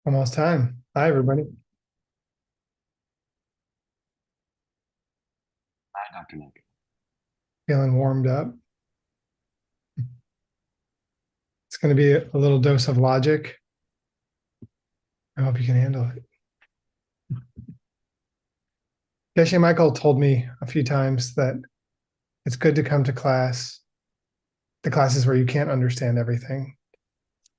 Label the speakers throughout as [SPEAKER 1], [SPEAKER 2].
[SPEAKER 1] Almost time. Hi, everybody.
[SPEAKER 2] Hi, Dr. Nick.
[SPEAKER 1] Feeling warmed up. It's going to be a little dose of logic. I hope you can handle it. Geshe Michael told me a few times that it's good to come to class, the classes where you can't understand everything,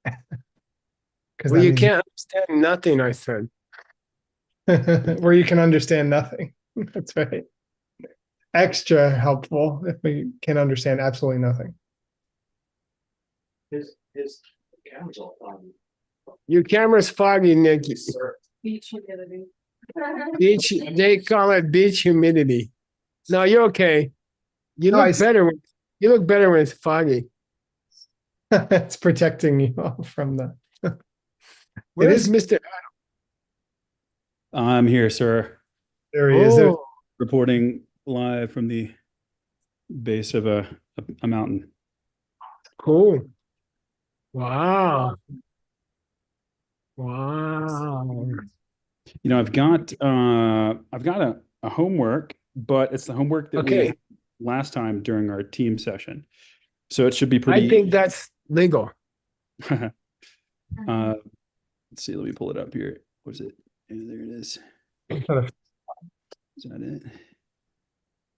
[SPEAKER 1] because
[SPEAKER 3] Well,
[SPEAKER 1] that
[SPEAKER 3] you
[SPEAKER 1] means
[SPEAKER 3] can't understand nothing, I said.
[SPEAKER 1] where you can understand nothing. That's right. Extra helpful if we can understand absolutely nothing.
[SPEAKER 2] His camera's all on.
[SPEAKER 3] Your camera's foggy, Nick.
[SPEAKER 4] Beach humidity.
[SPEAKER 3] Beach, they call it beach humidity. No, you're okay. You
[SPEAKER 1] No,
[SPEAKER 3] look better. You look better when it's foggy.
[SPEAKER 1] it's protecting you all from the.
[SPEAKER 3] Where's
[SPEAKER 1] is
[SPEAKER 3] Mr.
[SPEAKER 5] I'm here, sir,
[SPEAKER 1] There he is.
[SPEAKER 3] Oh,
[SPEAKER 5] reporting live from the base of a mountain.
[SPEAKER 3] cool. Wow. Wow.
[SPEAKER 5] You know, I've got a homework, but it's the homework that we
[SPEAKER 3] Okay.
[SPEAKER 5] had last time during our team session. So it should be
[SPEAKER 3] I
[SPEAKER 5] pretty
[SPEAKER 3] think that's legal.
[SPEAKER 5] let's see, let me pull it up here. What is it? Yeah, there it is. Is that it?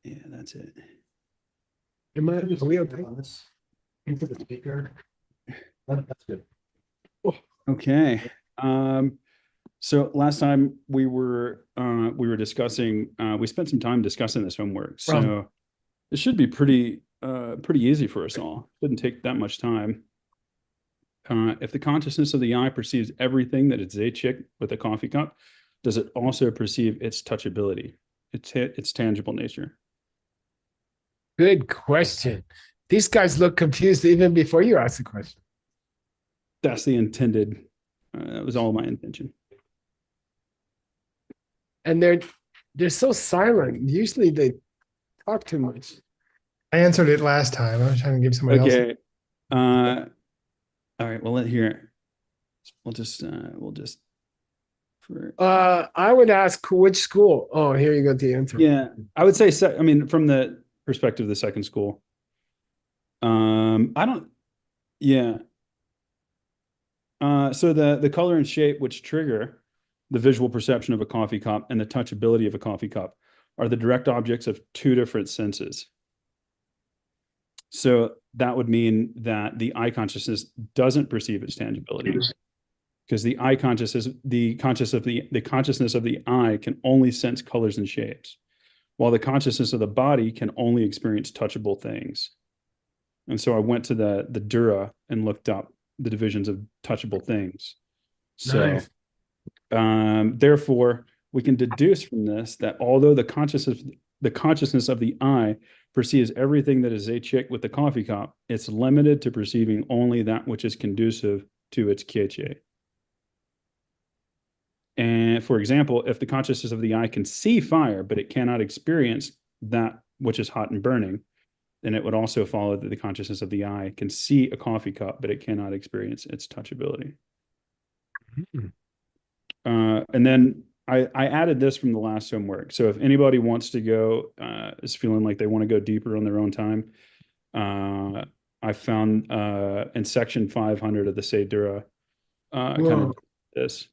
[SPEAKER 5] Yeah, that's it.
[SPEAKER 3] Are we okay?
[SPEAKER 2] Into the speaker. That's good.
[SPEAKER 5] Okay. So last time we were discussing, we spent some time discussing this homework. So it should be pretty easy for us all. Shouldn't take that much time. If the consciousness of the eye perceives everything that it's a chick with a coffee cup, does it also perceive its touchability, its tangible nature?
[SPEAKER 3] Good question. These guys look confused even before you ask the question.
[SPEAKER 5] That's the intended. That was all my intention.
[SPEAKER 3] And they're so silent. Usually they talk too much.
[SPEAKER 1] I answered it last time. I was trying to give somebody else.
[SPEAKER 5] Okay. All right. Well, we'll just for
[SPEAKER 3] I would ask which school. Oh, here you got the answer.
[SPEAKER 5] yeah. I would say I mean, from the perspective of the second school. I don't. Yeah. So the color and shape which trigger the visual perception of a coffee cup and the touchability of a coffee cup are the direct objects of two different senses. So that would mean that the eye consciousness doesn't perceive its tangibility because the eye consciousness, the consciousness of the eye can only sense colors and shapes, while the consciousness of the body can only experience touchable things. And so I went to the Dura and looked up the divisions of touchable things. So,
[SPEAKER 3] Nice.
[SPEAKER 5] therefore, we can deduce from this that although the consciousness of the eye perceives everything that is a chick with the coffee cup, it's limited to perceiving only that which is conducive to its kieche. And for example, if the consciousness of the eye can see fire, but it cannot experience that which is hot and burning, then it would also follow that the consciousness of the eye can see a coffee cup, but it cannot experience its touchability. And then I added this from the last homework. So if anybody wants to go, is feeling like they want to go deeper on their own time, I found in section 500 of the Sedura kind of this.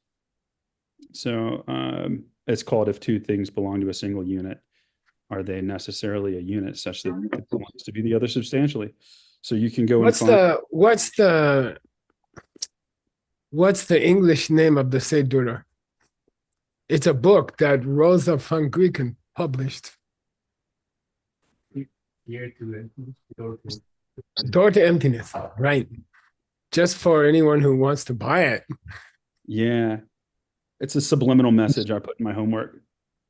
[SPEAKER 5] So it's called if two things belong to a single unit, are they necessarily a unit such that it belongs to be the other substantially? So you can go
[SPEAKER 3] What's the English name of the Sedura? It's a book that Rosa von Grieken published. Door to Emptiness, right? Just for anyone who wants to buy it.
[SPEAKER 5] Yeah, it's a subliminal message I put in my homework.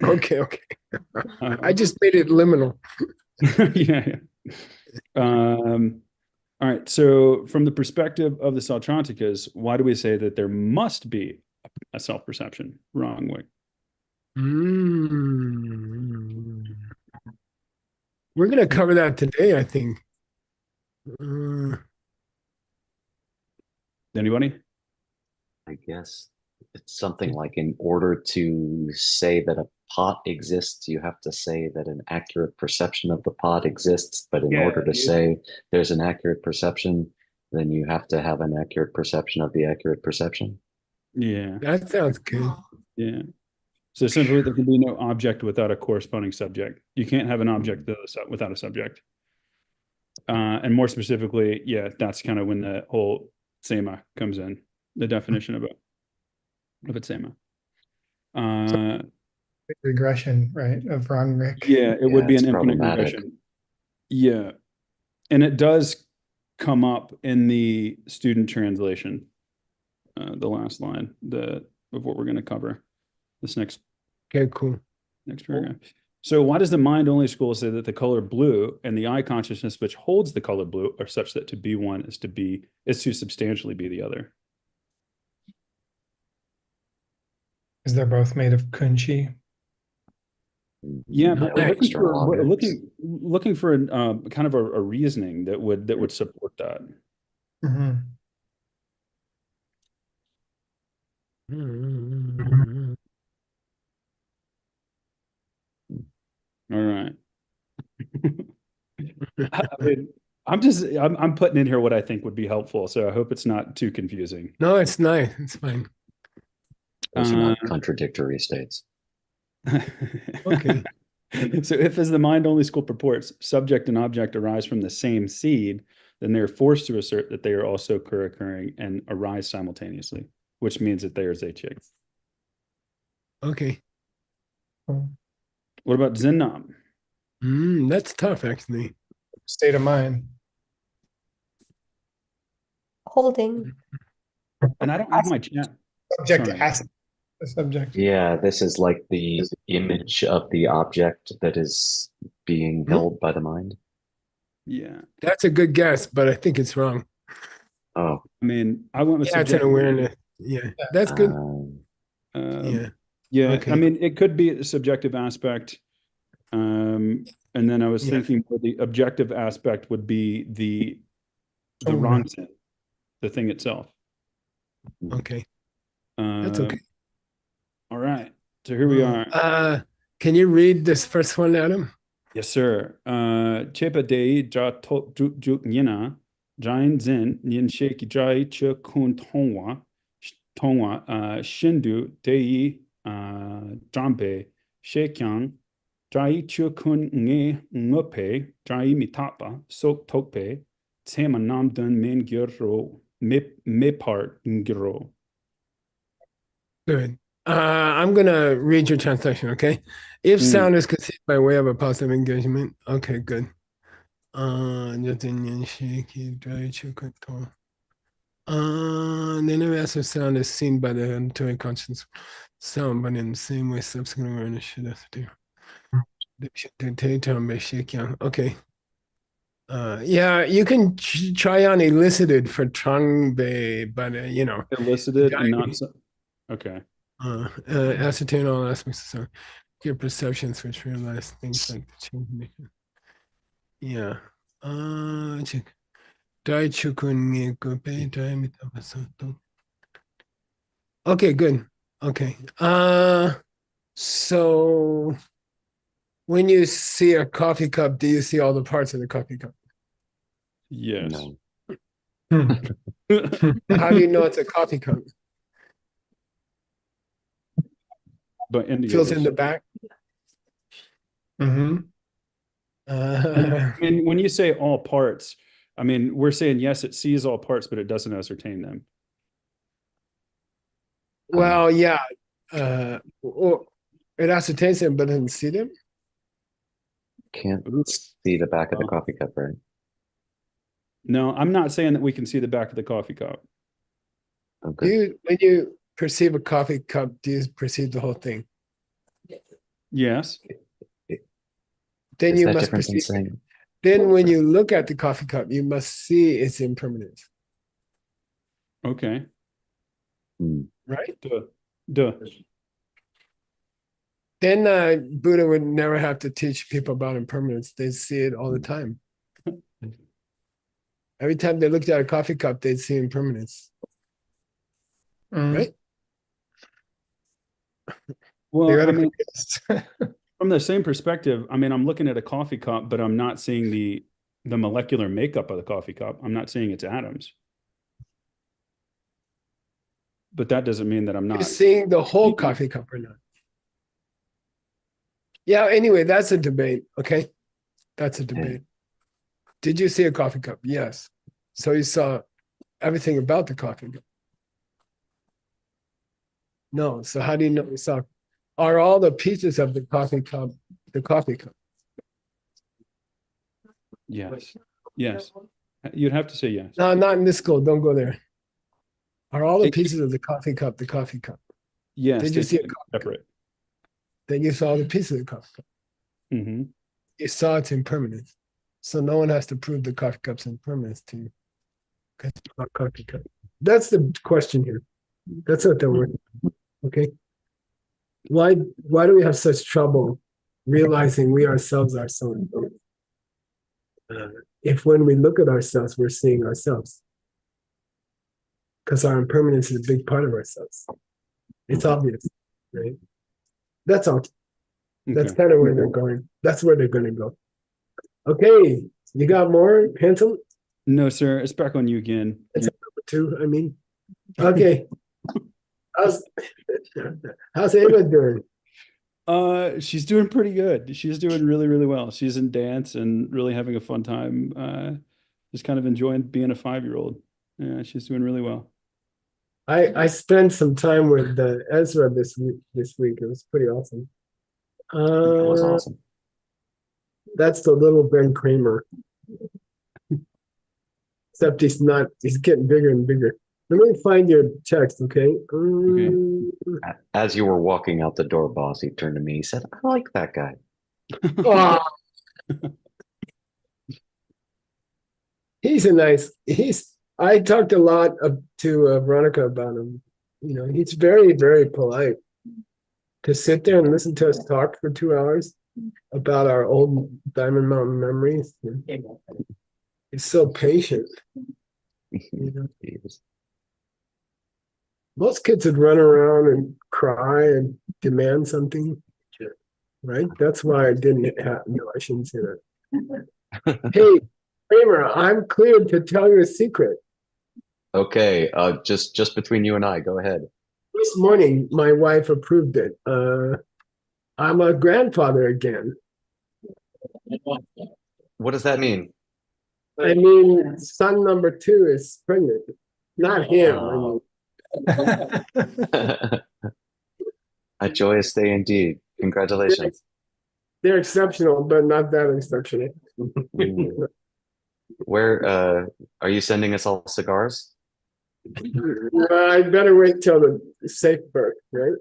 [SPEAKER 3] Okay. I just made it liminal.
[SPEAKER 5] Yeah. All right. So, from the perspective of the Sautranticas, why do we say that there must be a self-perception? Wrong way.
[SPEAKER 3] We're going to cover that today, I think.
[SPEAKER 5] Anybody?
[SPEAKER 2] I guess It's something like in order to say that a pot exists, you have to say that an accurate perception of the pot exists. But in
[SPEAKER 5] Yeah,
[SPEAKER 2] order to say there's an accurate perception, then you have to have an accurate perception of the accurate perception.
[SPEAKER 5] yeah,
[SPEAKER 3] That sounds good.
[SPEAKER 5] yeah. So simply, there can be no object without a corresponding subject. You can't have an object without a subject. And more specifically, yeah, that's kind of when the whole sema comes in, the definition of a sema.
[SPEAKER 1] Regression, right, of Ronrick.
[SPEAKER 5] Yeah, it would
[SPEAKER 2] Yeah,
[SPEAKER 5] be
[SPEAKER 2] it's
[SPEAKER 5] an infinite
[SPEAKER 2] problematic.
[SPEAKER 5] regression. Yeah, and it does come up in the student translation, the last line of what we're going to cover this next
[SPEAKER 3] Okay, cool.
[SPEAKER 5] paragraph. So why does the mind-only school say that the color blue and the eye consciousness which holds the color blue are such that to be one is to substantially be the other?
[SPEAKER 1] Because they're both made of kunchi.
[SPEAKER 5] Yeah,
[SPEAKER 2] No
[SPEAKER 5] but
[SPEAKER 2] external objects.
[SPEAKER 5] looking for kind of a reasoning that would support that.
[SPEAKER 1] Mhm.
[SPEAKER 5] All right. I mean, I'm putting in here what I think would be helpful, so I hope it's not too confusing.
[SPEAKER 3] No, it's nice. It's fine.
[SPEAKER 2] Those are not contradictory states.
[SPEAKER 3] Okay.
[SPEAKER 5] So if, as the mind-only school purports, subject and object arise from the same seed, then they're forced to assert that they are also co-occurring and arise simultaneously, which means that they are Zechik.
[SPEAKER 3] Okay.
[SPEAKER 5] What about Zenam?
[SPEAKER 3] That's tough, actually.
[SPEAKER 1] State of mind.
[SPEAKER 6] Holding.
[SPEAKER 5] And I don't have my chat.
[SPEAKER 1] Subject
[SPEAKER 5] Sorry.
[SPEAKER 1] as the subject.
[SPEAKER 2] Yeah, this is like the image of the object that is being held by the mind.
[SPEAKER 5] Yeah.
[SPEAKER 3] That's a good guess, but I think it's wrong.
[SPEAKER 2] Oh,
[SPEAKER 5] I mean, I went with
[SPEAKER 3] Yeah, it's an
[SPEAKER 5] subjective.
[SPEAKER 3] awareness. Yeah, that's good. Yeah.
[SPEAKER 5] Yeah.
[SPEAKER 3] Okay.
[SPEAKER 5] I mean, it could be a subjective aspect. And then I was
[SPEAKER 3] Yeah.
[SPEAKER 5] thinking the objective aspect would be the
[SPEAKER 1] Oh,
[SPEAKER 5] Rangsen, the thing itself.
[SPEAKER 3] Okay. That's okay.
[SPEAKER 5] All right. So here we are.
[SPEAKER 3] Can you read this first one, Adam?
[SPEAKER 5] Yes, sir. Chepa dei ja to juk nina, jain zin, nin sheki jai che kun tongwa, shindu dei jambe, shekyang, jai che kun nge ngope, jai mitapa, sok tokpe, tema nam dun min gyro, me part ngiro.
[SPEAKER 3] Good. I'm gonna read your translation, okay? If sound is conceived by way of a positive engagement, okay, good. The inner sound is seen by the intuitive conscious sound, but in the same way, subsequent awareness should have to do. Okay. Yeah, you can try on elicited for Trangbe, but
[SPEAKER 5] Elicited and not so. Okay.
[SPEAKER 3] Ascertain all aspects of sound. Your perceptions which realize things like the change. Yeah. Check. Okay, good. Okay. So when you see a coffee cup, do you see all the parts of the coffee cup?
[SPEAKER 5] Yes.
[SPEAKER 2] no.
[SPEAKER 3] How do you know it's a coffee cup?
[SPEAKER 5] But
[SPEAKER 3] Feels in the back.
[SPEAKER 1] Mm-hmm.
[SPEAKER 5] I mean, when you say all parts, I mean, we're saying, yes, it sees all parts, but it doesn't ascertain them.
[SPEAKER 3] Well, yeah. Or it ascertains them, but doesn't see them.
[SPEAKER 2] Can't see the back of the coffee cup, right?
[SPEAKER 5] No, I'm not saying that we can see the back of the coffee cup.
[SPEAKER 2] Okay.
[SPEAKER 3] When you perceive a coffee cup, do you perceive the whole thing?
[SPEAKER 5] Yes.
[SPEAKER 3] Then
[SPEAKER 2] Is
[SPEAKER 3] you
[SPEAKER 2] that
[SPEAKER 3] must
[SPEAKER 2] different than
[SPEAKER 3] perceive.
[SPEAKER 2] saying?
[SPEAKER 3] Then when you look at the coffee cup, you must see its impermanence.
[SPEAKER 5] Okay.
[SPEAKER 3] Right?
[SPEAKER 5] Duh.
[SPEAKER 3] Then Buddha would never have to teach people about impermanence. They see it all the time. Every time they looked at a coffee cup, they'd see impermanence. Right?
[SPEAKER 5] Well, I mean,
[SPEAKER 1] Yes.
[SPEAKER 5] from the same perspective, I mean, I'm looking at a coffee cup, but I'm not seeing the molecular makeup of the coffee cup. I'm not seeing its atoms. But that doesn't mean that I'm
[SPEAKER 3] You're
[SPEAKER 5] not.
[SPEAKER 3] seeing the whole coffee cup or not? Yeah, anyway, that's a debate. Okay. That's a debate. Did you see a coffee cup? Yes. So you saw everything about the coffee cup. No. So how do you know you saw? Are all the pieces of the coffee cup the coffee cup?
[SPEAKER 5] Yes. Yes. You'd have to say yes.
[SPEAKER 3] No, not in this school. Don't go there. Are all the
[SPEAKER 5] It-
[SPEAKER 3] pieces of the coffee cup the coffee cup?
[SPEAKER 5] Yes.
[SPEAKER 3] Did you
[SPEAKER 5] they
[SPEAKER 3] see a
[SPEAKER 5] can be
[SPEAKER 3] coffee cup?
[SPEAKER 5] separate?
[SPEAKER 3] Then you saw the piece of the coffee cup.
[SPEAKER 5] Hmm.
[SPEAKER 3] You saw its impermanence. So no one has to prove the coffee cup's impermanence to you. Because it's not coffee cup. That's the question here. That's what they're working on. Okay. Why do we have such trouble realizing we ourselves are so impermanent? If when we look at ourselves, we're seeing ourselves. Because our impermanence is a big part of ourselves. It's obvious, right? That's all. That's
[SPEAKER 5] Okay.
[SPEAKER 3] kind of where they're going. That's where they're going to go. Okay, you got more, handsome?
[SPEAKER 5] No, sir. It's back on you again.
[SPEAKER 3] Two, I mean. Okay. How's Ava doing?
[SPEAKER 5] She's doing pretty good. She's doing really, really well. She's in dance and really having a fun time. Just kind of enjoying being a 5-year-old. Yeah, she's doing really well.
[SPEAKER 3] I spent some time with Ezra this week. It was pretty awesome.
[SPEAKER 2] That was awesome.
[SPEAKER 3] That's the little Ben Kramer. Except he's getting bigger and bigger. Let me find your text, okay?
[SPEAKER 2] As you were walking out the door, boss, he turned to me. He said, "I like that guy."
[SPEAKER 3] Oh. I talked a lot to Veronica about him. You know, he's very, very polite. To sit there and listen to us talk for 2 hours about our old Diamond Mountain memories. He's so patient. You know?
[SPEAKER 2] He was-
[SPEAKER 3] Most kids would run around and cry and demand something, right? That's why I didn't have, no, I shouldn't say that. Hey, Kramer, I'm cleared to tell you a secret.
[SPEAKER 2] Okay, just between you and I, go ahead.
[SPEAKER 3] This morning, my wife approved it. I'm a grandfather again.
[SPEAKER 2] What does that mean?
[SPEAKER 3] I mean, son number 2 is pregnant. Not him. I mean,
[SPEAKER 2] A joyous day indeed. Congratulations.
[SPEAKER 3] they're exceptional, but not that exceptional.
[SPEAKER 2] Where are you sending us all cigars?
[SPEAKER 3] I better wait till the safe birth, right?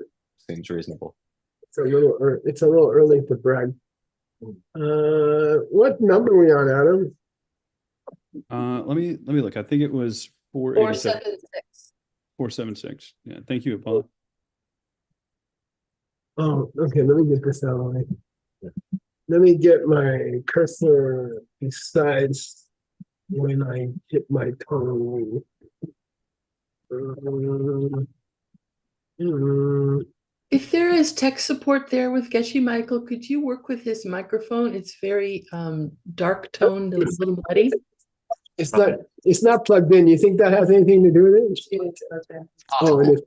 [SPEAKER 2] Seems reasonable.
[SPEAKER 3] It's a little early to brag. What number are we on, Adam?
[SPEAKER 5] Let me look. I think it was 487.
[SPEAKER 4] 476.
[SPEAKER 5] 476. Yeah. Thank you, Apollo.
[SPEAKER 3] Oh, okay. Let me get this out of the way. Let me get my cursor besides when I hit my tongue.
[SPEAKER 6] If there is tech support there with Geshe Michael, could you work with his microphone? It's very dark toned and a little muddy.
[SPEAKER 3] It's not plugged in. You think that has anything to do with it? Oh, it is.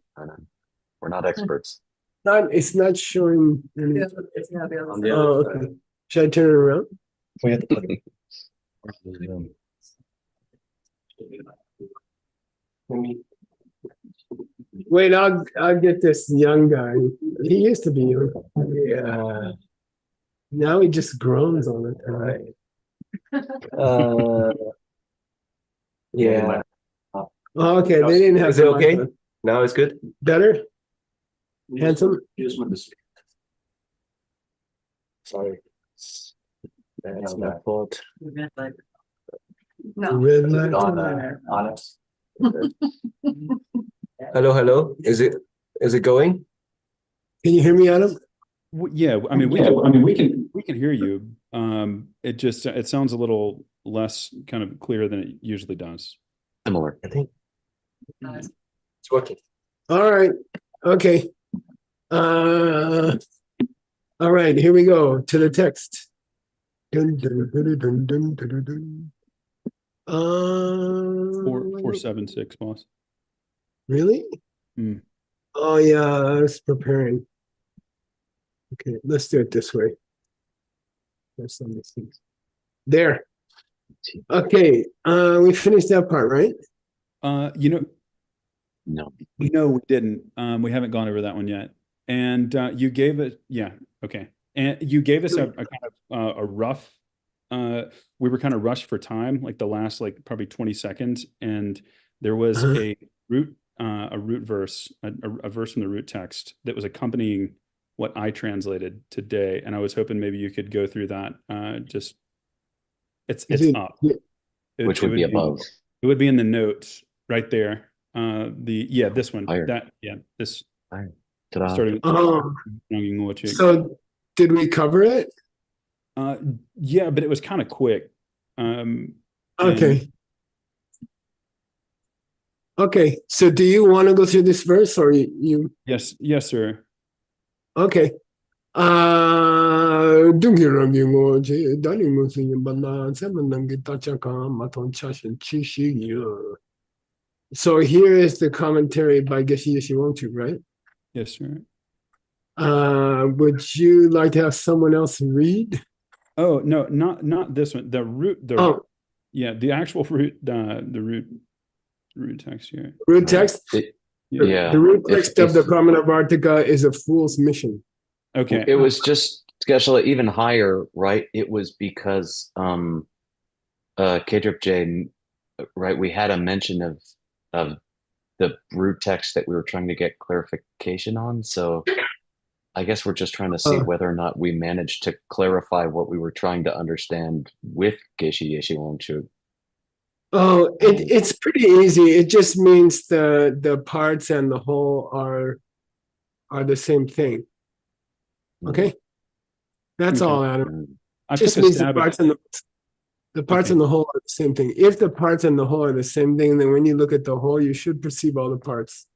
[SPEAKER 2] We're not experts.
[SPEAKER 3] It's not showing any.
[SPEAKER 4] It's not the other
[SPEAKER 2] On
[SPEAKER 4] side.
[SPEAKER 2] the
[SPEAKER 3] Oh,
[SPEAKER 2] other
[SPEAKER 3] okay.
[SPEAKER 2] side.
[SPEAKER 3] Should I turn it around?
[SPEAKER 1] We have to put it.
[SPEAKER 3] Wait, I'll get this young guy. He used to be young. Yeah. Now he just groans all the time.
[SPEAKER 7] Yeah.
[SPEAKER 3] Oh, okay, they didn't have.
[SPEAKER 7] Is it
[SPEAKER 3] the
[SPEAKER 7] okay?
[SPEAKER 3] mic on.
[SPEAKER 7] Now it's good.
[SPEAKER 3] Better? Handsome?
[SPEAKER 7] Sorry. That's my fault.
[SPEAKER 4] No.
[SPEAKER 3] Red light.
[SPEAKER 7] Honest. Hello. Is it going?
[SPEAKER 3] Can you hear me, Adam?
[SPEAKER 5] Yeah. I mean, we can hear you. It sounds a little less kind of clear than it usually does.
[SPEAKER 2] Similar.
[SPEAKER 7] I think
[SPEAKER 4] Nice.
[SPEAKER 7] it's working.
[SPEAKER 3] All right. Okay. All right, here we go to the text. Dun, dun, dun, dun, dun, dun, dun, dun.
[SPEAKER 5] 476, boss.
[SPEAKER 3] Really?
[SPEAKER 5] Mm.
[SPEAKER 3] Oh yeah, I was preparing. Okay, let's do it this way. There's some mistakes. There. Okay, we finished that part, right?
[SPEAKER 5] You know,
[SPEAKER 2] No.
[SPEAKER 5] no, we didn't. We haven't gone over that one yet. And you gave it, yeah, okay. And you gave us a kind of a rough. We were kind of rushed for time, like the last like probably 20 seconds, and there was a root verse, a verse from the root text that was accompanying what I translated today, and I was hoping maybe you could go through that. Just it's up.
[SPEAKER 2] Which would be above.
[SPEAKER 5] It would be in the notes right there. This one.
[SPEAKER 2] Higher.
[SPEAKER 5] This
[SPEAKER 2] Higher. Ta-da.
[SPEAKER 5] starting.
[SPEAKER 3] So did we cover it?
[SPEAKER 5] Yeah, but it was kind of quick.
[SPEAKER 3] Okay. Okay. So do you want to go through this verse or you?
[SPEAKER 5] Yes, sir.
[SPEAKER 3] Okay. So here is the commentary by Geshe Michael Roach, right?
[SPEAKER 5] Yes, sir.
[SPEAKER 3] Would you like to have someone else read?
[SPEAKER 5] Oh no, not this one. The root. The actual root. The root text here.
[SPEAKER 3] Root text.
[SPEAKER 2] The
[SPEAKER 3] root text of the Pramana is a fool's mission.
[SPEAKER 5] Okay.
[SPEAKER 2] It was just Geshe even higher, right? It was because K-Drip J, right? We had a mention of the root text that we were trying to get clarification on. So I guess we're just trying to see whether or not we managed to clarify what we were trying to understand with Geshe Michael.
[SPEAKER 3] Oh, it's pretty easy. It just means the parts and the whole are the same thing. Okay, that's all, Adam. Just means the parts and the parts and the whole are the same thing. If the parts and the whole are the same thing, then when you look at the whole, you should perceive all the parts.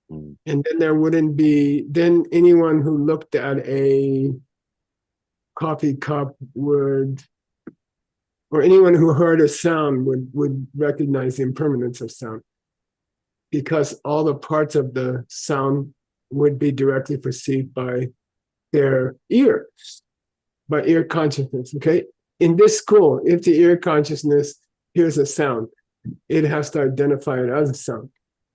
[SPEAKER 3] And then there wouldn't be, then anyone who looked at a coffee cup would, or anyone who heard a sound would recognize the impermanence of sound, because all the parts of the sound would be directly perceived by their ear, by ear consciousness. Okay, in this school, if the ear consciousness hears a sound, it has to identify it as a sound.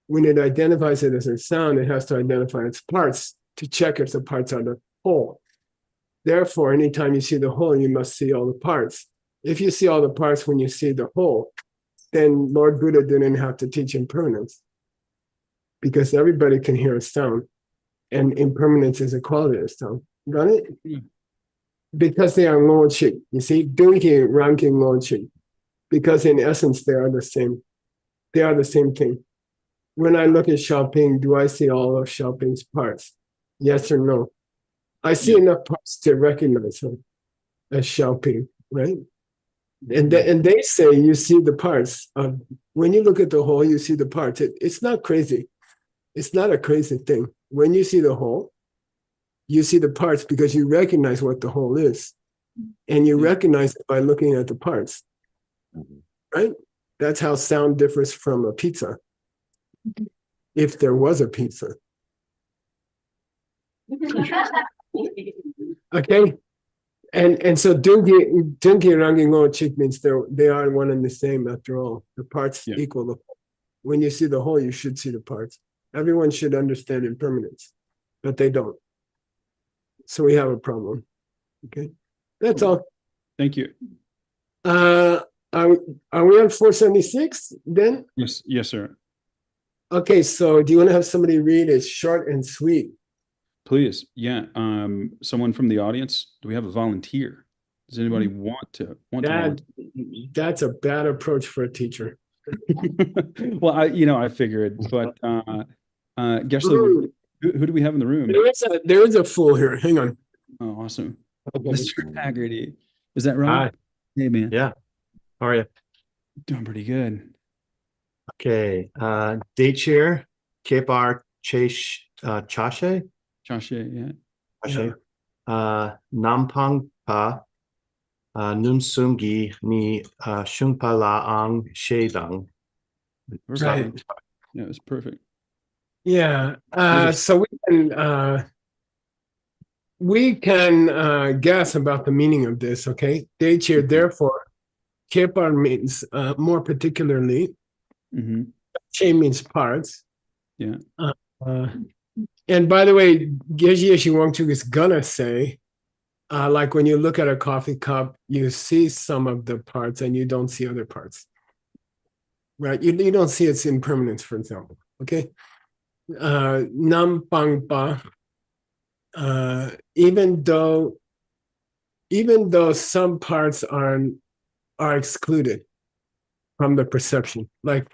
[SPEAKER 3] When it identifies it as a sound, it has to identify its parts to check if the parts are the whole. Therefore, anytime you see the whole, you must see all the parts. If you see all the parts when you see the whole, then Lord Buddha didn't have to teach impermanence, because everybody can hear a sound, and impermanence is a quality of sound. Got it? Because they are lordship. You see, Dunki ranking lordship. Because in essence, they are the same. They are the same thing. When I look at Xiaoping, do I see all of Xiaoping's parts? Yes or no? I see enough parts to recognize her as Xiaoping, right? And they say you see the parts. When you look at the whole, you see the parts. It's not crazy. It's not a crazy thing. When you see the whole, you see the parts because you recognize what the whole is. And you recognize it by looking at the parts, right? That's how sound differs from a pizza. If there was a pizza. Okay. And so Dungi Rangi Ngo Chik means they are one and the same after all. The parts equal the whole. When you see the whole, you should see the parts. Everyone should understand impermanence, but they don't. So we have a problem. Okay. That's all.
[SPEAKER 5] Thank you.
[SPEAKER 3] Are we on 476 then?
[SPEAKER 5] Yes, sir.
[SPEAKER 3] Okay, so do you want to have somebody read? It's short and sweet.
[SPEAKER 5] Please. Yeah. Someone from the audience. Do we have a volunteer? Does anybody want to volunteer?
[SPEAKER 3] That's a bad approach for a teacher.
[SPEAKER 5] Well, I figured, but Geshe, who do we have in the room?
[SPEAKER 3] There is a fool here. Hang on.
[SPEAKER 5] Oh, awesome. Mr. Haggerty. Is that right?
[SPEAKER 8] Hi.
[SPEAKER 5] Hey, man.
[SPEAKER 8] Yeah. How are you?
[SPEAKER 5] Doing pretty good.
[SPEAKER 8] Okay. Date chair, Kepar Chase Chashe.
[SPEAKER 5] Geshe, yeah.
[SPEAKER 7] Geshe. Nampang pa nunsungi ni shungpalaang shedang.
[SPEAKER 3] Right.
[SPEAKER 5] Yeah, it was perfect.
[SPEAKER 3] Yeah.
[SPEAKER 5] Those are-
[SPEAKER 3] So we can guess about the meaning of this. Okay. Dechir, therefore, kepar means more particularly.
[SPEAKER 5] Mhm.
[SPEAKER 3] Che means parts.
[SPEAKER 5] Yeah.
[SPEAKER 3] And by the way, Geshe Wangchuk is gonna say, like when you look at a coffee cup, you see some of the parts and you don't see other parts. Right? You don't see its impermanence, for example. Okay. Nam pang pa. Even though some parts are excluded from the perception, like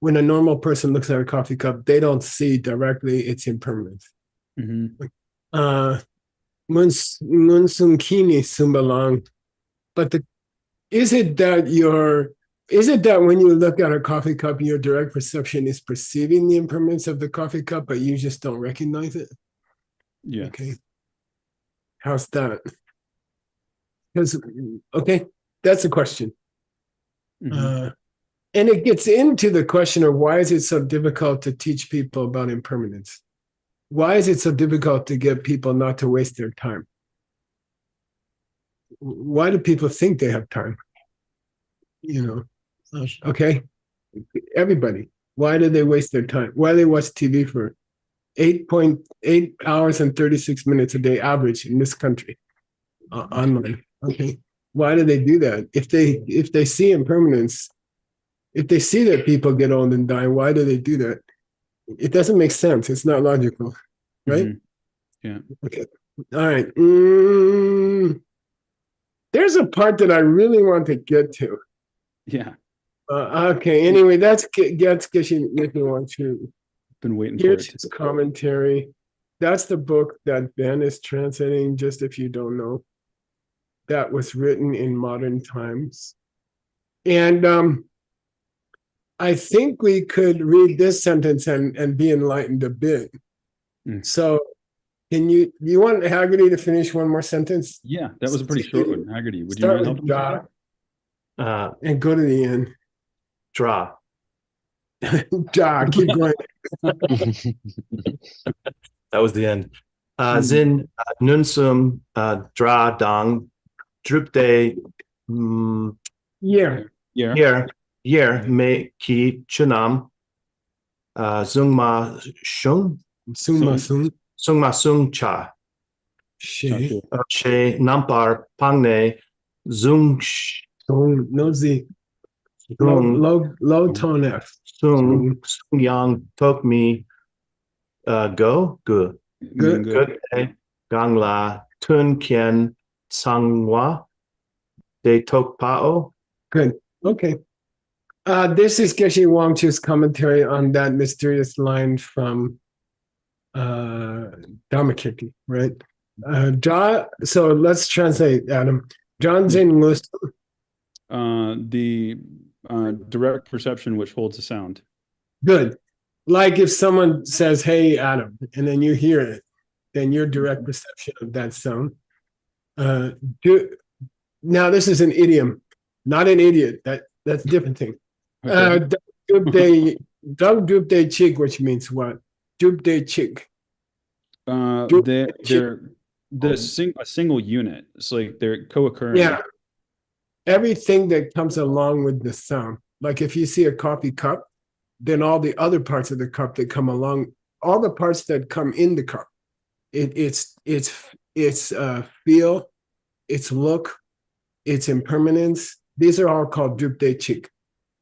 [SPEAKER 3] when a normal person looks at a coffee cup, they don't see directly its impermanence.
[SPEAKER 5] Mhm.
[SPEAKER 3] Munsunkini sumbalang. But is it that when you look at a coffee cup, your direct perception is perceiving the impermanence of the coffee cup, but you just don't recognize it?
[SPEAKER 5] Yeah.
[SPEAKER 3] Okay. How's that? Because okay, that's a question.
[SPEAKER 5] Mhm.
[SPEAKER 3] And it gets into the question of why is it so difficult to teach people about impermanence? Why is it so difficult to get people not to waste their time? Why do people think they have time? Okay, everybody. Why do they waste their time? Why do they watch TV for 8.8 hours and 36 minutes a day average in this country online? Okay, why do they do that? If they see impermanence, if they see that people get old and die, why do they do that? It doesn't make sense. It's not logical, right?
[SPEAKER 5] Mhm. Yeah.
[SPEAKER 3] Okay. All right. There's a part that I really want to get to.
[SPEAKER 5] Yeah.
[SPEAKER 3] Okay. Anyway, that's Geshe Michael Roach.
[SPEAKER 5] Been waiting for
[SPEAKER 3] Here's
[SPEAKER 5] it.
[SPEAKER 3] his commentary. That's the book that Ben is translating, just if you don't know. That was written in modern times. And I think we could read this sentence and be enlightened a bit.
[SPEAKER 5] Mm.
[SPEAKER 3] So you want Haggerty to finish one more sentence?
[SPEAKER 5] Yeah, that was a pretty short one. Haggerty, would you
[SPEAKER 3] Start
[SPEAKER 5] mind
[SPEAKER 3] with
[SPEAKER 5] helping?
[SPEAKER 3] Ja and go to the end.
[SPEAKER 7] Draw.
[SPEAKER 3] Ja, keep going.
[SPEAKER 7] That was the end. Zin nunsum dra dang drupde
[SPEAKER 3] Yeah.
[SPEAKER 5] Yeah.
[SPEAKER 7] year me ki chunam zungma shung sungma sung cha
[SPEAKER 3] She.
[SPEAKER 7] she nampar pangne zung
[SPEAKER 3] No Z. Low tone F.
[SPEAKER 7] sung yang tok mi go good
[SPEAKER 3] Good.
[SPEAKER 7] good gang la tun kien sangwa de tok pao.
[SPEAKER 3] Good. Okay. This is Geshe Wangchu's commentary on that mysterious line from Dhammakirti, right? So let's translate, Adam. John Lust.
[SPEAKER 5] The direct perception which holds a sound.
[SPEAKER 3] Good. Like if someone says, "Hey, Adam," and then you hear it, then your direct perception of that sound. Now this is an idiom, not an idiot. That's a different thing.
[SPEAKER 5] Okay.
[SPEAKER 3] Dubde chig, which means what? Dubde chig.
[SPEAKER 5] They're a single unit. It's like they're co-occurring.
[SPEAKER 3] Yeah. Everything that comes along with the sound. Like if you see a coffee cup, then all the other parts of the cup that come along, all the parts that come in the cup, it's feel, its look, its impermanence. These are all called drupde chik.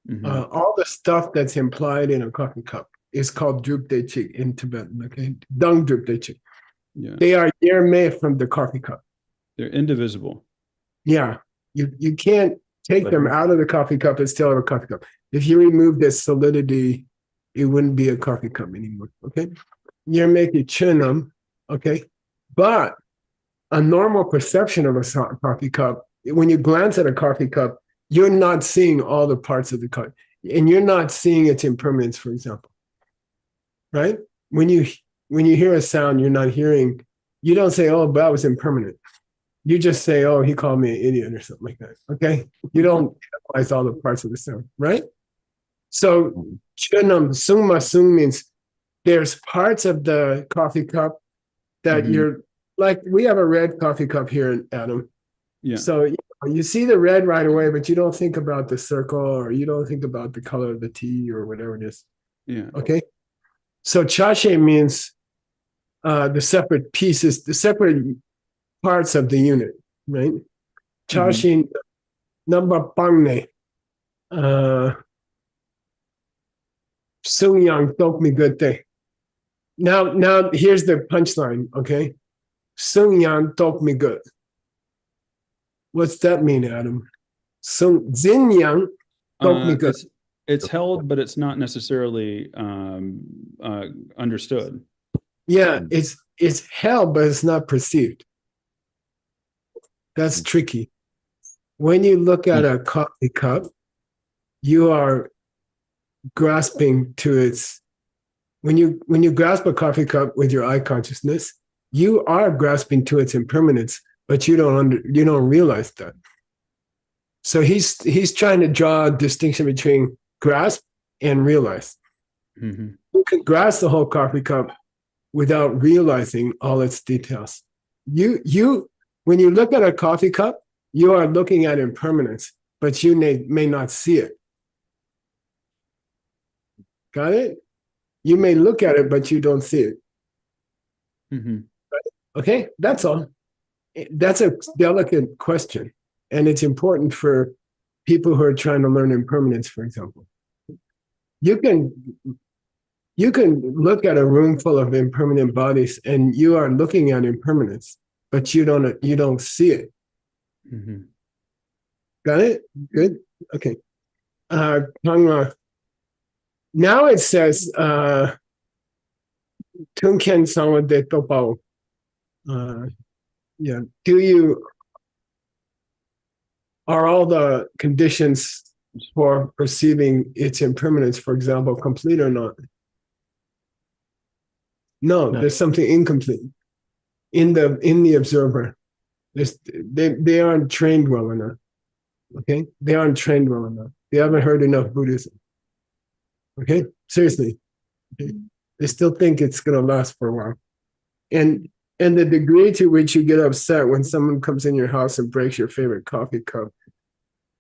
[SPEAKER 5] Mhm.
[SPEAKER 3] All the stuff that's implied in a coffee cup is called drupde chik in Tibetan. Okay, dung drupde chik.
[SPEAKER 5] Yeah.
[SPEAKER 3] They are yerme from the coffee cup.
[SPEAKER 5] They're indivisible.
[SPEAKER 3] Yeah, you can't take them out of the coffee cup and still have a coffee cup. If you remove the solidity, it wouldn't be a coffee cup anymore. Okay, you're making chunam. Okay, but a normal perception of a coffee cup, when you glance at a coffee cup, you're not seeing all the parts of the cup, and you're not seeing its impermanence, for example. Right? When you when you hear a sound, you're not hearing, you don't say, oh, that was impermanent. You just say, oh, he called me an idiot or something like that. Okay. You don't analyze all the parts of the sound, right? So chunam sungma sung means there's parts of the coffee cup that
[SPEAKER 5] Mhm.
[SPEAKER 3] you're like, we have a red coffee cup here, Adam.
[SPEAKER 5] Yeah.
[SPEAKER 3] So you see the red right away, but you don't think about the circle or you don't think about the color of the tea or whatever it is.
[SPEAKER 5] Yeah.
[SPEAKER 3] Okay. So chache means the separate pieces, the separate parts of the unit, right? Chache number pangne. Sung Yang told me good day. Now here's the punchline, okay? Sung Yang told me good. What's that mean, Adam? Sung Zin Yang told me good.
[SPEAKER 5] It's held, but it's not necessarily understood.
[SPEAKER 3] Yeah, it's held, but it's not perceived. That's tricky. When you look at a coffee cup, you are grasping to its. When you grasp a coffee cup with your eye consciousness, you are grasping to its impermanence, but you don't realize that. So he's trying to draw a distinction between grasp and realize.
[SPEAKER 5] Mm-hmm.
[SPEAKER 3] You can grasp the whole coffee cup without realizing all its details. When you look at a coffee cup, you are looking at impermanence, but you may not see it. Got it? You may look at it, but you don't see it.
[SPEAKER 5] Mm-hmm.
[SPEAKER 3] Okay, that's all. That's a delicate question, and it's important for people who are trying to learn impermanence, for example. You can look at a room full of impermanent bodies, and you are looking at impermanence, but you don't see it.
[SPEAKER 5] Mm-hmm.
[SPEAKER 3] Got it? Good. Okay. Now it says Tunken Sanwa de Topao. Yeah. Are all the conditions for perceiving its impermanence, for example, complete or not? No, there's something incomplete in the observer. They aren't trained well enough. Okay, they aren't trained well enough. They haven't heard enough Buddhism. Okay, seriously, okay? They still think it's gonna last for a while, and the degree to which you get upset when someone comes in your house and breaks your favorite coffee cup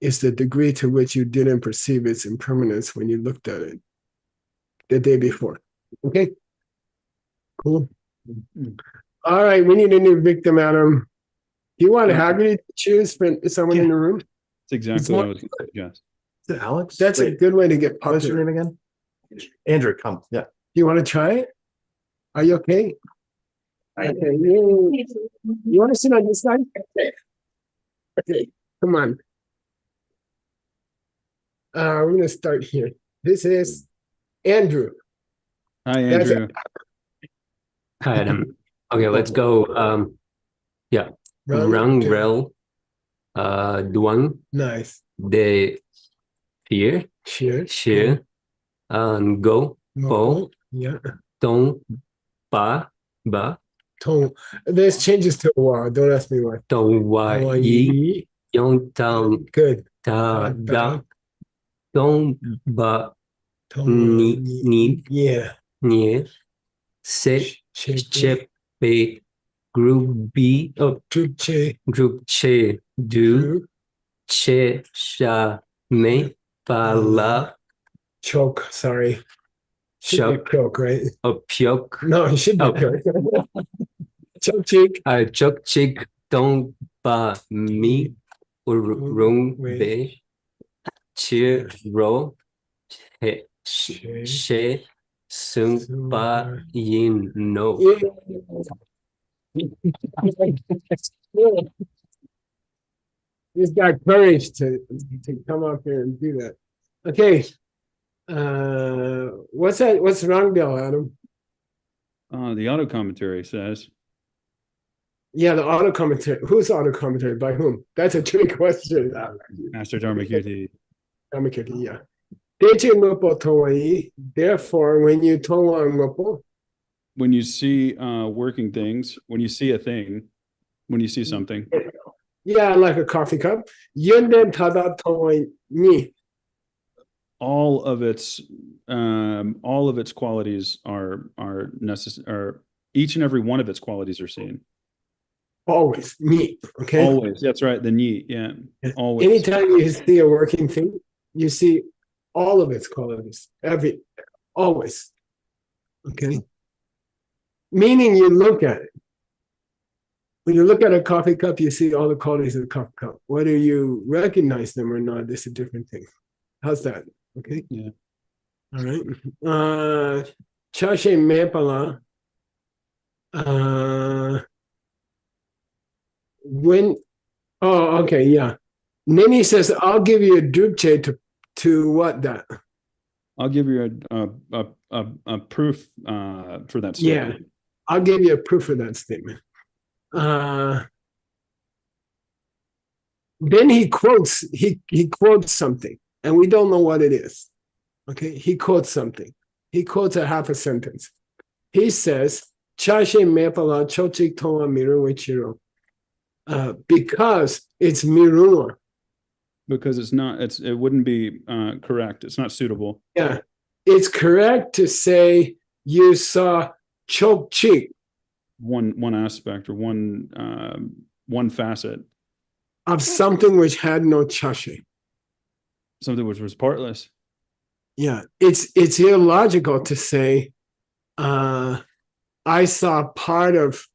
[SPEAKER 3] is the degree to which you didn't perceive its impermanence when you looked at it the day before. Okay, cool. All right, we need a new victim, Adam. Do you want Haggerty to choose for someone in the room?
[SPEAKER 5] That's exactly what I was going to suggest.
[SPEAKER 7] Is it Alex?
[SPEAKER 3] That's a good way to get
[SPEAKER 7] What's your
[SPEAKER 3] popular.
[SPEAKER 7] name again? Andrew, come. Yeah.
[SPEAKER 3] Do you want to try it? Are you okay? Okay. You want to sit on this side? Okay. Come on. We're going to start here. This is Andrew.
[SPEAKER 5] Hi,
[SPEAKER 3] That's
[SPEAKER 5] Andrew.
[SPEAKER 8] Hi, Adam. Okay, let's go. Yeah, Rang Rel Duang
[SPEAKER 3] Nice.
[SPEAKER 8] De Fear
[SPEAKER 3] Cheers.
[SPEAKER 8] Share Go
[SPEAKER 3] Oh, yeah.
[SPEAKER 8] Tong Ba Ba
[SPEAKER 3] Tone. There's changes to a while. Don't ask me why.
[SPEAKER 8] Tong Wa Yi Yong Tang
[SPEAKER 3] Good.
[SPEAKER 8] Ta Da Tong Ba
[SPEAKER 3] Tone.
[SPEAKER 8] Ni
[SPEAKER 3] Yeah.
[SPEAKER 8] Nie Se Chep Pe Group B
[SPEAKER 3] Group Che.
[SPEAKER 8] Group Che Du Che Sha Me Pa La
[SPEAKER 3] Choke. Sorry. Should be choke, right?
[SPEAKER 8] Pyok
[SPEAKER 3] No, it should be choke. Choke cheek.
[SPEAKER 8] Chok Chik Tong Ba Mi Rung Be Chi Ro He She Sung Ba Yin No.
[SPEAKER 3] He's got courage to come up here and do that. Okay. What's that? What's wrong, Bill, Adam?
[SPEAKER 5] The auto commentary says,
[SPEAKER 3] Yeah, the auto commentary. Who's auto commentary? By whom? That's a trick question.
[SPEAKER 5] Master Dharmakirti.
[SPEAKER 3] Dharmakirti, yeah. Deche Ngopo Towai. Therefore, when you Towa Ngopo,
[SPEAKER 5] when you see working things, when you see a thing, when you see something,
[SPEAKER 3] Yeah, like a coffee cup. Yunde tada toy ni.
[SPEAKER 5] all of its qualities are necessary, or each and every one of its qualities are seen.
[SPEAKER 3] Always ni. Okay.
[SPEAKER 5] Always. That's right. The ni, yeah. Always.
[SPEAKER 3] Anytime you see a working thing, you see all of its qualities. Always. Okay. Meaning you look at it. When you look at a coffee cup, you see all the qualities of the coffee cup. Whether you recognize them or not, it's a different thing. How's that? Okay.
[SPEAKER 5] Yeah.
[SPEAKER 3] All right. Chashe mepala. Okay, yeah. Nini says, I'll give you a dupche to what that?
[SPEAKER 5] I'll give you a proof for that
[SPEAKER 3] Yeah,
[SPEAKER 5] statement.
[SPEAKER 3] I'll give you a proof for that statement. Then he quotes something, and we don't know what it is. Okay, he quotes something. He quotes a half a sentence. He says, Chashe mepala chochik toa miru ichiro. Because it's mirua.
[SPEAKER 5] Because it wouldn't be correct. It's not suitable.
[SPEAKER 3] Yeah, it's correct to say you saw chok cheek.
[SPEAKER 5] One aspect or one facet
[SPEAKER 3] Of something which had no chashe.
[SPEAKER 5] something which was partless.
[SPEAKER 3] Yeah, it's illogical to say, I saw part of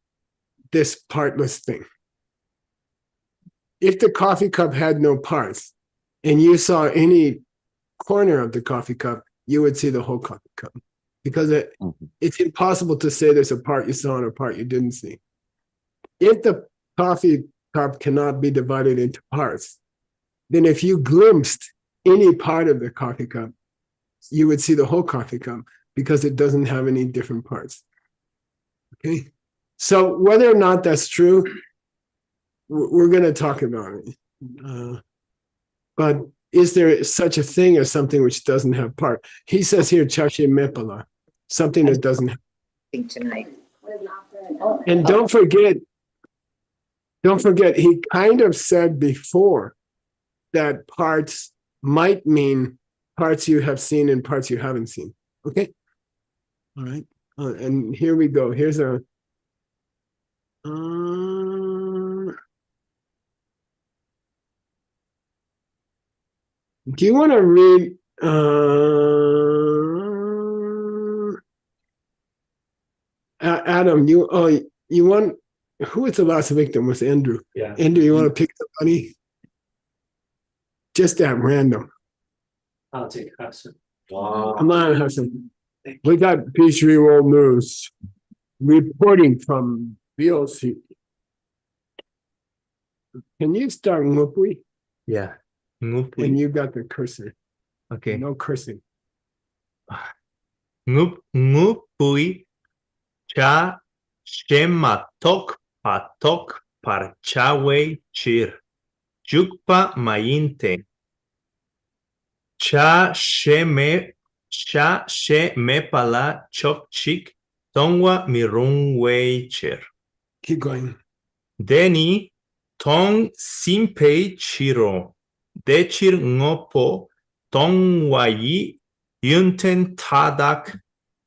[SPEAKER 3] this partless thing. If the coffee cup had no parts and you saw any corner of the coffee cup, you would see the whole coffee cup because it's impossible to say there's a part you saw and a part you didn't see. If the coffee cup cannot be divided into parts, then if you glimpsed any part of the coffee cup, you would see the whole coffee cup because it doesn't have any different parts. Okay, so whether or not that's true, we're going to talk about it. But is there such a thing as something which doesn't have part? He says here, chashe mepala, something that doesn't have.
[SPEAKER 4] Tonight.
[SPEAKER 3] And don't forget, he kind of said before that parts might mean parts you have seen and parts you haven't seen. Okay. All right. And here we go. Here's a. Do you want to read? Adam, you want? Who was the last victim? Was Andrew?
[SPEAKER 7] Yeah.
[SPEAKER 3] Andrew, you want to pick somebody? Just at random.
[SPEAKER 8] I'll take Hassan.
[SPEAKER 3] Come on, Hassan. We got Peachtree World News reporting from BOC. Can you start Ngupui?
[SPEAKER 7] Yeah.
[SPEAKER 3] And you got the cursor.
[SPEAKER 7] Okay.
[SPEAKER 3] No cursing.
[SPEAKER 7] Ngupui cha shematok patok parchawe chir. Jukpa mayinte. Cha sheme pala chokchik tongwa mirungwe chir.
[SPEAKER 3] Keep going.
[SPEAKER 7] Deni tong simpei chiro. Dechir ngopo tongwayi yunten tadak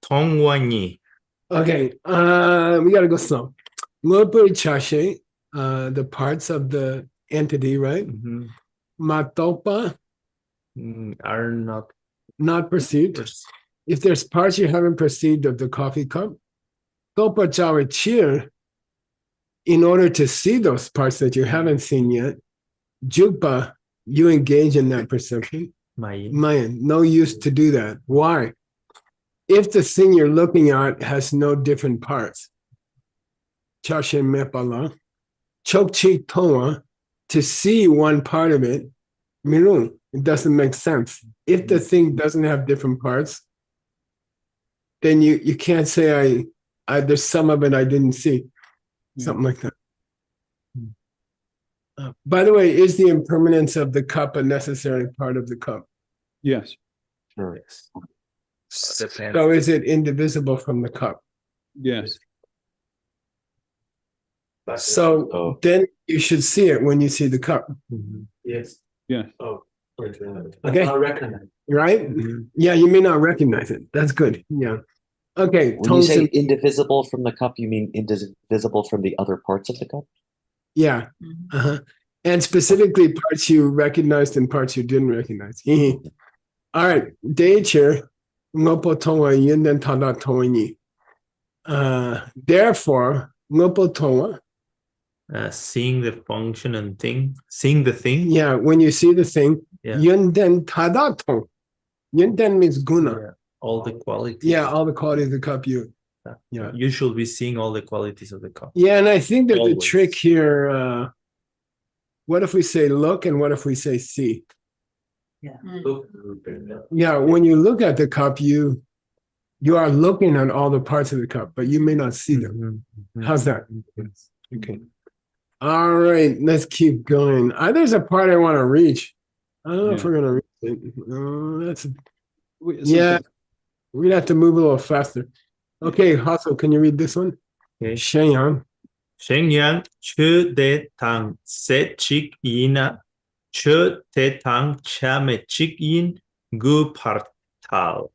[SPEAKER 7] tongwanyi.
[SPEAKER 3] Okay, we gotta go slow. Ngupui chashe, the parts of the entity, right? Matopa,
[SPEAKER 7] Are
[SPEAKER 3] not perceived. If there's parts you haven't perceived of the coffee cup, topa chawe chir, in order to see those parts that you haven't seen yet, jupa, you engage in that perception. Mayan, no use to do that. Why? If the thing you're looking at has no different parts, chashe mepala, chokchi toa, to see one part of it, mirun, it doesn't make sense. If the thing doesn't have different parts, then you can't say there's some of it I didn't see. Something like that. By the way, is the impermanence of the cup a necessary part of the cup?
[SPEAKER 5] Yes.
[SPEAKER 2] Sure.
[SPEAKER 3] So is it indivisible from the cup?
[SPEAKER 5] Yes.
[SPEAKER 3] So
[SPEAKER 2] Oh.
[SPEAKER 3] then you should see it when you see the cup,
[SPEAKER 8] Yes.
[SPEAKER 5] Yeah.
[SPEAKER 8] Oh.
[SPEAKER 3] Okay.
[SPEAKER 8] I recognize.
[SPEAKER 3] right? Yeah, you may not recognize it. That's good. Yeah. Okay.
[SPEAKER 2] When you say
[SPEAKER 3] Tongsim.
[SPEAKER 2] indivisible from the cup, you mean indivisible from the other parts of the cup?
[SPEAKER 3] Yeah. Uh-huh. And specifically parts you recognized and parts you didn't recognize. All right. Daecher. Ngopo tonga yinden tada tongi. Therefore, ngopo tonga.
[SPEAKER 7] Seeing the function and thing, seeing the thing.
[SPEAKER 3] Yeah, when you see the thing,
[SPEAKER 7] Yeah.
[SPEAKER 3] yunden tada tong. Yunden means guna.
[SPEAKER 7] Yeah, all the qualities.
[SPEAKER 3] Yeah, all the qualities of the cup you. Yeah.
[SPEAKER 7] You should be seeing all the qualities of the cup.
[SPEAKER 3] Yeah, and I think there's a
[SPEAKER 7] Always.
[SPEAKER 3] trick here. What if we say look and what if we say see? Yeah, when you look at the cup, you are looking at all the parts of the cup, but you may not see them. How's that? Okay. All right, let's keep going. There's a part I want to reach. I don't know if
[SPEAKER 5] Yeah.
[SPEAKER 3] we're gonna reach it. That's
[SPEAKER 5] Yeah.
[SPEAKER 3] we'd have to move a little faster. Okay, Hassel, can you read this one?
[SPEAKER 7] Okay.
[SPEAKER 3] Shenyang.
[SPEAKER 7] Shenyang 최대당 세칙이나 최대당 참여직인 그 파탈.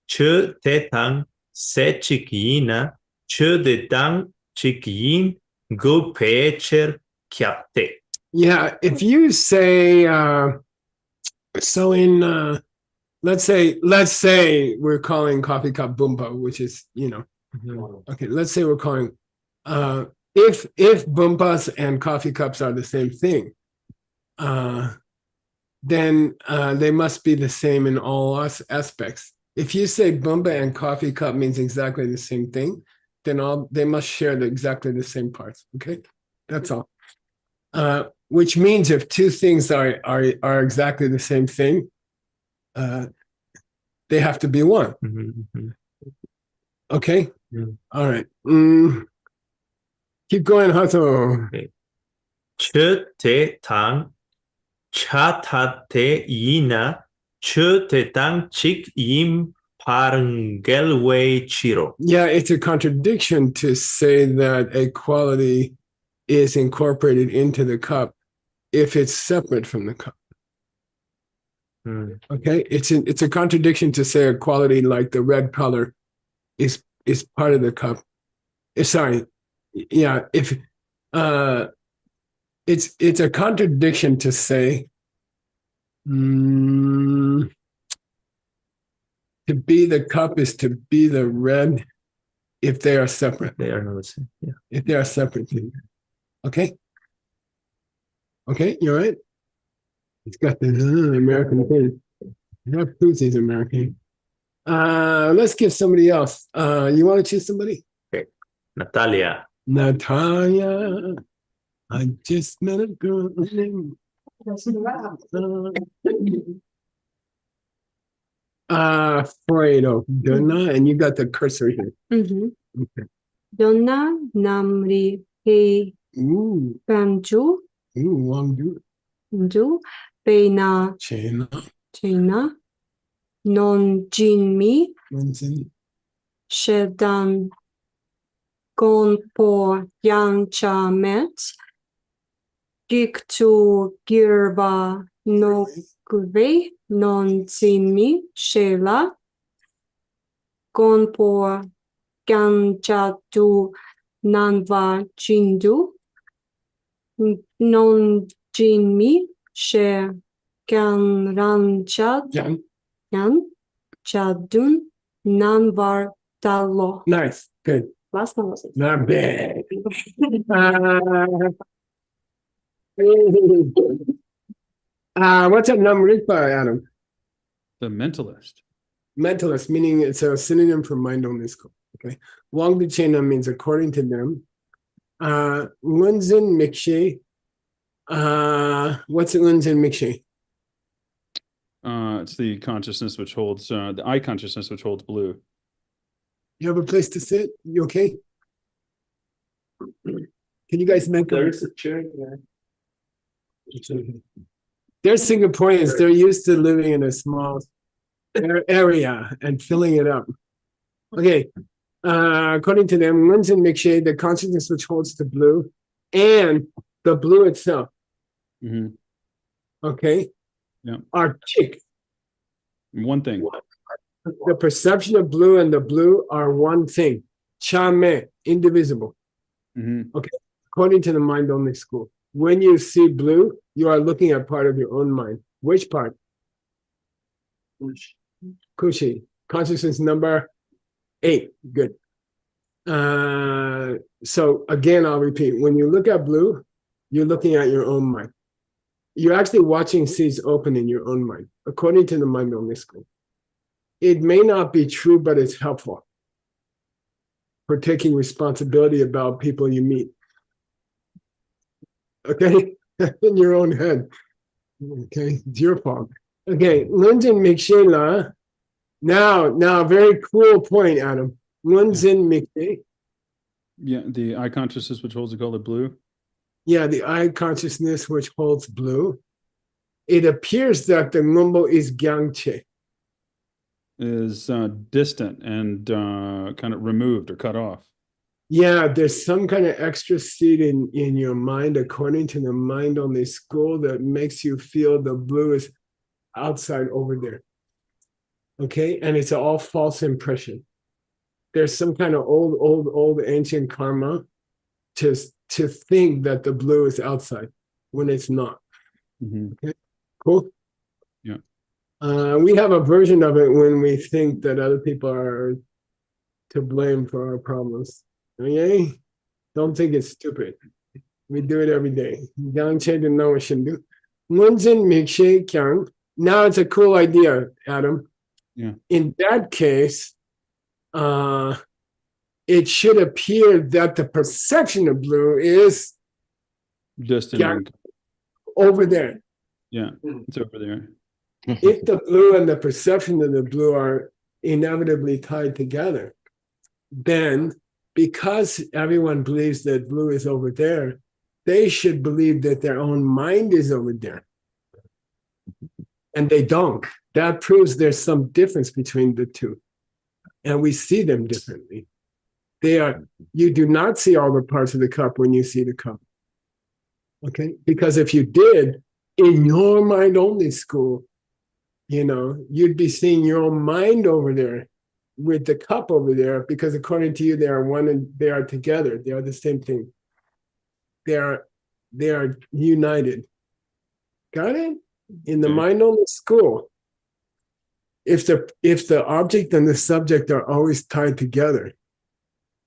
[SPEAKER 7] 최대당 세칙이나 최대당 직인 그 배cher 캡테.
[SPEAKER 3] Yeah, if you say so in let's say we're calling coffee cup bumpa, which is, okay, let's say we're calling if bumpas and coffee cups are the same thing, then they must be the same in all aspects. If you say bumpa and coffee cup means exactly the same thing, then they must share exactly the same parts. Okay, that's all. Which means if two things are exactly the same thing, they have to be one. Okay. All right. Keep going, Hato.
[SPEAKER 7] 최대당 차타대이나 최대당 직임 바른gelway
[SPEAKER 3] Yeah, it's a contradiction to say that a quality is incorporated into the cup if it's separate from the cup. Okay, it's a contradiction to say a quality like the red color is part of the cup. Sorry, yeah, if it's a contradiction to say to be the cup is to be the red if they are separate.
[SPEAKER 7] They are not the same. Yeah.
[SPEAKER 3] If they are separate things. Okay. Okay, you're right. It's got the American thing. That proves he's American. Let's give somebody else. You want to choose somebody?
[SPEAKER 7] Okay. Natalia.
[SPEAKER 3] Natalia. I just met a girl. Fredo, Donna, and you got the cursor here. Okay.
[SPEAKER 9] Donna namri he
[SPEAKER 3] Ooh,
[SPEAKER 9] banju
[SPEAKER 3] long do.
[SPEAKER 9] Pena
[SPEAKER 3] Chena.
[SPEAKER 9] China non jinmi
[SPEAKER 3] Vincent.
[SPEAKER 9] shedan gonpo yancha met giktu girba no gve non jinmi shela gonpo ganchatu nanva jindu non jinmi she gan ranchat
[SPEAKER 3] Jan.
[SPEAKER 9] yan chadun nanvar dalo.
[SPEAKER 3] Nice. Good.
[SPEAKER 9] Last one was it.
[SPEAKER 3] Not bad. What's that number by Adam?
[SPEAKER 5] The mentalist.
[SPEAKER 3] Mentalist, meaning it's a synonym for mindfulness. Okay. Wang Duchena means according to them. Lunzen Mikshe. What's Lunzen Mikshe?
[SPEAKER 5] It's the consciousness which holds the eye consciousness which holds blue.
[SPEAKER 3] You have a place to sit? You okay? Can you guys make
[SPEAKER 8] There's a chair there.
[SPEAKER 3] They're Singaporeans. They're used to living in a small area and filling it up. Okay. According to them, Lunzen Mikshe, the consciousness which holds the blue and the blue itself,
[SPEAKER 5] Mhm.
[SPEAKER 3] okay,
[SPEAKER 5] Yeah.
[SPEAKER 3] are chick.
[SPEAKER 5] One thing.
[SPEAKER 3] The perception of blue and the blue are one thing. Chame, indivisible.
[SPEAKER 5] Mhm.
[SPEAKER 3] According to the mind only school. When you see blue, you are looking at part of your own mind. Which part? Kushi. Consciousness number 8. Good. So again, I'll repeat. When you look at blue, you're looking at your own mind. You're actually watching seeds open in your own mind, according to the mind only school. It may not be true, but it's helpful for taking responsibility about people you meet. Okay? In your own head. Okay, it's your fault. Okay, Lunzen Mikshe. Now, very cool point, Adam. Lunzen Mikshe.
[SPEAKER 5] Yeah, the eye consciousness which holds the color blue.
[SPEAKER 3] Yeah, the eye consciousness which holds blue. It appears that the Ngumbo is Gyangche.
[SPEAKER 5] Is distant and kind of removed or cut off.
[SPEAKER 3] Yeah, there's some kind of extra seed in your mind, according to the mind only school, that makes you feel the blue is outside over there. Okay, and it's all false impression. There's some kind of old ancient karma to think that the blue is outside when it's not.
[SPEAKER 5] Mhm.
[SPEAKER 3] Okay, cool.
[SPEAKER 5] Yeah.
[SPEAKER 3] We have a version of it when we think that other people are to blame for our problems. Okay, don't think it's stupid. We do it every day. Yangche to know what should do. Munzin Mikshe Kyang. Now it's a cool idea, Adam.
[SPEAKER 5] Yeah.
[SPEAKER 3] In that case, it should appear that the perception of blue is
[SPEAKER 5] Distant.
[SPEAKER 3] Yeah.
[SPEAKER 5] and-
[SPEAKER 3] over there.
[SPEAKER 5] Yeah, it's over there.
[SPEAKER 3] If the blue and the perception of the blue are inevitably tied together, then because everyone believes that blue is over there, they should believe that their own mind is over there. And they don't. That proves there's some difference between the two. And we see them differently. You do not see all the parts of the cup when you see the cup. Okay? Because if you did, in your mind only school, you'd be seeing your own mind over there with the cup over there, because according to you, they are one and they are together. They are the same thing. They are united. Got it? In the
[SPEAKER 5] Okay.
[SPEAKER 3] mind only school, if the object and the subject are always tied together,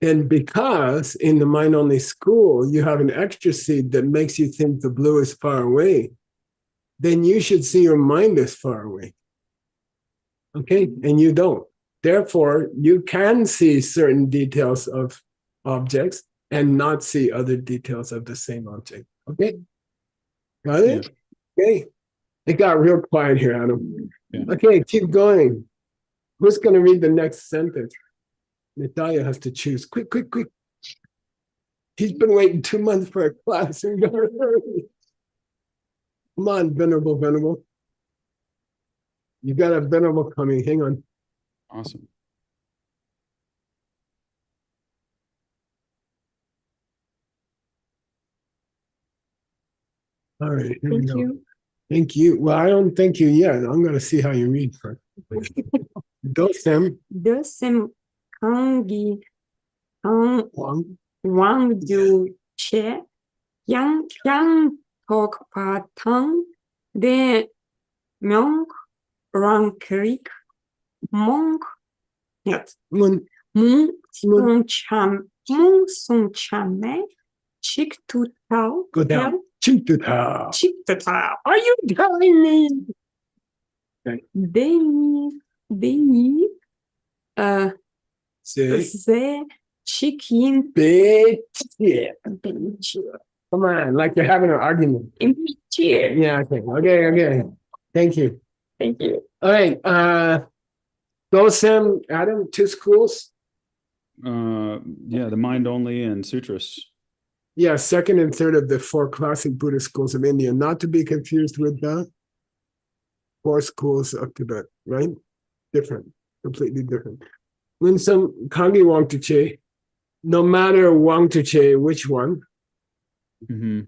[SPEAKER 3] and because in the mind only school you have an extra seed that makes you think the blue is far away, then you should see your mind as far away. Okay? And you don't. Therefore, you can see certain details of objects and not see other details of the same object. Okay? Got it?
[SPEAKER 5] Yeah.
[SPEAKER 3] Okay. It got real quiet here, Adam.
[SPEAKER 5] Yeah.
[SPEAKER 3] Okay, keep going. Who's going to read the next sentence? Natalia has to choose. Quick. He's been waiting 2 months for a class. We gotta hurry. Come on, Venerable. You got a Venerable coming. Hang on.
[SPEAKER 5] Awesome.
[SPEAKER 3] All right, here we
[SPEAKER 9] Thank
[SPEAKER 3] go.
[SPEAKER 9] you.
[SPEAKER 3] Thank you. Well, I don't thank you yet. I'm going to see how you read first. Dosem
[SPEAKER 9] Deuxième kangi kan
[SPEAKER 3] Wang
[SPEAKER 9] wang du che yang yang tok pa tang de myong rang krik mong
[SPEAKER 3] Yes. Mun
[SPEAKER 9] mung sung cham me chik tu tao
[SPEAKER 3] go down. Chintata.
[SPEAKER 9] chik tu tao. Are you telling me?
[SPEAKER 3] Okay.
[SPEAKER 9] Beni
[SPEAKER 3] Say
[SPEAKER 9] ze chicken
[SPEAKER 3] bitch. Yeah. Come on, like you're having an argument.
[SPEAKER 9] cheer.
[SPEAKER 3] Yeah, okay. Thank you.
[SPEAKER 9] Thank you.
[SPEAKER 3] All right. Dosem, Adam, 2 schools.
[SPEAKER 5] Yeah, the mind only and sutras.
[SPEAKER 3] Yeah, 2nd and 3rd of the 4 classic Buddhist schools of India, not to be confused with the 4 schools of Tibet, right? Different, completely different. when some Kagi Wang Tuche, no matter Wang Tuche, which one,
[SPEAKER 5] Mhm.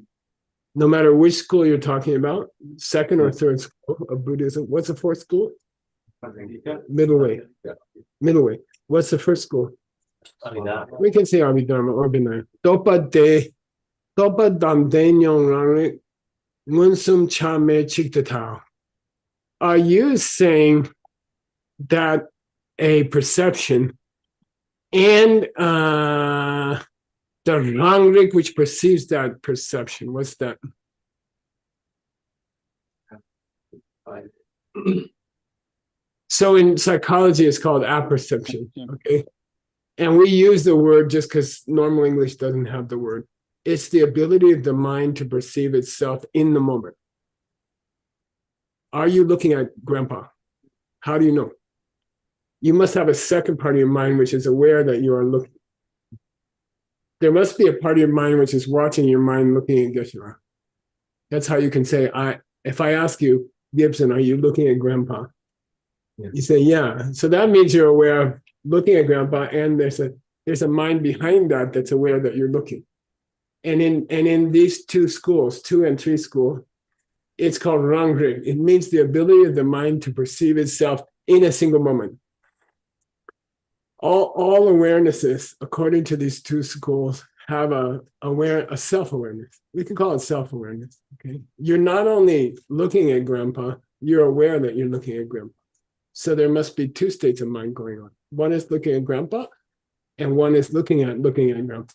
[SPEAKER 3] no matter which school you're talking about, second or third school of Buddhism. What's the fourth school? Middle way. Middle way. What's the first school? We can say Abhidharma or Vinaya. Topa Damdenyong Rangrik Munsum Chame Chiktatao. Are you saying that a perception and the Rangrik which perceives that perception, what's that? So in psychology, it's called apperception, okay? And we use the word just because normal English doesn't have the word. It's the ability of the mind to perceive itself in the moment. Are you looking at grandpa? How do you know? You must have a second part of your mind which is aware that you are looking. There must be a part of your mind which is watching your mind looking at Geshe. That's how you can say, if I ask you, Gibson, are you looking at grandpa? You say, yeah. So that means you're aware of looking at grandpa, and there's a mind behind that that's aware that you're looking. And in these two schools, 2 and 3 school, it's called Rangrig. It means the ability of the mind to perceive itself in a single moment. All awarenesses, according to these 2 schools, have a self-awareness. We can call it self-awareness. Okay. You're not only looking at grandpa, you're aware that you're looking at grandpa. So there must be 2 states of mind going on. One is looking at grandpa, and one is looking at grandpa.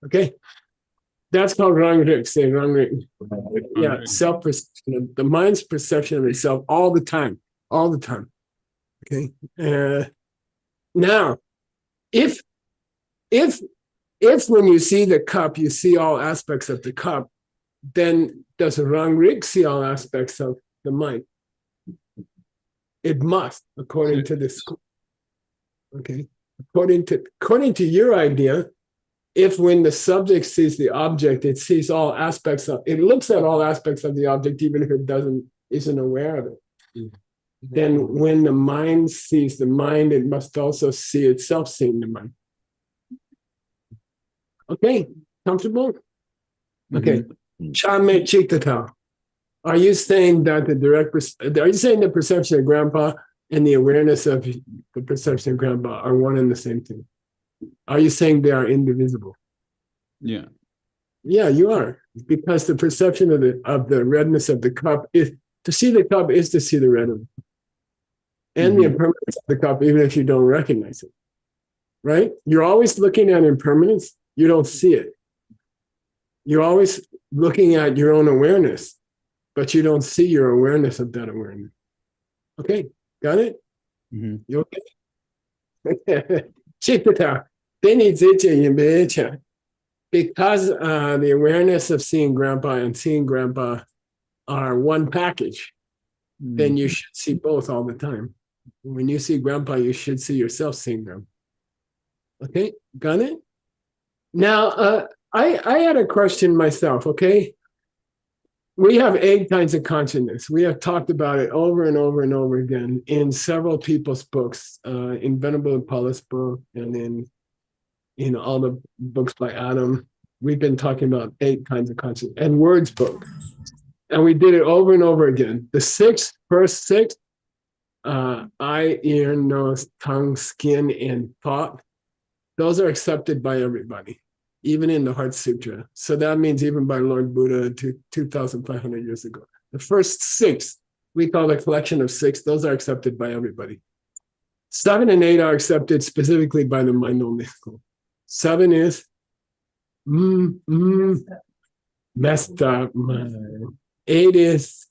[SPEAKER 3] Okay. That's called Rangrig. Say Rangrig. Yeah, self-perception. The mind's perception of itself all the time. All the time. Okay. Now, if when you see the cup, you see all aspects of the cup, then does Rangrig see all aspects of the mind? It must, according to this school. Okay. According to your idea, if when the subject sees the object, it sees all aspects of it, looks at all aspects of the object, even if it isn't aware of it. Then when the mind sees the mind, it must also see itself seeing the mind. Okay, comfortable? Okay. Chame Chiktata. Are you saying that are you saying the perception of grandpa and the awareness of the perception of grandpa are one and the same thing? Are you saying they are indivisible?
[SPEAKER 5] Yeah.
[SPEAKER 3] Yeah, you are. Because the perception of the redness of the cup is to see the cup is to see the red of it. And the impermanence of the cup, even if you don't recognize it. Right? You're always looking at impermanence, you don't see it. You're always looking at your own awareness, but you don't see your awareness of that awareness. Okay, got it? You okay? Chitata. Because the awareness of seeing grandpa and seeing grandpa are one package, then you should see both all the time. When you see grandpa, you should see yourself seeing them. Okay, got it? Now, I had a question myself, okay? We have 8 kinds of consciousness. We have talked about it over and over and over again in several people's books, in Venerable Paulus' book, and in all the books by Adam. We've been talking about 8 kinds of consciousness, and Word's book. And we did it over and over again. The first 6, eye, ear, nose, tongue, skin, and thought, those are accepted by everybody, even in the Heart Sutra. So that means even by Lord Buddha 2,500 years ago. The first 6, we call the collection of 6, those are accepted by everybody. 7 and 8 are accepted specifically by the mind-only school. 7 is messed up. 8 is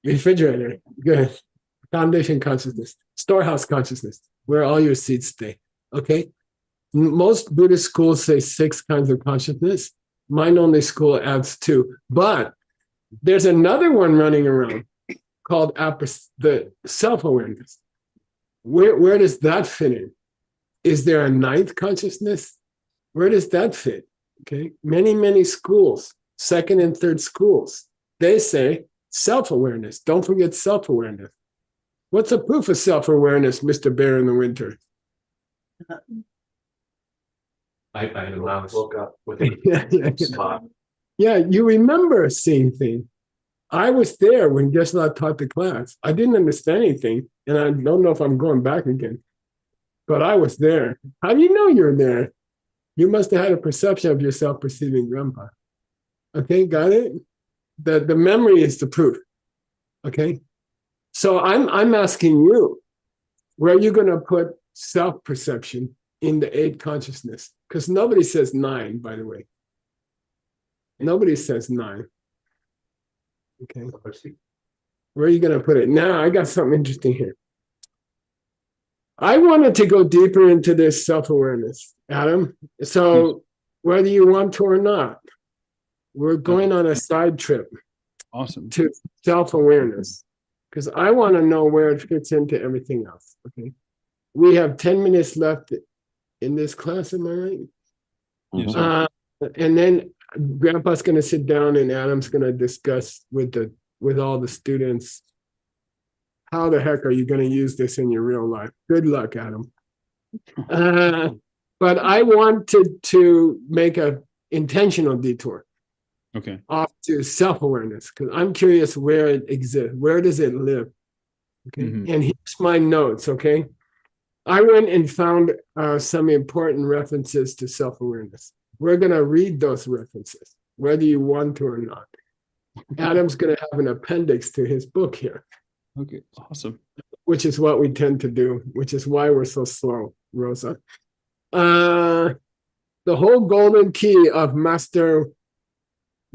[SPEAKER 3] refrigerator. Good. Foundation consciousness. Storehouse consciousness, where all your seeds stay. Okay? Most Buddhist schools say 6 kinds of consciousness. Mind-only school adds 2. But there's another one running around called the self-awareness. Where does that fit in? Is there a 9th consciousness? Where does that fit? Okay, many schools, 2nd and 3rd schools, they say self-awareness. Don't forget self-awareness. What's a proof of self-awareness, Mr. Bear in the Winter?
[SPEAKER 8] I woke up with
[SPEAKER 3] Yeah,
[SPEAKER 8] a spot.
[SPEAKER 3] Yeah, you remember seeing things. I was there when Geshe taught the class. I didn't understand anything, and I don't know if I'm going back again. But I was there. How do you know you're there? You must have had a perception of yourself perceiving grandpa. Okay, got it? The memory is the proof. Okay. So I'm asking you, where are you going to put self-perception in the eight consciousness? Because nobody says 9, by the way. Nobody says 9. Okay. Where are you going to put it? Now, I got something interesting here. I wanted to go deeper into this self-awareness, Adam. So whether you want to or not, we're going on a side trip
[SPEAKER 5] Awesome.
[SPEAKER 3] to self-awareness because I want to know where it fits into everything else. Okay. We have 10 minutes left in this class, am I right?
[SPEAKER 5] Yes, sir.
[SPEAKER 3] And then Grandpa's going to sit down and Adam's going to discuss with all the students, how the heck are you going to use this in your real life? Good luck, Adam. But I wanted to make a intentional detour
[SPEAKER 5] Okay.
[SPEAKER 3] off to self-awareness because I'm curious where it exists. Where does it live? Okay.
[SPEAKER 5] Mhm.
[SPEAKER 3] And here's my notes. Okay. I went and found some important references to self-awareness. We're going to read those references, whether you want to or not. Adam's going to have an appendix to his book here,
[SPEAKER 5] Okay. Awesome.
[SPEAKER 3] which is what we tend to do, which is why we're so slow, Rosa. The whole golden key of Master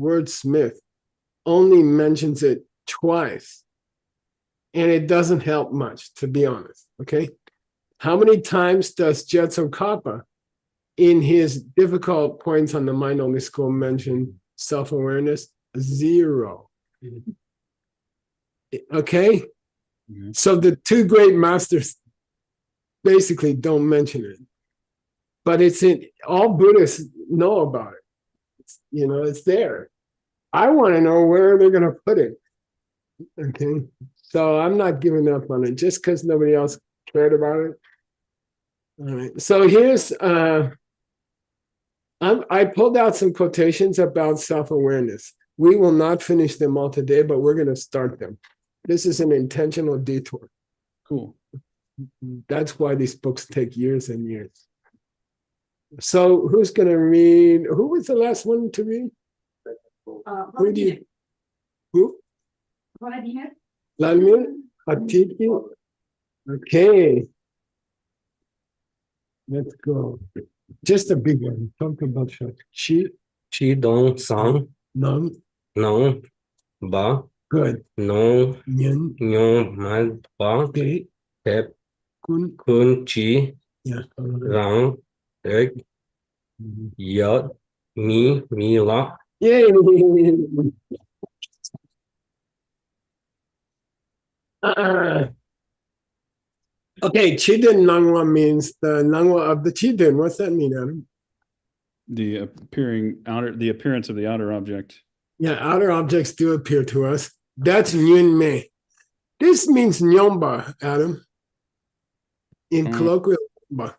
[SPEAKER 3] Wordsmith only mentions it twice, and it doesn't help much, to be honest. Okay. How many times does Jetson Kappa, in his difficult points on the mind only school, mention self-awareness? 0. Okay.
[SPEAKER 5] Mhm.
[SPEAKER 3] So the two great masters basically don't mention it, but it's in all Buddhists know about it. It's there. I want to know where they're going to put it. Okay. So I'm not giving up on it just because nobody else cared about it. All right. So here's I pulled out some quotations about self-awareness. We will not finish them all today, but we're going to start them. This is an intentional detour.
[SPEAKER 5] Cool.
[SPEAKER 3] That's why these books take years and years. So who's going to read? Who was the last one to read? Who do you? Who? Vladimir? Atiki? Okay. Let's go. Just a big one. Talk about shot.
[SPEAKER 10] Chi dong sang
[SPEAKER 3] Nam.
[SPEAKER 10] nong ba
[SPEAKER 3] Good.
[SPEAKER 10] nong
[SPEAKER 3] Nyan.
[SPEAKER 10] nyong man ba
[SPEAKER 3] Te.
[SPEAKER 10] tep
[SPEAKER 3] Kun.
[SPEAKER 10] kun chi
[SPEAKER 3] Yeah.
[SPEAKER 10] rang ek yat mi la.
[SPEAKER 3] Yay. Okay, Chiden Nangwa means the Nangwa of the Chiden. What's that mean, Adam?
[SPEAKER 5] The appearance of the outer object.
[SPEAKER 3] Yeah, outer objects do appear to us. That's Nyun Me. This means Nyomba, Adam. In colloquial, Nyomba.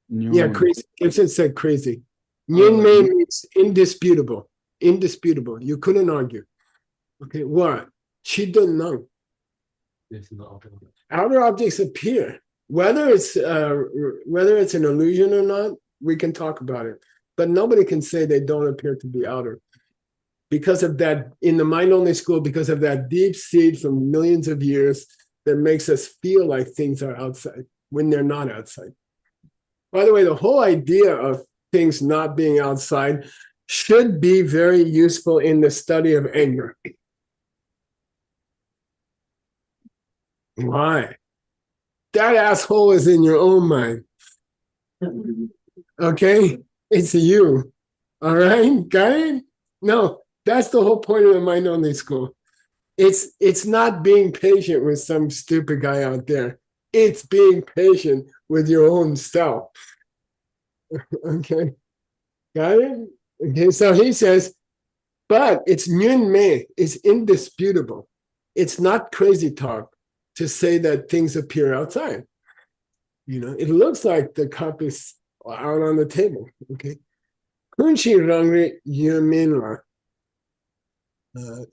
[SPEAKER 3] Yeah, crazy. Gibson said crazy. Nyun Me means indisputable. Indisputable. You couldn't argue. Okay, what? Chiden Nang. Outer objects appear. Whether it's an illusion or not, we can talk about it. But nobody can say they don't appear to be outer. Because of that, in the mind-only school, because of that deep seed from millions of years that makes us feel like things are outside when they're not outside. By the way, the whole idea of things not being outside should be very useful in the study of anger. Why? That asshole is in your own mind. Okay? It's you. All right? Got it? No, that's the whole point of the mind only school. It's not being patient with some stupid guy out there. It's being patient with your own self. Okay? Got it? Okay, so he says, but it's Nyun Me, it's indisputable. It's not crazy talk. to say that things appear outside. You know, it looks like the cup is out on the table. Okay. Kunshi rangri yuminla.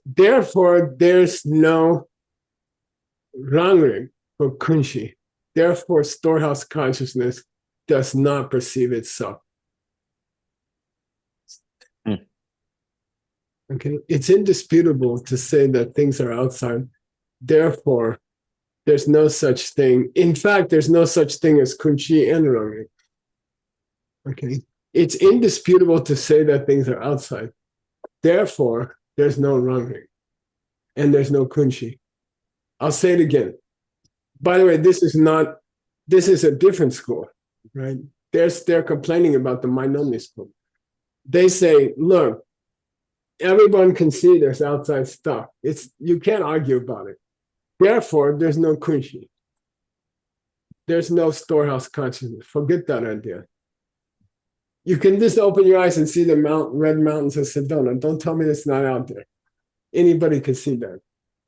[SPEAKER 3] Therefore, there's no rangri for kunshi. Therefore, storehouse consciousness does not perceive itself. Okay, it's indisputable to say that things are outside. Therefore, there's no such thing. In fact, there's no such thing as kunshi and rangri. Okay, it's indisputable to say that things are outside. Therefore, there's no rangri, and there's no kunshi. I'll say it again. By the way, this is a different school, right? They're complaining about the Mainoni school. They say, look, everyone can see there's outside stuff. You can't argue about it. Therefore, there's no kunshi. There's no storehouse consciousness. Forget that idea. You can just open your eyes and see the red mountains of Sedona. Don't tell me it's not out there. Anybody can see that.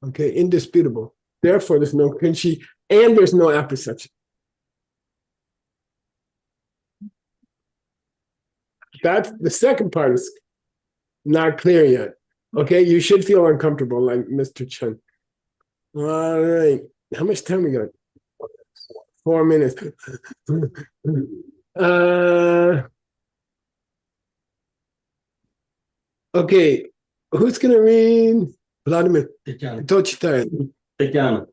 [SPEAKER 3] Okay, indisputable. Therefore, there's no kunshi and there's no apperception. That's the second part is not clear yet. Okay, you should feel uncomfortable like Mr. Chen. All right, how much time we got? 4 minutes. Okay, who's gonna read? Vladimir. Tochita. Tatiana.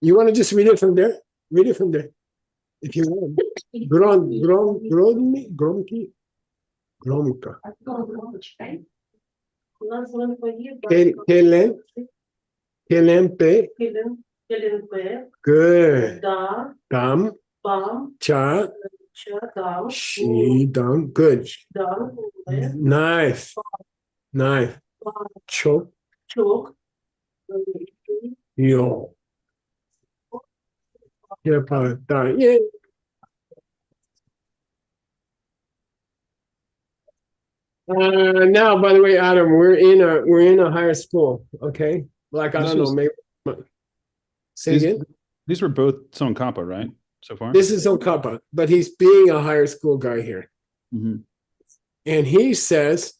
[SPEAKER 3] You want to just read it from there? Read it from there. If you want. Gromka. Kelen P. Good. Dam. Cha. She. Dam. Good. Nice. Nice. Chok. Yo. Yeah. Now, by the way, Adam, we're in a higher school, okay? Like I don't know, maybe. Say again.
[SPEAKER 5] These were both Tsongkhapa, right? So far.
[SPEAKER 3] This is Tsongkhapa, but he's being a higher school guy here, and he says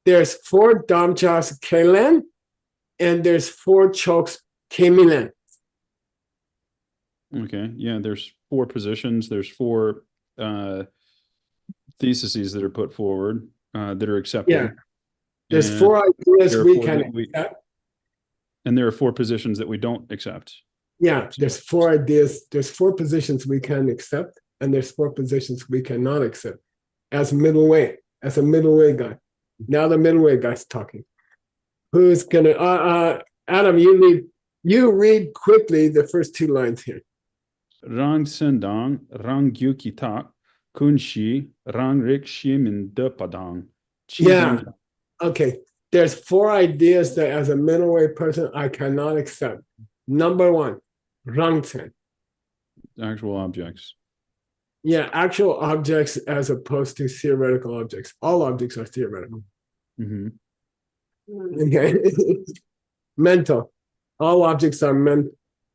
[SPEAKER 3] there's 4 damchas kelen, and there's 4 choks kemilen.
[SPEAKER 5] Okay, yeah, there's 4 positions. There's 4 theses that are put forward that are accepted.
[SPEAKER 3] Yeah, there's 4 ideas we can accept.
[SPEAKER 5] And there are 4 positions that we don't accept.
[SPEAKER 3] Yeah, there's 4 ideas. There's 4 positions we can accept, and there's 4 positions we cannot accept. As a middle way guy. Now the middle way guy's talking. Who's gonna? Adam, you read quickly the first 2 lines here.
[SPEAKER 5] Rang sendang, rang gyuki tak, kunshi, rang rik shimin de padang.
[SPEAKER 3] Yeah. Okay. There's 4 ideas that as a middle way person I cannot accept. Number 1, rangten.
[SPEAKER 5] Actual objects.
[SPEAKER 3] Yeah, actual objects as opposed to theoretical objects. All objects are theoretical. Okay. Mental. All objects are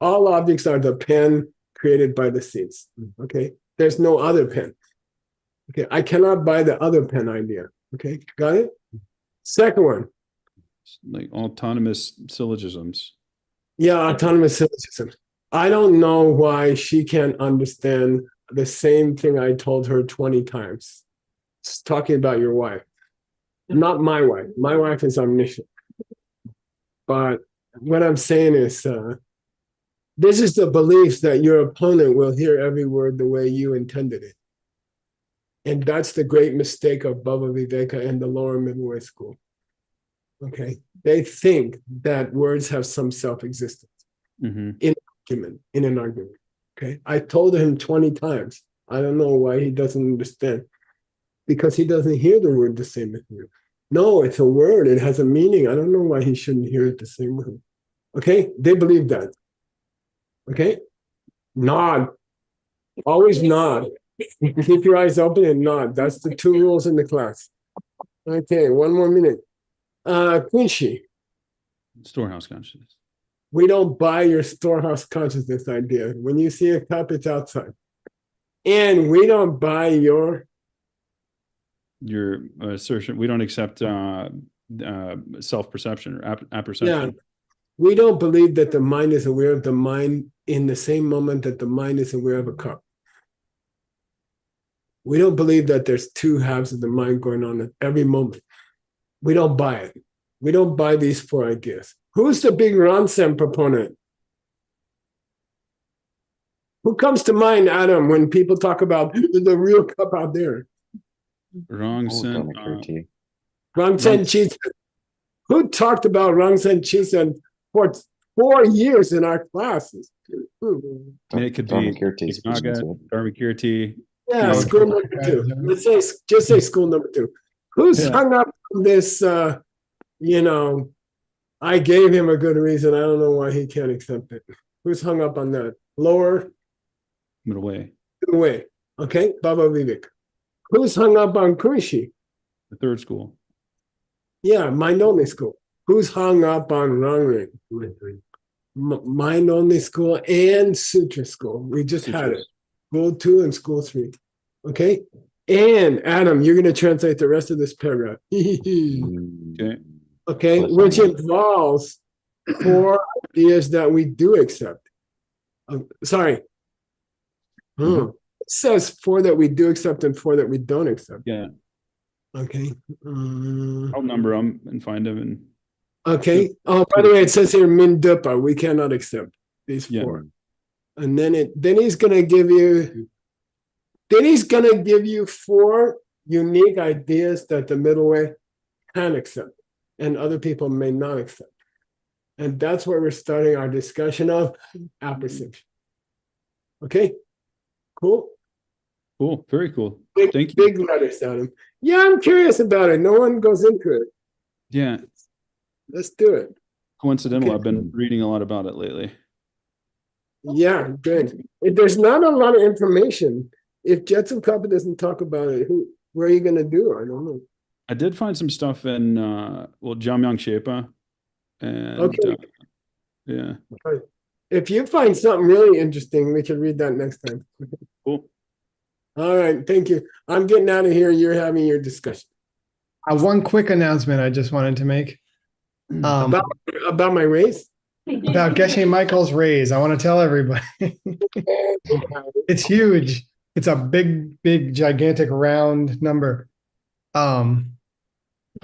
[SPEAKER 3] all objects are the pen created by the seeds. Okay. There's no other pen. Okay. I cannot buy the other pen idea. Okay. Got it? Second one.
[SPEAKER 5] Like autonomous syllogisms.
[SPEAKER 3] Yeah, autonomous syllogisms. I don't know why she can't understand the same thing I told her 20 times. It's talking about your wife. Not my wife. My wife is omniscient. But what I'm saying is, this is the belief that your opponent will hear every word the way you intended it. And that's the great mistake of Bhava Viveka and the lower middle way school. Okay. They think that words have some self-existence in an argument. Okay. I told him 20 times. I don't know why he doesn't understand. Because he doesn't hear the word the same as you. No, it's a word. It has a meaning. I don't know why he shouldn't hear it the same way. Okay? They believe that. Okay? Nod. Always nod. Keep your eyes open and nod. That's the 2 rules in the class. Okay, 1 more minute. Kunshi,
[SPEAKER 5] Storehouse consciousness.
[SPEAKER 3] we don't buy your storehouse consciousness idea. When you see a cup, it's outside. And we don't buy your
[SPEAKER 5] assertion. We don't accept self-perception or apperception.
[SPEAKER 3] Yeah. We don't believe that the mind is aware of the mind in the same moment that the mind is aware of a cup. We don't believe that there's two halves of the mind going on at every moment. We don't buy it. We don't buy these four ideas. Who's the big Ronsen proponent? Who comes to mind, Adam, when people talk about the real cup out there?
[SPEAKER 5] Rongsen.
[SPEAKER 3] Rongsen Chisen. Who talked about Rongsen Chisen for 4 years in our classes?
[SPEAKER 5] It could be Dharmakirti.
[SPEAKER 3] Yeah, school number 2. Let's say, just say school number 2. Who's hung up on this, I gave him a good reason. I don't know why he can't accept it. Who's hung up on that? Lower?
[SPEAKER 5] Middle way.
[SPEAKER 3] Middle way. Okay, Baba Vivek. Who's hung up on Kunshi?
[SPEAKER 5] The third school.
[SPEAKER 3] Yeah, mind-only school. Who's hung up on Rangring? Mind-only school and Sutra school. We just had it. School 2 and school 3. Okay? And Adam, you're going to translate the rest of this paragraph.
[SPEAKER 5] Okay.
[SPEAKER 3] Okay, which involves 4 ideas that we do accept. It says 4 that we do accept and 4 that we don't accept.
[SPEAKER 5] Yeah.
[SPEAKER 3] Okay.
[SPEAKER 5] I'll number them and find them. And
[SPEAKER 3] okay. Oh, by the way, it says here Mindupa. We cannot accept these 4. And then he's gonna give you 4 unique ideas that the middle way can accept and other people may not accept. And that's where we're starting our discussion of apperception. Okay, cool.
[SPEAKER 5] Cool, very cool.
[SPEAKER 3] Thank you. Big letters, Adam. Yeah, I'm curious about it. No one goes into it.
[SPEAKER 5] Yeah.
[SPEAKER 3] Let's do it.
[SPEAKER 5] Coincidental, I've been reading a lot about it lately.
[SPEAKER 3] Yeah, good. There's not a lot of information. If Jetson Kappa doesn't talk about it, where are you going to do? I don't know.
[SPEAKER 5] I did find some stuff in, Jamyang Shepa. And,
[SPEAKER 3] okay.
[SPEAKER 5] Yeah.
[SPEAKER 3] If you find something really interesting, we can read that next time.
[SPEAKER 5] Cool.
[SPEAKER 3] All right. Thank you. I'm getting out of here. You're having your discussion.
[SPEAKER 1] One quick announcement I just wanted to make.
[SPEAKER 3] About my race?
[SPEAKER 1] About Geshe Michael's raise. I want to tell everybody. It's huge. It's a big, gigantic round number.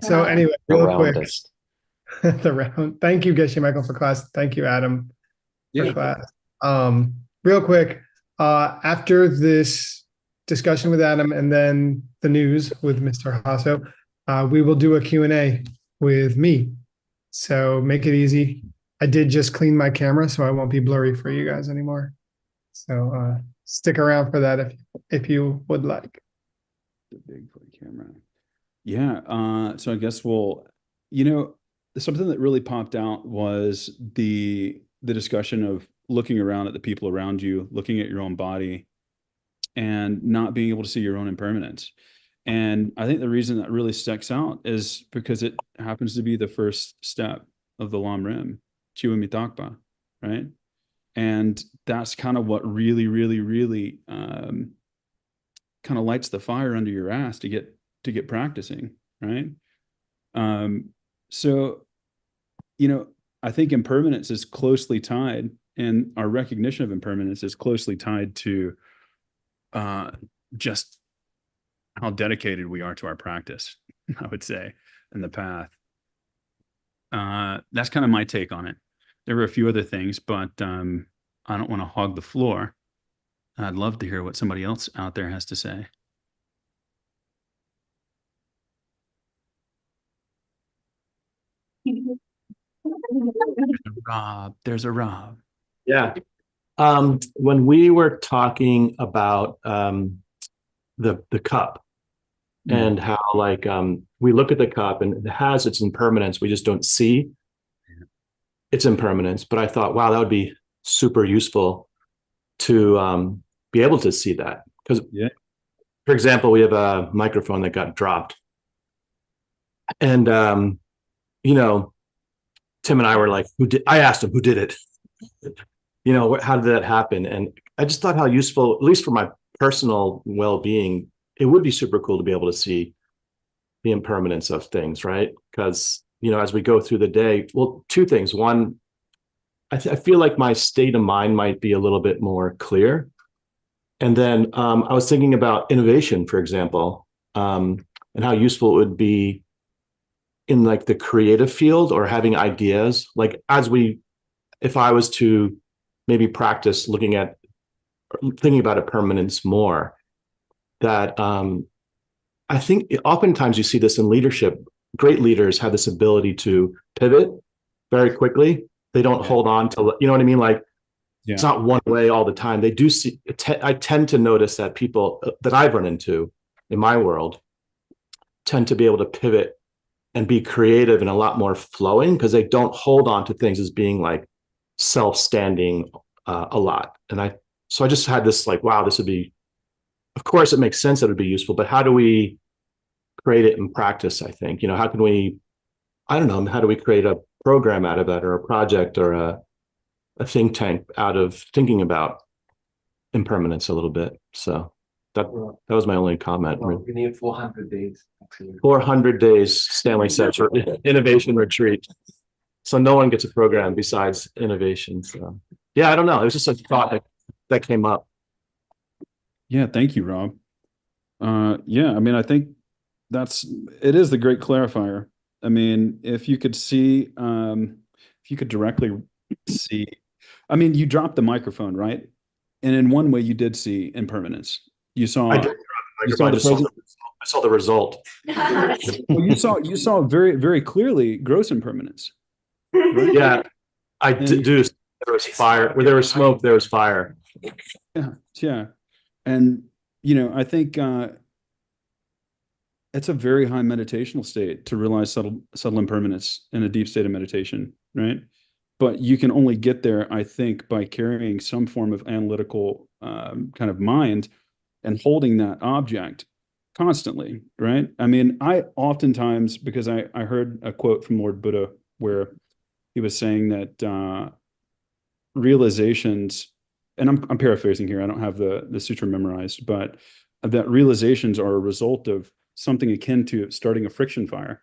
[SPEAKER 1] So anyway, real quick. The round. Thank you, Geshe Michael, for class. Thank you, Adam, for class. Real quick, after this discussion with Adam and then the news with Mr. Hasso, we will do a Q&A with me. So make it easy. I did just clean my camera, so I won't be blurry for you guys anymore. So stick around for that if you would like.
[SPEAKER 5] The big camera. Yeah. So I guess something that really popped out was the discussion of looking around at the people around you, looking at your own body, and not being able to see your own impermanence. And I think the reason that really sticks out is because it happens to be the first step of the Lam Rim, Chiwa Mitakpa, right? And that's kind of what really, really, really kind of lights the fire under your ass to get practicing, right? So, I think impermanence is closely tied, and our recognition of impermanence is closely tied to just how dedicated we are to our practice, I would say, in the path. That's kind of my take on it. There were a few other things, but I don't want to hog the floor. I'd love to hear what somebody else out there has to say. There's a Rob.
[SPEAKER 8] Yeah. When we were talking about the cup and how we look at the cup and it has its impermanence, we just don't see its impermanence. But I thought, wow, that would be super useful to be able to see that. Because, for example, we have a microphone that got dropped. And you know, Tim and I were like, I asked him, who did it? You know, how did that happen? And I just thought how useful, at least for my personal well-being, it would be super cool to be able to see the impermanence of things, right? Because, you know, as we go through the day, well, two things. One, I feel like my state of mind might be a little bit more clear. And then I was thinking about innovation, for example, and how useful it would be in like the creative field or having ideas. Like if I was to maybe practice thinking about impermanence more, that I think oftentimes you see this in leadership. Great leaders have this ability to pivot very quickly. They don't hold on to, you know what I mean? Like it's not one way all the time. They do see, I tend to notice that people that I've run into in my world tend to be able to pivot and be creative and a lot more flowing because they don't hold on to things as being like self-standing a lot. So I just had this like, wow, this would be, of course it makes sense that it would be useful, but how do we create it in practice? I think, you know, how do we create a program out of that or a project or a think tank out of thinking about impermanence a little bit? So that was my only comment.
[SPEAKER 11] We need 400 days.
[SPEAKER 8] 400 days, Stanley said, for innovation retreat. So no one gets a program besides innovation. So yeah, I don't know. It was just a thought that came up.
[SPEAKER 5] Yeah, thank you, Rob. Yeah, I mean, I think it is the great clarifier. I mean, if you could directly see, I mean, you dropped the microphone, right? And in one way you did see impermanence. You saw,
[SPEAKER 8] I saw the result.
[SPEAKER 5] Well, you saw very, very clearly gross impermanence. Right?
[SPEAKER 8] Yeah, I do. There was fire. Where there was smoke, there was fire.
[SPEAKER 5] Yeah. And, you know, I think it's a very high meditational state to realize subtle impermanence in a deep state of meditation, right? But you can only get there, I think, by carrying some form of analytical kind of mind and holding that object constantly, right? I mean, I oftentimes, because I heard a quote from Lord Buddha where he was saying that realizations, and I'm paraphrasing here, I don't have the sutra memorized, but that realizations are a result of something akin to starting a friction fire,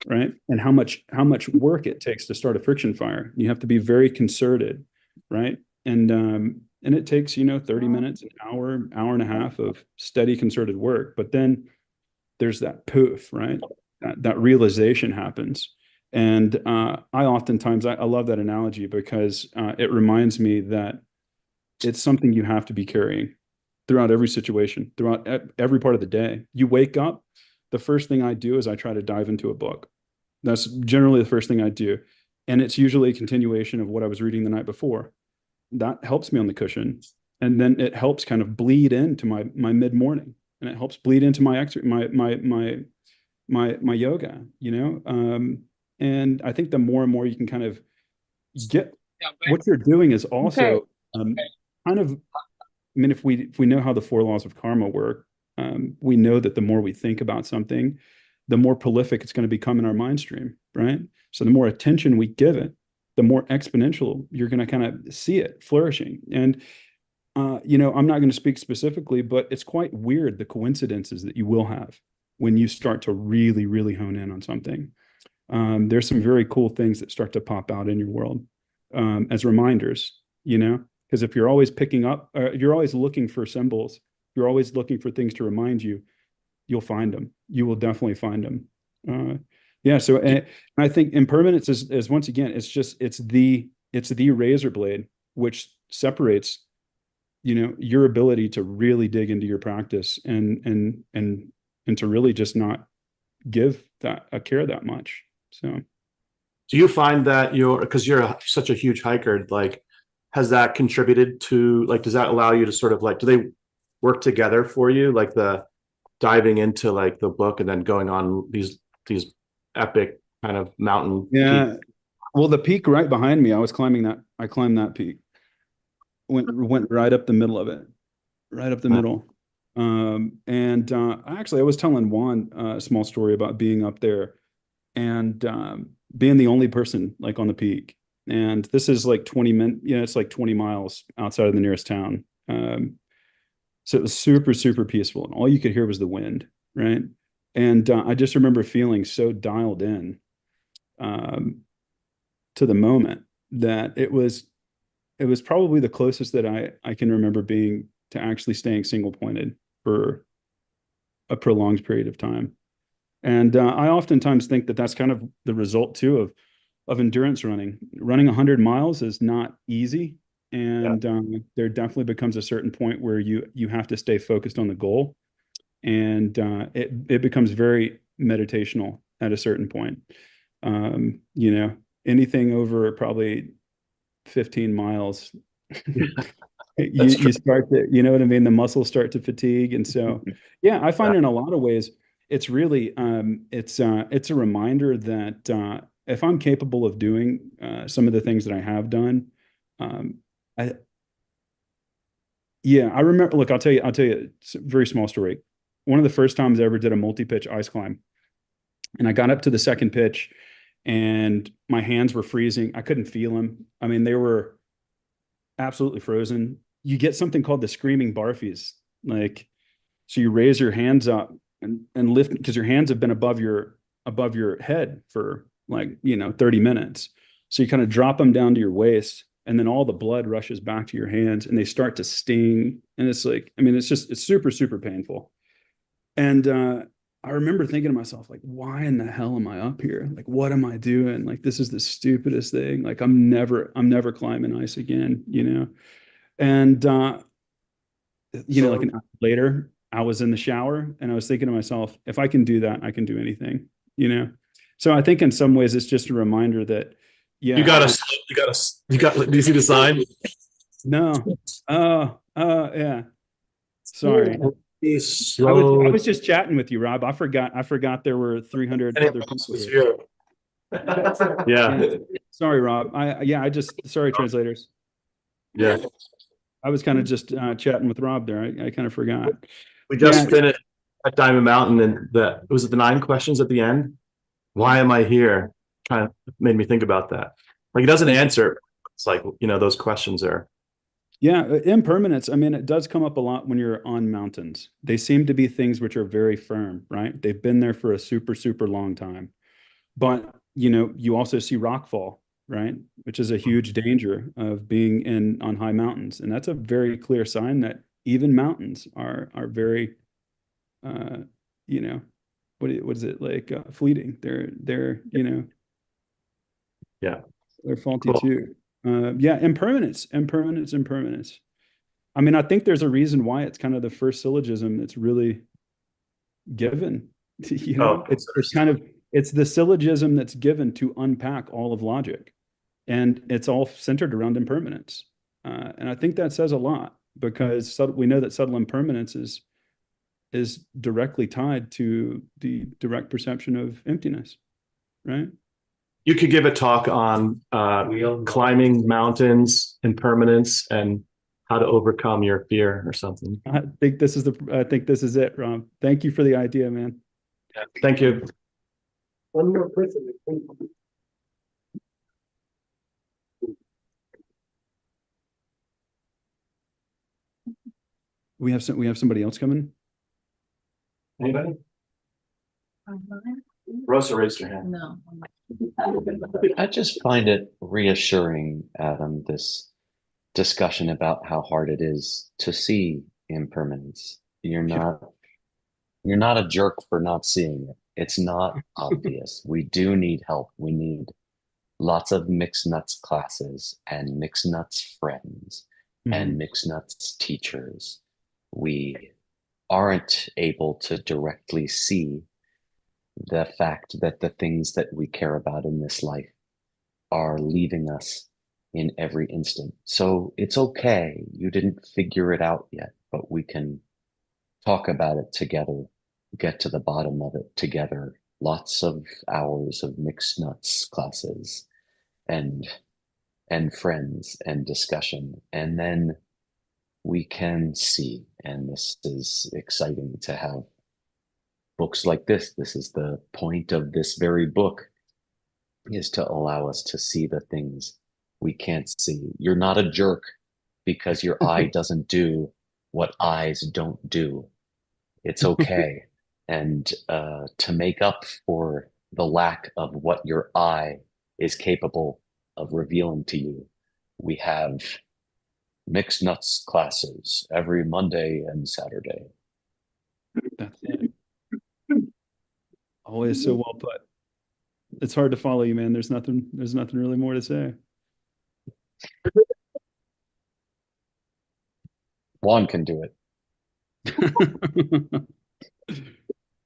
[SPEAKER 5] right? And how much work it takes to start a friction fire. You have to be very concerted, right? And it takes, 30 minutes, an hour and a half of steady concerted work. But then there's that poof, right? That realization happens. And I oftentimes, I love that analogy because it reminds me that it's something you have to be carrying throughout every situation, throughout every part of the day. You wake up, the first thing I do is I try to dive into a book. That's generally the first thing I do. And it's usually a continuation of what I was reading the night before. That helps me on the cushion. And then it helps kind of bleed into my mid-morning. And it helps bleed into my yoga, and I think the more and more you can kind of get what you're doing is also kind of, I mean, if we know how the 4 laws of karma work, we know that the more we think about something, the more prolific it's going to become in our mind stream, right? So the more attention we give it, the more exponential you're going to kind of see it flourishing. And, I'm not going to speak specifically, but it's quite weird the coincidences that you will have when you start to really, really hone in on something. There's some very cool things that start to pop out in your world as reminders, because if you're always picking up, you're always looking for symbols, you're always looking for things to remind you, you'll find them. You will definitely find them. So and I think impermanence is once again, it's the razor blade which separates, your ability to really dig into your practice and to really just not give that a care that much. So
[SPEAKER 8] do you find that because you're such a huge hiker, like, has that contributed to, like, does that allow you to sort of like, do they work together for you? Like the diving into like the book and then going on these epic kind of mountain.
[SPEAKER 5] Yeah.
[SPEAKER 8] peaks?
[SPEAKER 5] Well, the peak right behind me, I climbed that peak. Went right up the middle of it, right up the middle. Actually, I was telling Juan a small story about being up there, and being the only person like on the peak. And this is like 20 minutes, it's like 20 miles outside of the nearest town. So it was super, super peaceful. And all you could hear was the wind, right? And I just remember feeling so dialed in to the moment that it was probably the closest that I can remember being to actually staying single pointed for a prolonged period of time. And I oftentimes think that that's kind of the result too of endurance running. Running 100 miles is not easy, and there definitely becomes a certain point where you have to stay focused on the goal, and it becomes very meditational at a certain point. Anything over probably 15 miles, you start to, you know what I mean? The muscles start to fatigue. And so, yeah, I find in a lot of ways, it's really, it's a reminder that if I'm capable of doing some of the things that I have done, I, yeah, I remember, look, I'll tell you, it's a very small story. One of the first times I ever did a multi-pitch ice climb, and I got up to the second pitch and my hands were freezing. I couldn't feel them. I mean, they were absolutely frozen. You get something called the screaming barfies. Like, so you raise your hands up and lift because your hands have been above your head for like, 30 minutes. So you kind of drop them down to your waist, and then all the blood rushes back to your hands and they start to sting. And it's like, I mean, it's super, super painful. And I remember thinking to myself, like, why in the hell am I up here? Like, what am I doing? Like, this is the stupidest thing. Like, I'm never climbing ice again, And like an hour later, I was in the shower and I was thinking to myself, if I can do that, I can do anything, So I think in some ways it's just a reminder that, yeah.
[SPEAKER 8] You got, do you see the sign?
[SPEAKER 5] No. Yeah. Sorry. I was just chatting with you, Rob. I forgot there were 300 other people here.
[SPEAKER 8] Yeah.
[SPEAKER 5] Sorry, Rob. Sorry, translators.
[SPEAKER 8] Yeah.
[SPEAKER 5] I was kind of just chatting with Rob there. I kind of forgot.
[SPEAKER 8] We just finished at Diamond Mountain, and was it the 9 questions at the end? Why am I here? Kind of made me think about that. Like, he doesn't answer. It's like, those questions are.
[SPEAKER 5] Yeah, impermanence. I mean, it does come up a lot when you're on mountains. They seem to be things which are very firm, right? They've been there for a super, super long time. But, you also see rockfall, right? Which is a huge danger of being on high mountains. And that's a very clear sign that even mountains are very, what is it like, fleeting. They're
[SPEAKER 8] Yeah,
[SPEAKER 5] they're faulty too. Impermanence. I mean, I think there's a reason why it's kind of the first syllogism that's really given. It's the syllogism that's given to unpack all of logic, and it's all centered around impermanence. And I think that says a lot, because we know that subtle impermanence is directly tied to the direct perception of emptiness, right?
[SPEAKER 8] You could give a talk on climbing mountains, impermanence, and how to overcome your fear or something.
[SPEAKER 5] I think this is it, Rob. Thank you for the idea, man.
[SPEAKER 8] Yeah, thank you.
[SPEAKER 3] One more person.
[SPEAKER 5] We have somebody else coming.
[SPEAKER 8] Anybody? Rosa raised her hand.
[SPEAKER 4] No.
[SPEAKER 2] I just find it reassuring, Adam, this discussion about how hard it is to see impermanence. You're not a jerk for not seeing it. It's not obvious. We do need help. We need lots of mixed nuts classes and mixed nuts friends and mixed nuts teachers. We aren't able to directly see the fact that the things that we care about in this life are leaving us in every instant. So it's okay. You didn't figure it out yet, but we can talk about it together, get to the bottom of it together. Lots of hours of mixed nuts classes and friends and discussion. And then we can see, and this is exciting to have books like this. This is the point of this very book, is to allow us to see the things we can't see. You're not a jerk because your eye doesn't do what eyes don't do. It's okay. And to make up for the lack of what your eye is capable of revealing to you, we have mixed nuts classes every Monday and Saturday.
[SPEAKER 5] That's it. Always so well put. It's hard to follow you, man. There's nothing really more to say.
[SPEAKER 2] Juan can do it.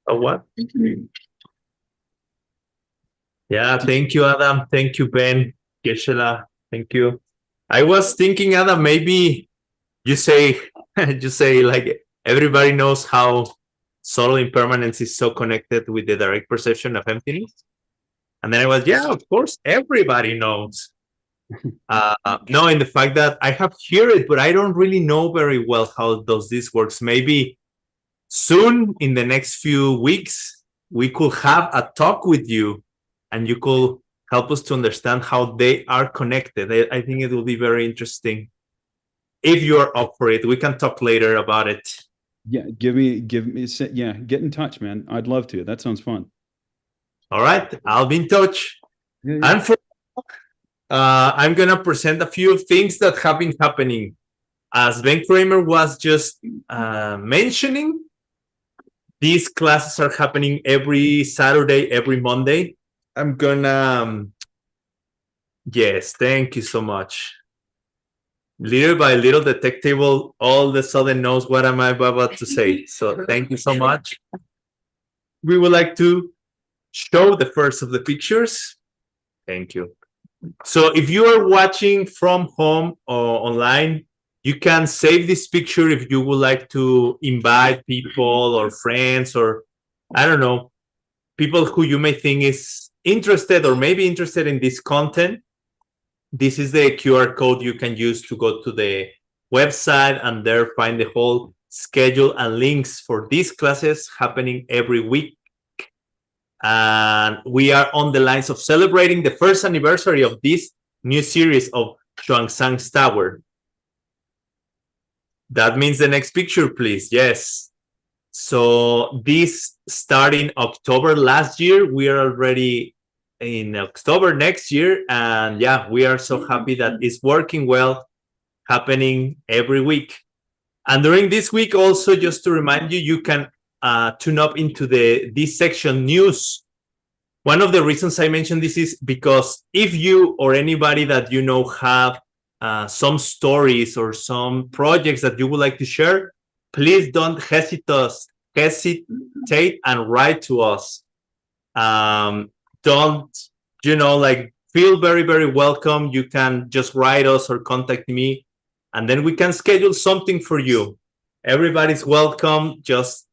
[SPEAKER 7] Oh, what? Yeah, thank you, Adam. Thank you, Ben. Geshe, thank you. I was thinking, Adam, maybe you say like everybody knows how subtle impermanence is so connected with the direct perception of emptiness. And then I was, yeah, of course, everybody knows. Knowing the fact that I have heard it, but I don't really know very well how does this works. Maybe soon in the next few weeks, we could have a talk with you and you could help us to understand how they are connected. I think it will be very interesting. If you are up for it, we can talk later about it.
[SPEAKER 5] Yeah, get in touch, man. I'd love to. That sounds fun.
[SPEAKER 7] All right, I'll be in touch.
[SPEAKER 5] Yeah.
[SPEAKER 7] And for I'm gonna present a few things that have been happening. As Ben Kramer was just mentioning, these classes are happening every Saturday, every Monday. I'm gonna yes, thank you so much. Little by little, the tech table all of a sudden knows what am I about to say. So thank you so much. We would like to show the first of the pictures. Thank you. So if you are watching from home or online, you can save this picture if you would like to invite people or friends or, I don't know, people who you may think is interested or maybe interested in this content. This is the QR code you can use to go to the website and there find the whole schedule and links for these classes happening every week. And we are on the lines of celebrating the first anniversary of this new series of Xuanzang's Tower. That means the next picture, please. Yes. So this starting October last year, we are already in October next year. And yeah, we are so happy that it's working well, happening every week. And during this week also, just to remind you, you can tune up into this section news. One of the reasons I mentioned this is because if you or anybody that you know have some stories or some projects that you would like to share, please don't hesitate and write to us. Don't, feel very, very welcome. You can just write us or contact me, and then we can schedule something for you. Everybody's welcome. Just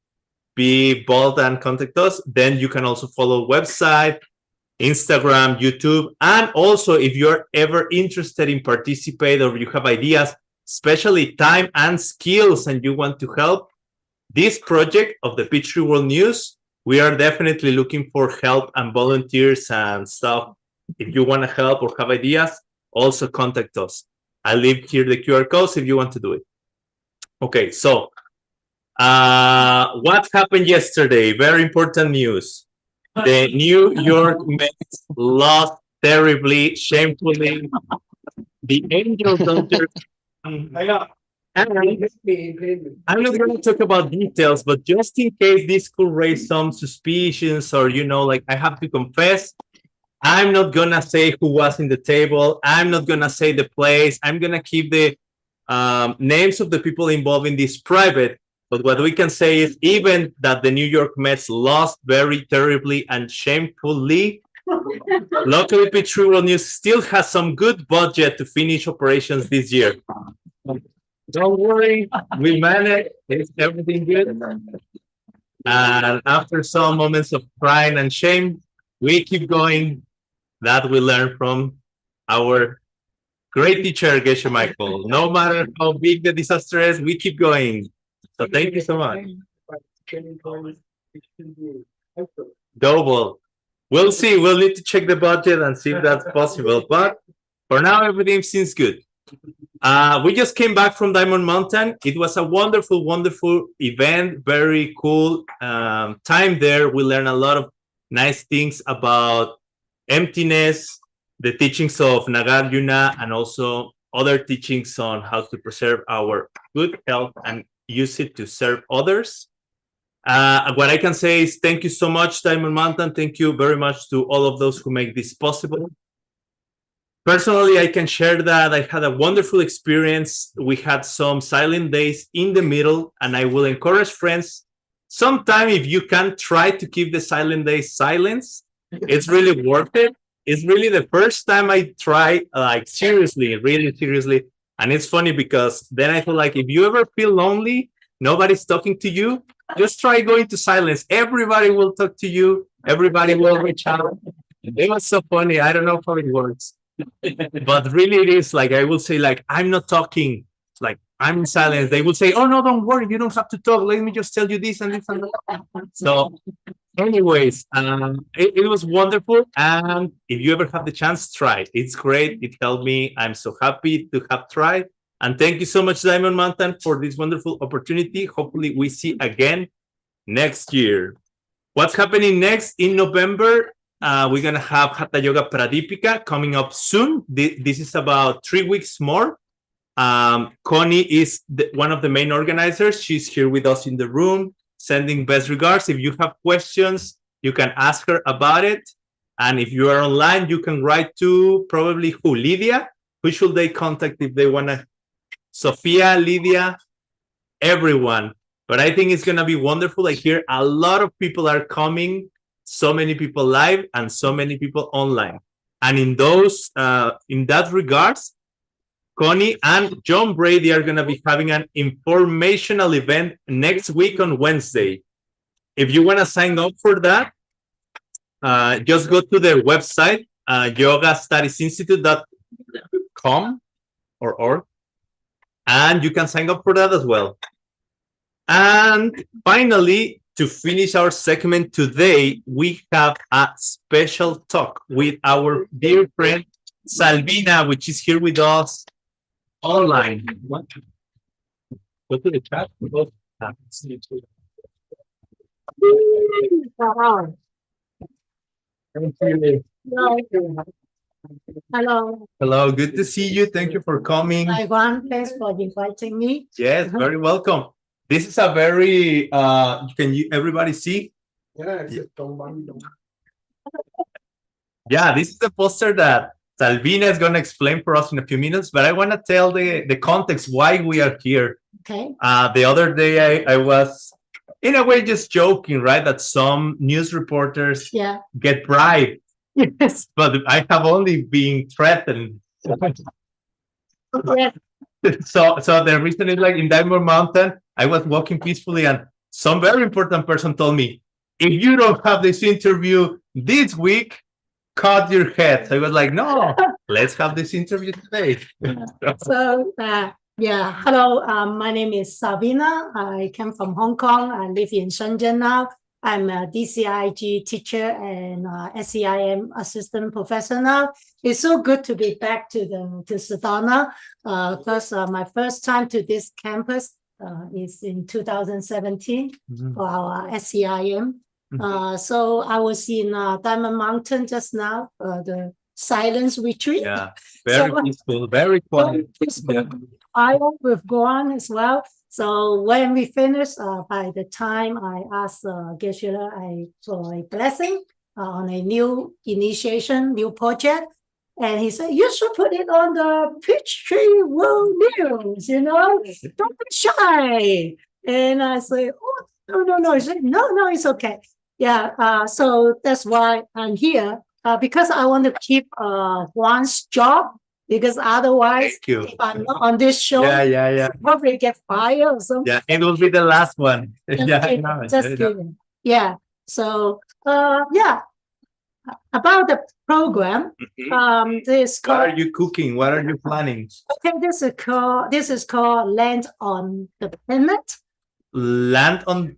[SPEAKER 7] be bold and contact us. Then you can also follow website, Instagram, YouTube, and also if you're ever interested in participate or you have ideas, especially time and skills, and you want to help this project of the Peachtree World News, we are definitely looking for help and volunteers and stuff. If you want to help or have ideas, also contact us. I leave here the QR codes if you want to do it. Okay, so what happened yesterday? Very important news. The New York Mets lost terribly, shamefully. The Angels don't. I'm not going to talk about details, but just in case this could raise some suspicions or, I have to confess, I'm not going to say who was in the table. I'm not going to say the place. I'm going to keep the names of the people involved in this private. But what we can say is even that the New York Mets lost very terribly and shamefully, luckily Peachtree World News still has some good budget to finish operations this year. Don't worry, we managed. Is everything good? And after some moments of pride and shame, we keep going. That we learn from our great teacher, Geshe Michael. No matter how big the disaster is, we keep going. So thank you so much. Double. We'll see. We'll need to check the budget and see if that's possible. But for now, everything seems good. We just came back from Diamond Mountain. It was a wonderful, wonderful event. Very cool time there. We learned a lot of nice things about emptiness, the teachings of Nagarjuna, and also other teachings on how to preserve our good health and use it to serve others. What I can say is thank you so much, Diamond Mountain. Thank you very much to all of those who make this possible. Personally, I can share that I had a wonderful experience. We had some silent days in the middle, and I will encourage friends, sometime if you can, try to keep the silent days silence. It's really worth it. It's really the first time I try, like seriously, really seriously. And it's funny because then I feel like if you ever feel lonely, nobody's talking to you, just try going to silence. Everybody will talk to you. Everybody will reach out. It was so funny. I don't know how it works. But really it is like, I will say like, I'm not talking, like I'm in silence. They will say, oh no, don't worry, you don't have to talk, let me just tell you this and this and that. So anyways, it was wonderful, and if you ever have the chance, try it. It's great. It helped me. I'm so happy to have tried, and thank you so much, Diamond Mountain, for this wonderful opportunity. Hopefully we see again next year. What's happening next in November? We're going to have Hatha Yoga Pradipika coming up soon. This is about 3 weeks more. Connie is one of the main organizers. She's here with us in the room, sending best regards. If you have questions, you can ask her about it. And if you are online, you can write to probably who? Lydia? Who should they contact if they want to? Sophia, Lydia, everyone. But I think it's going to be wonderful. I hear a lot of people are coming. So many people live and so many people online. And in those, in that regards, Connie and John Brady are going to be having an informational event next week on Wednesday. If you want to sign up for that, just go to their website, yogastudiesinstitute.com or org, and you can sign up for that as well. And finally, to finish our segment today, we have a special talk with our dear friend Salvina, which is here with us online. Go to the chat.
[SPEAKER 12] Hello.
[SPEAKER 7] Hello, good to see you. Thank you for coming.
[SPEAKER 12] Thanks for inviting me.
[SPEAKER 7] Yes, very welcome. This is a very, can you everybody see? Yeah, this is the poster that Salvina is going to explain for us in a few minutes, but I want to tell the context why we are here.
[SPEAKER 12] Okay.
[SPEAKER 7] The other day I was, in a way, just joking, right? That some news reporters get bribed.
[SPEAKER 12] Yes.
[SPEAKER 7] But I have only been threatened.
[SPEAKER 12] Yes.
[SPEAKER 7] So the reason is like in Diamond Mountain, I was walking peacefully and some very important person told me, if you don't have this interview this week, cut your head. So I was like, no, let's have this interview today.
[SPEAKER 12] So, hello, my name is Sabina. I came from Hong Kong. I live in Shenzhen now. I'm a DCIG teacher and SCIM assistant professor now. It's so good to be back to Sedona because my first time to this campus is in 2017 for our SCIM. So I was in Diamond Mountain just now, the silence retreat.
[SPEAKER 7] Yeah, very peaceful, very quiet.
[SPEAKER 12] I with Goan as well. So when we finished, by the time I asked Geshe for a blessing on a new initiation, new project, and he said, you should put it on the Peachtree World News, don't be shy. And I said, oh, no. He said, no, it's okay. Yeah, so that's why I'm here, because I want to keep Juan's job. Because otherwise, if I'm not on this show, I'll probably get fired or something.
[SPEAKER 7] Yeah, it will be the last one.
[SPEAKER 12] Just kidding. Yeah. So, about the program, this
[SPEAKER 7] what are you cooking? What are you planning?
[SPEAKER 12] Okay, this is called Land on the Planet.
[SPEAKER 7] land on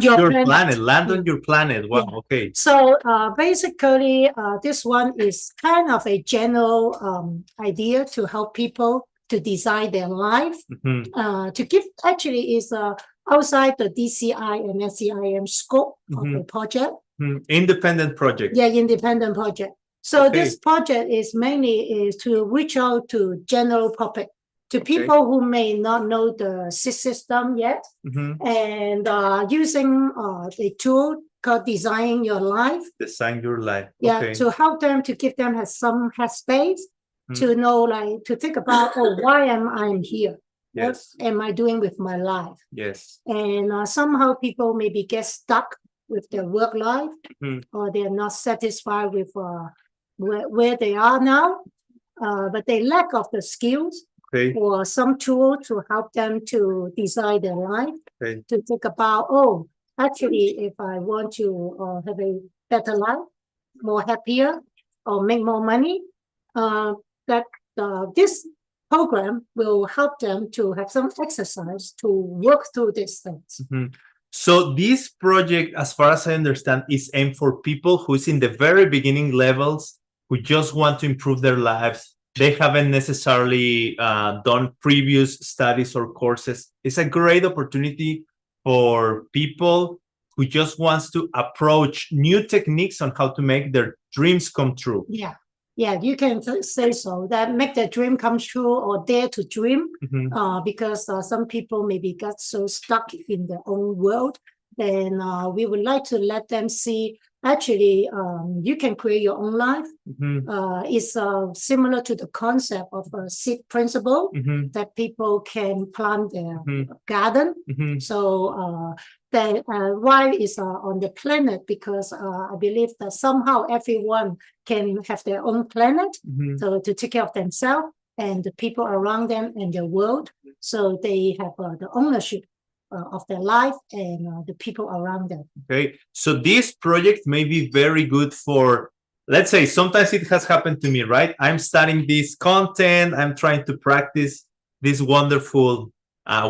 [SPEAKER 12] your
[SPEAKER 7] planet. Land
[SPEAKER 12] Yeah.
[SPEAKER 7] on your planet. Wow.
[SPEAKER 12] Yeah.
[SPEAKER 7] Okay.
[SPEAKER 12] So basically, this one is kind of a general idea to help people to design their life. To give actually is outside the DCI and SCIM scope of the project.
[SPEAKER 7] Independent project.
[SPEAKER 12] Yeah, independent project. So
[SPEAKER 7] Okay.
[SPEAKER 12] this project is mainly is to reach out to general public, to people who may not know the system yet, and using the tool called Design Your Life.
[SPEAKER 7] Design your life.
[SPEAKER 12] Yeah,
[SPEAKER 7] Okay.
[SPEAKER 12] to help them to give them some headspace to know, like, to think about, oh, why am I here?
[SPEAKER 7] Yes.
[SPEAKER 12] What am I doing with my life?
[SPEAKER 7] Yes.
[SPEAKER 12] And somehow people maybe get stuck with their work life, or they're not satisfied with where they are now, but they lack of the skills or some tool to help them to design their life, to think about, oh, actually, if I want to have a better life, more happier, or make more money, that this program will help them to have some exercise to work through these things.
[SPEAKER 7] So this project, as far as I understand, is aimed for people who's in the very beginning levels, who just want to improve their lives. They haven't necessarily done previous studies or courses. It's a great opportunity for people who just wants to approach new techniques on how to make their dreams come true.
[SPEAKER 12] Yeah. Yeah, you can say so. That make their dream come true, or dare to dream, because some people maybe got so stuck in their own world. Then we would like to let them see, actually, you can create your own life. It's similar to the concept of a seed principle, that people can plant their garden. So that why is on the planet, because I believe that somehow everyone can have their own planet, so to take care of themselves and the people around them and their world, so they have the ownership of their life and the people around them.
[SPEAKER 7] Okay, so this project may be very good for, let's say, sometimes it has happened to me, right? I'm studying this content, I'm trying to practice these wonderful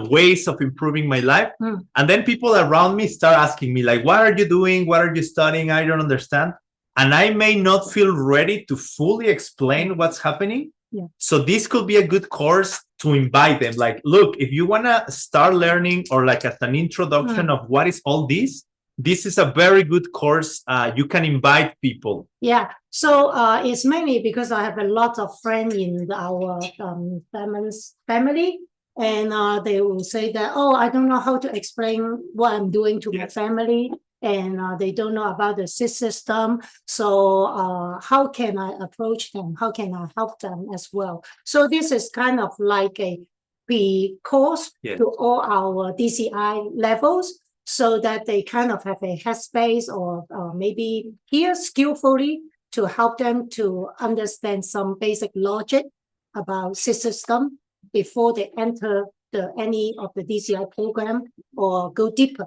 [SPEAKER 7] ways of improving my life. And then people around me start asking me, like, what are you doing? What are you studying? I don't understand. And I may not feel ready to fully explain what's happening. So this could be a good course to invite them. Like, look, if you want to start learning, or like as an introduction of what is all this is a very good course. You can invite people.
[SPEAKER 12] Yeah, so it's mainly because I have a lot of friends in our family, and they will say that, oh, I don't know how to explain what I'm doing to my family, and they don't know about the system. So how can I approach them? How can I help them as well? So this is kind of like a pre-course to all our DCI levels, so that they kind of have a headspace, or maybe hear skillfully, to help them to understand some basic logic about system before they enter any of the DCI program or go deeper.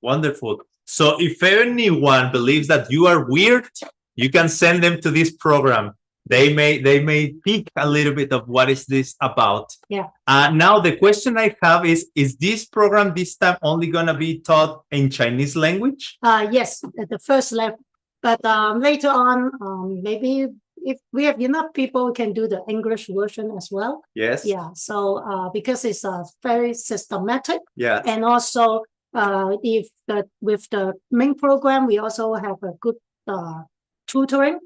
[SPEAKER 7] Wonderful. So if anyone believes that you are weird, you can send them to this program. They may pick a little bit of what is this about.
[SPEAKER 12] Yeah.
[SPEAKER 7] Now the question I have is this program this time only gonna be taught in Chinese language?
[SPEAKER 12] Yes, at the first level. But later on, maybe if we have enough people, we can do the English version as well.
[SPEAKER 7] Yes.
[SPEAKER 12] Yeah. So because it's very systematic.
[SPEAKER 7] Yeah.
[SPEAKER 12] And also with the main program, we also have a good tutoring.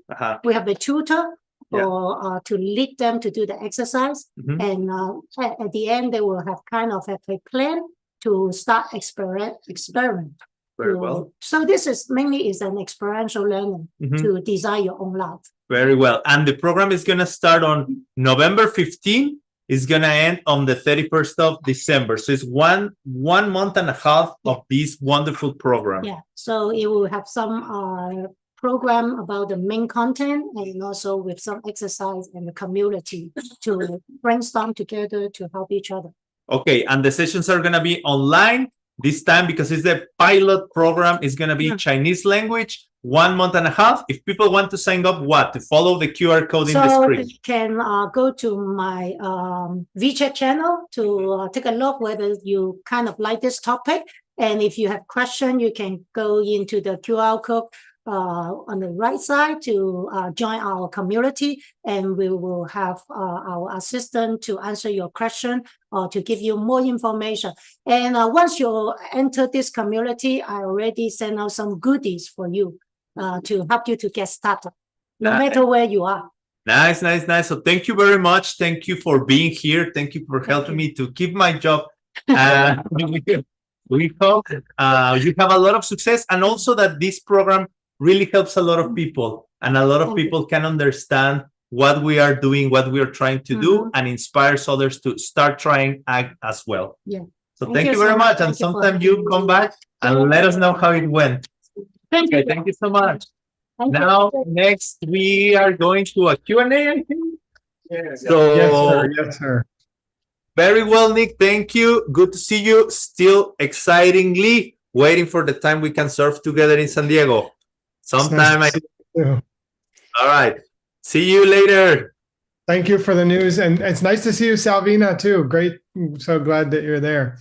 [SPEAKER 12] We have a tutor for to lead them to do the exercise, and at the end they will have kind of a plan to start experiment.
[SPEAKER 7] Very well.
[SPEAKER 12] So this is mainly an experiential learning to design your own life.
[SPEAKER 7] Very well. And the program is going to start on November 15th. It's going to end on the 31st of December. So it's one month and a half of this wonderful program.
[SPEAKER 12] Yeah. So it will have some program about the main content, and also with some exercise and the community to brainstorm together to help each other.
[SPEAKER 7] Okay. And the sessions are going to be online. This time, because it's the pilot program, is going to be Chinese language, 1 month and a half. If people want to sign up, what? To follow the QR code in the
[SPEAKER 12] So
[SPEAKER 7] screen.
[SPEAKER 12] you can go to my WeChat channel to take a look whether you kind of like this topic. And if you have question, you can go into the QR code on the right side to join our community, and we will have our assistant to answer your question or to give you more information. And once you enter this community, I already sent out some goodies for you to help you to get started, no matter where you are.
[SPEAKER 7] Nice. So thank you very much. Thank you for being here. Thank you for helping me to keep my job. We hope you have a lot of success, and also that this program really helps a lot of people, and a lot of people can understand what we are doing, what we are trying to do, and inspires others to start trying as well.
[SPEAKER 12] Yeah.
[SPEAKER 7] So thank you very much. And sometime you come back and let us know how it went.
[SPEAKER 12] Thank you.
[SPEAKER 7] Thank you so much.
[SPEAKER 12] Thank
[SPEAKER 7] Now,
[SPEAKER 12] you.
[SPEAKER 7] next we are going to a Q&A, I think. So,
[SPEAKER 1] Yes, sir. Yes, sir.
[SPEAKER 7] very well, Nick. Thank you. Good to see you. Still excitingly waiting for the time we can surf together in San Diego. Sometime. All right. See you later.
[SPEAKER 1] Thank you for the news. And it's nice to see you, Salvina, too. Great. I'm so glad that you're there.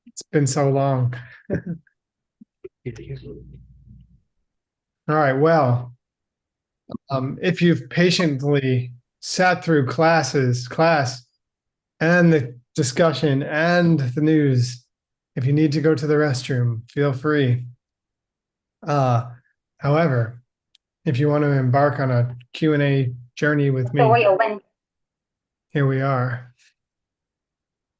[SPEAKER 1] It's been so long. All right. Well, if you've patiently sat through class and the discussion and the news, if you need to go to the restroom, feel free. However, if you want to embark on a Q&A journey with me, here we are.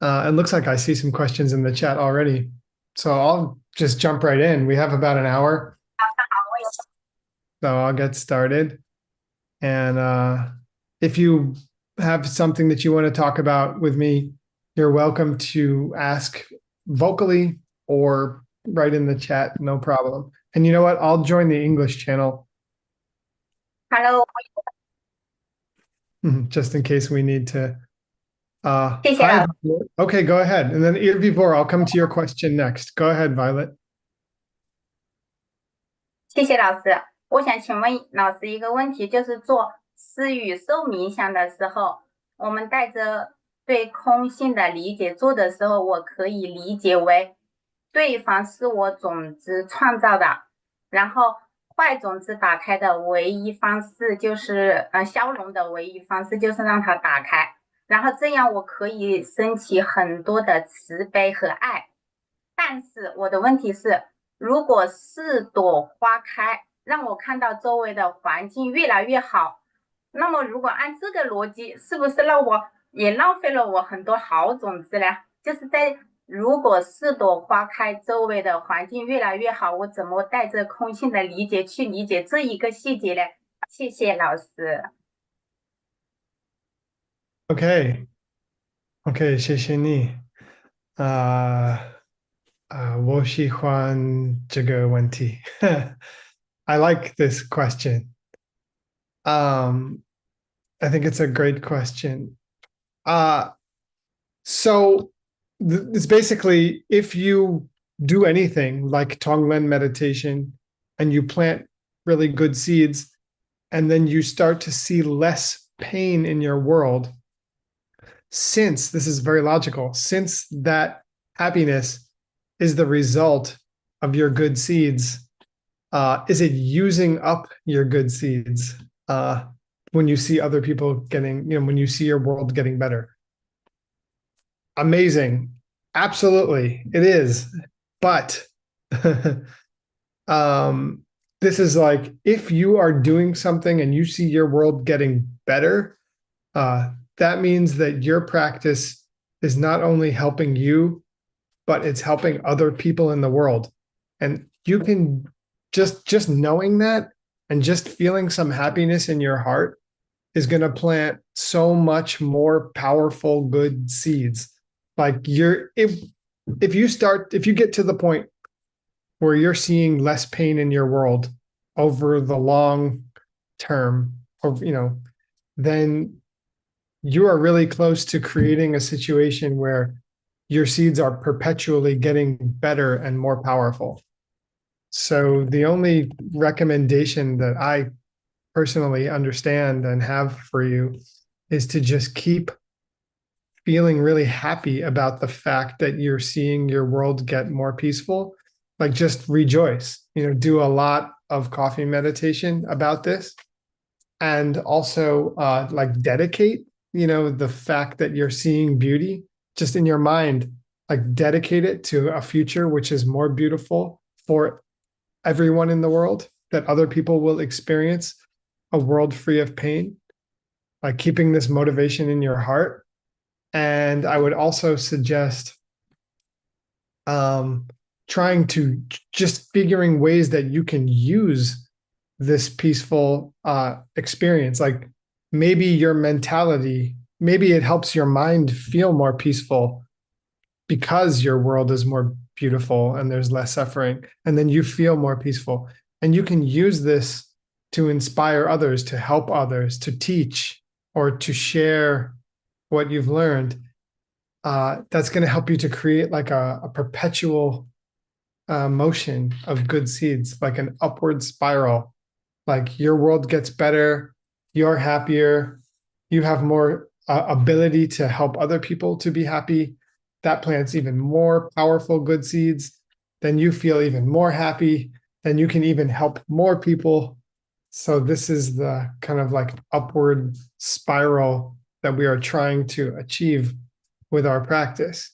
[SPEAKER 1] It looks like I see some questions in the chat already. So I'll just jump right in. We have about an hour. So I'll get started. And if you have something that you want to talk about with me, you're welcome to ask vocally or write in the chat, no problem. And you know what? I'll join the English channel.
[SPEAKER 13] Hello.
[SPEAKER 1] Just in case we need to. Hi, okay, go ahead. And then Irvivor, I'll come to your question next. Go ahead, Violet.
[SPEAKER 13] 谢谢老师，我想请问老师一个问题，就是做思与受冥想的时候，我们带着对空性的理解做的时候，我可以理解为对方是我种子创造的，然后坏种子打开的唯一方式就是消融的唯一方式就是让它打开，然后这样我可以升起很多的慈悲和爱。但是我的问题是，如果4朵花开，让我看到周围的环境越来越好，那么如果按这个逻辑，是不是让我也浪费了我很多好种子呢？就是在如果4朵花开，周围的环境越来越好，我怎么带着空性的理解去理解这一个细节呢？谢谢老师。
[SPEAKER 1] Okay, 谢谢你。我喜欢这个问题。I like this question. I think it's a great question. So it's basically, if you do anything like Tonglen meditation and you plant really good seeds, and then you start to see less pain in your world, since this is very logical, since that happiness is the result of your good seeds, is it using up your good seeds when you see other people getting, when you see your world getting better? Amazing. Absolutely, it is. But this is like, if you are doing something and you see your world getting better, that means that your practice is not only helping you, but it's helping other people in the world. And you can just knowing that and just feeling some happiness in your heart is going to plant so much more powerful good seeds. Like if you get to the point where you're seeing less pain in your world over the long term, or then you are really close to creating a situation where your seeds are perpetually getting better and more powerful. So the only recommendation that I personally understand and have for you is to just keep feeling really happy about the fact that you're seeing your world get more peaceful. Like just rejoice, do a lot of coffee meditation about this. And also like dedicate, the fact that you're seeing beauty just in your mind, like dedicate it to a future which is more beautiful for everyone in the world, that other people will experience a world free of pain, like keeping this motivation in your heart. And I would also suggest trying to just figuring ways that you can use this peaceful experience. Like maybe your mentality, maybe it helps your mind feel more peaceful because your world is more beautiful and there's less suffering, and then you feel more peaceful. And you can use this to inspire others, to help others, to teach, or to share what you've learned. That's going to help you to create like a perpetual motion of good seeds, like an upward spiral. Like your world gets better, you're happier, you have more ability to help other people to be happy. That plants even more powerful good seeds. Then you feel even more happy. Then you can even help more people. So this is the kind of like upward spiral that we are trying to achieve with our practice.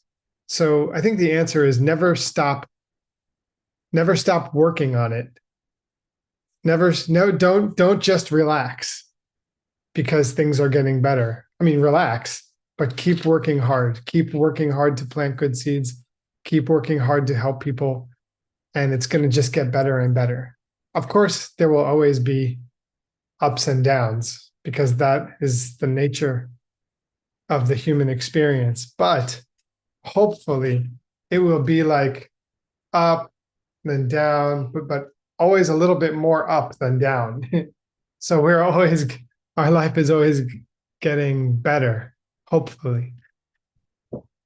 [SPEAKER 1] So I think the answer is never stop working on it. Don't just relax because things are getting better. I mean, relax, but keep working hard. Keep working hard to plant good seeds. Keep working hard to help people. And it's going to just get better and better. Of course, there will always be ups and downs because that is the nature of the human experience. But hopefully it will be like up, then down, but always a little bit more up than down. So our life is always getting better, hopefully.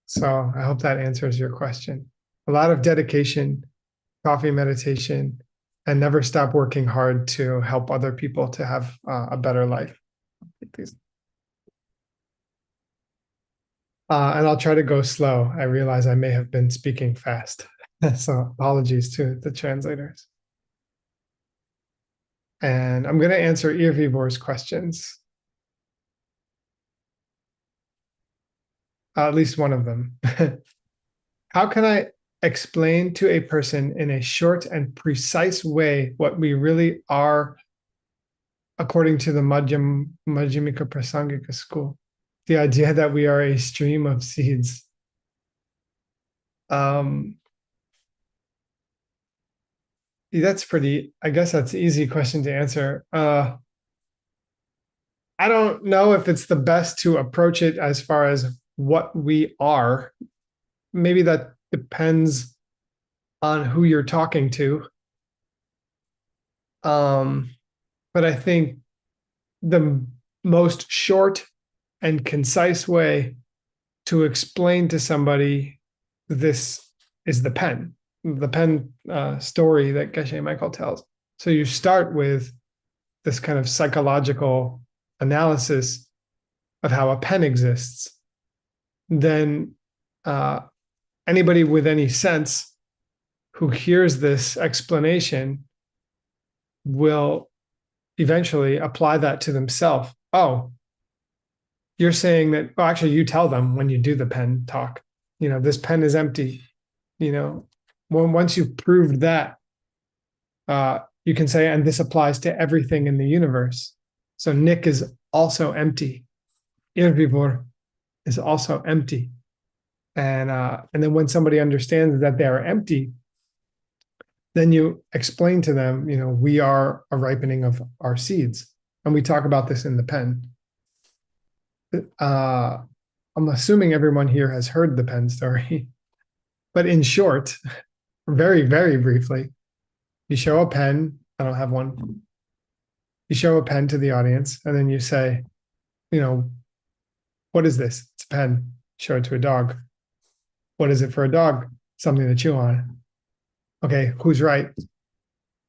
[SPEAKER 1] So I hope that answers your question. A lot of dedication, coffee meditation, and never stop working hard to help other people to have a better life. And I'll try to go slow. I realize I may have been speaking fast. So apologies to the translators. And I'm going to answer Irvivor's questions. At least one of them. How can I explain to a person in a short and precise way what we really are according to the Madhyamika Prasangika school? The idea that we are a stream of seeds. That's I guess that's an easy question to answer. I don't know if it's the best to approach it as far as what we are. Maybe that depends on who you're talking to. But I think the most short and concise way to explain to somebody this is the pen story that Geshe Michael tells. So you start with this kind of psychological analysis of how a pen exists. Then anybody with any sense who hears this explanation will eventually apply that to themselves. Oh, you're saying that, well, actually you tell them when you do the pen talk, this pen is empty. Once you've proved that, you can say, and this applies to everything in the universe. So Nick is also empty. Irvivor is also empty. And then when somebody understands that they are empty, then you explain to them, we are a ripening of our seeds. And we talk about this in the pen. I'm assuming everyone here has heard the pen story. But in short, very, very briefly, you show a pen. I don't have one. You show a pen to the audience, and then you say, what is this? It's a pen. Show it to a dog. What is it for a dog? Something to chew on. Okay, who's right?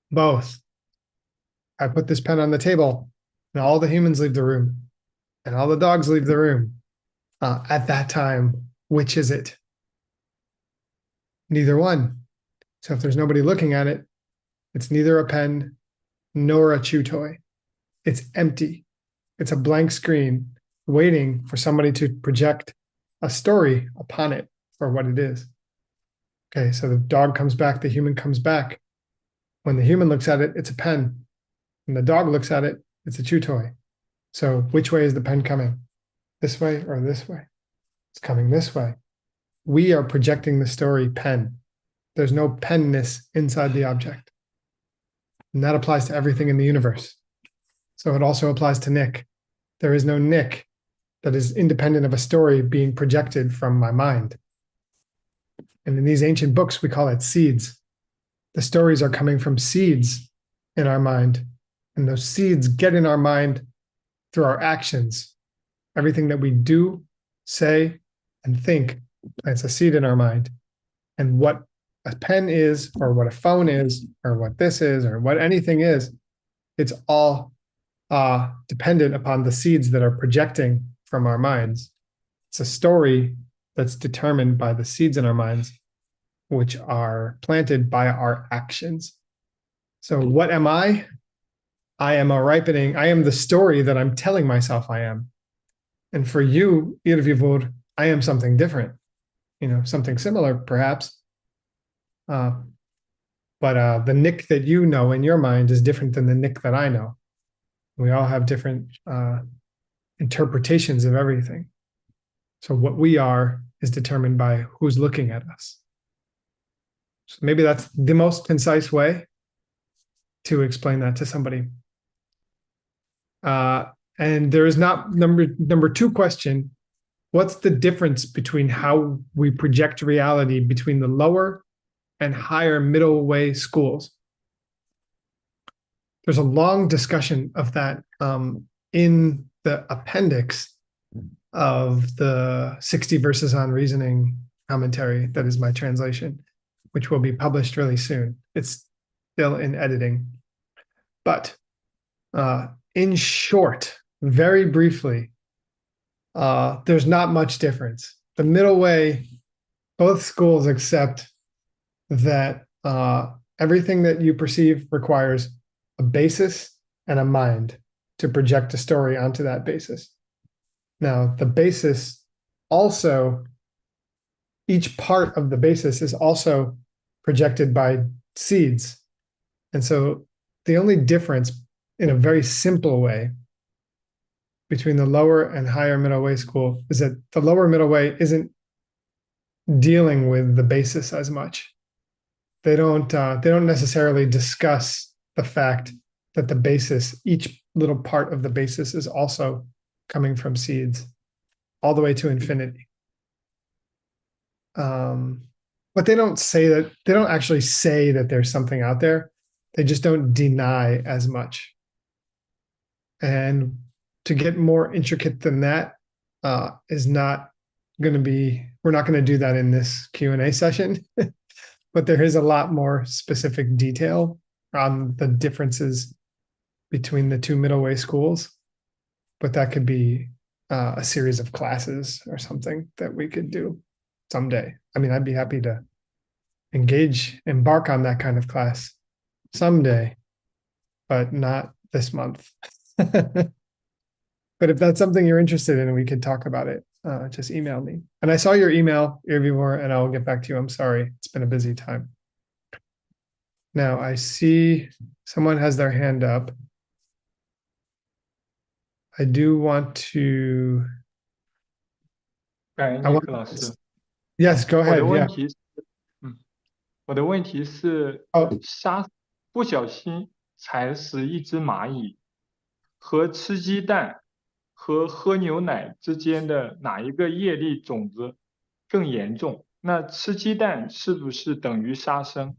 [SPEAKER 1] Both. I put this pen on the table, and all the humans leave the room, and all the dogs leave the room. At that time, which is it? Neither one. So if there's nobody looking at it, it's neither a pen nor a chew toy. It's empty. It's a blank screen waiting for somebody to project a story upon it for what it is. Okay, so the dog comes back, the human comes back. When the human looks at it, it's a pen. When the dog looks at it, it's a chew toy. So which way is the pen coming? This way or this way? It's coming this way. We are projecting the story pen. There's no penness inside the object. And that applies to everything in the universe. So it also applies to Nick. There is no Nick that is independent of a story being projected from my mind. And in these ancient books, we call it seeds. The stories are coming from seeds in our mind. And those seeds get in our mind through our actions. Everything that we do, say, and think plants a seed in our mind. And what a pen is, or what a phone is, or what this is, or what anything is, it's all dependent upon the seeds that are projecting from our minds. It's a story that's determined by the seeds in our minds, which are planted by our actions. So what am I? I am a ripening. I am the story that I'm telling myself I am. And for you, Irvivor, I am something different, something similar perhaps. But the Nick that you know in your mind is different than the Nick that I know. We all have different interpretations of everything. So what we are is determined by who's looking at us. So maybe that's the most concise way to explain that to somebody. And there is not number two question. What's the difference between how we project reality between the lower and higher middle way schools? There's a long discussion of that in the appendix of the 60 Verses on Reasoning commentary. That is my translation, which will be published really soon. It's still in editing. But in short, very briefly, there's not much difference. The middle way, both schools accept that everything that you perceive requires a basis and a mind to project a story onto that basis. Now, the basis also, each part of the basis is also projected by seeds. And so the only difference in a very simple way between the lower and higher middle way school is that the lower middle way isn't dealing with the basis as much. They don't necessarily discuss the fact that the basis, each little part of the basis is also coming from seeds all the way to infinity. But they don't say that, they don't actually say that there's something out there. They just don't deny as much. And to get more intricate than that is not going to be, we're not going to do that in this Q&A session, but there is a lot more specific detail on the differences between the two middle way schools. But that could be a series of classes or something that we could do someday. I mean, I'd be happy to embark on that kind of class someday, but not this month. But if that's something you're interested in, we could talk about it. Just email me. And I saw your email, Irvivor, and I'll get back to you. I'm sorry. It's been a busy time. Now I see someone has their hand up. I do want to. Yes, go ahead.
[SPEAKER 14] 我的问题是，不小心踩死一只蚂蚁，和吃鸡蛋和喝牛奶之间的哪一个业力种子更严重？那吃鸡蛋是不是等于杀生？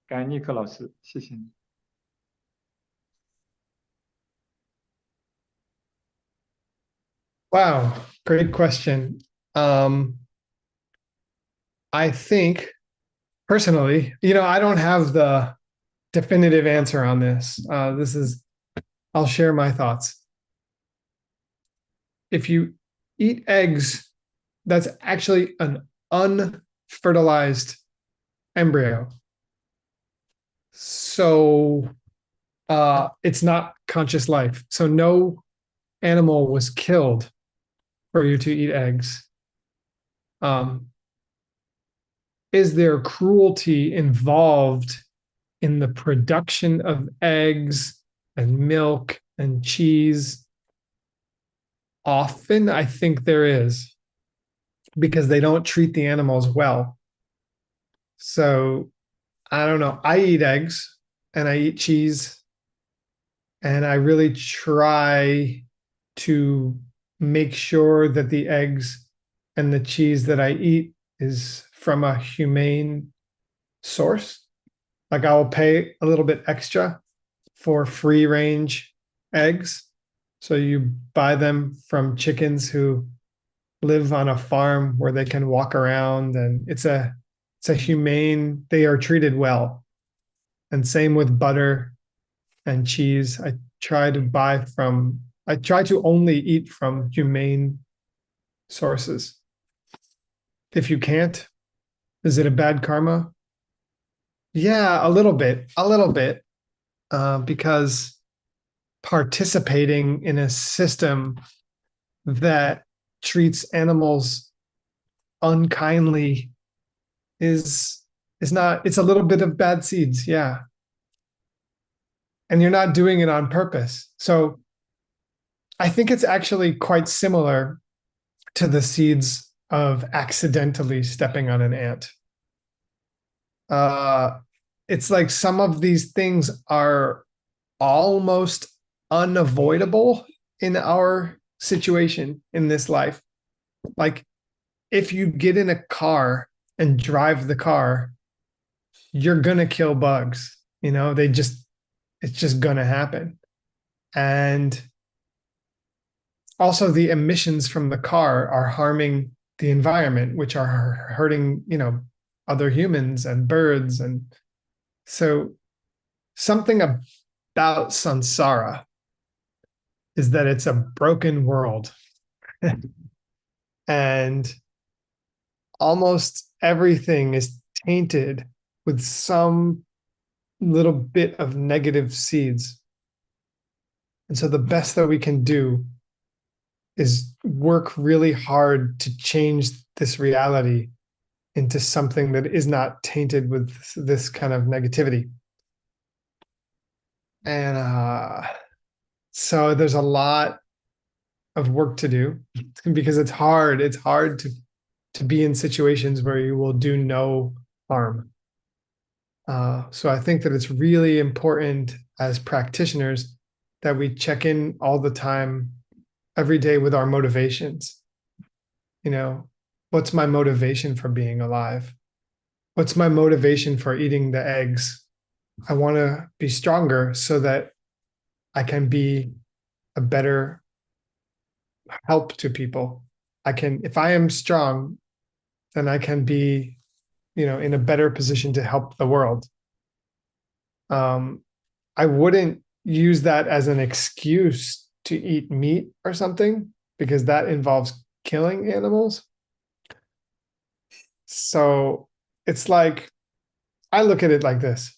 [SPEAKER 14] 感恩尼克老师，谢谢你。
[SPEAKER 1] Wow, great question. I think personally, I don't have the definitive answer on this. I'll share my thoughts. If you eat eggs, that's actually an unfertilized embryo. So it's not conscious life. So no animal was killed for you to eat eggs. Is there cruelty involved in the production of eggs and milk and cheese? Often, I think there is, because they don't treat the animals well. So I don't know. I eat eggs and I eat cheese, and I really try to make sure that the eggs and the cheese that I eat is from a humane source. Like I will pay a little bit extra for free range eggs. So you buy them from chickens who live on a farm where they can walk around, and it's a humane, they are treated well. And same with butter and cheese. I try to only eat from humane sources. If you can't, is it a bad karma? Yeah, a little bit, because participating in a system that treats animals unkindly is not, it's a little bit of bad seeds, yeah. And you're not doing it on purpose. So I think it's actually quite similar to the seeds of accidentally stepping on an ant. It's like some of these things are almost unavoidable in our situation in this life. Like if you get in a car and drive the car, you're gonna kill bugs. It's just gonna happen. And also the emissions from the car are harming the environment, which are hurting, other humans and birds. And so something about samsara is that it's a broken world. And almost everything is tainted with some little bit of negative seeds. And so the best that we can do is work really hard to change this reality into something that is not tainted with this kind of negativity. And so there's a lot of work to do because it's hard. It's hard to be in situations where you will do no harm. So I think that it's really important as practitioners that we check in all the time, every day, with our motivations. What's my motivation for being alive? What's my motivation for eating the eggs? I want to be stronger so that I can be a better help to people. If I am strong, then I can be, in a better position to help the world. I wouldn't use that as an excuse to eat meat or something, because that involves killing animals. So it's like, I look at it like this.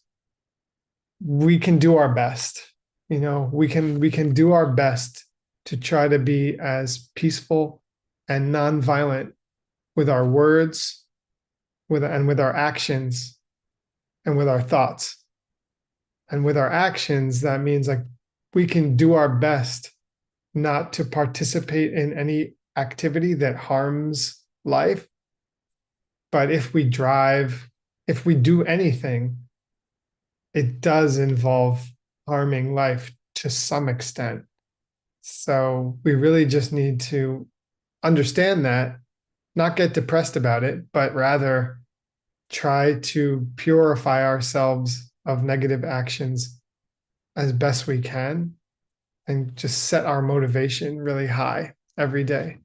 [SPEAKER 1] We can do our best. We can do our best to try to be as peaceful and nonviolent with our words, with our actions, and with our thoughts. And with our actions, that means like we can do our best not to participate in any activity that harms life. But if we do anything, it does involve harming life to some extent. So we really just need to understand that, not get depressed about it, but rather try to purify ourselves of negative actions as best we can, and just set our motivation really high every day,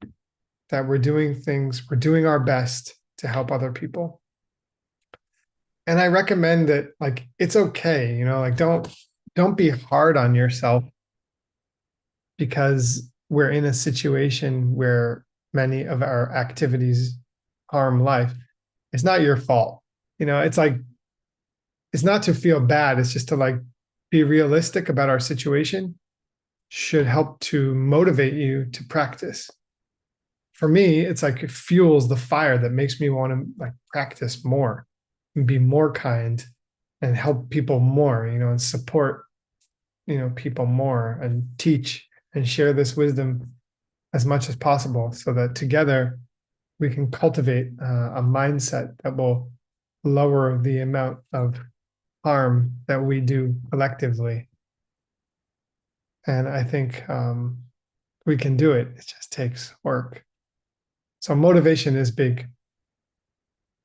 [SPEAKER 1] that we're doing our best to help other people. And I recommend that, like, it's okay, like, don't be hard on yourself because we're in a situation where many of our activities harm life. It's not your fault. It's like, it's not to feel bad. It's just to, like, be realistic about our situation should help to motivate you to practice. For me, it's like it fuels the fire that makes me want to, like, practice more and be more kind and help people more, and support, people more and teach and share this wisdom as much as possible so that together we can cultivate a mindset that will lower the amount of harm that we do collectively. And I think we can do it. It just takes work. So motivation is big.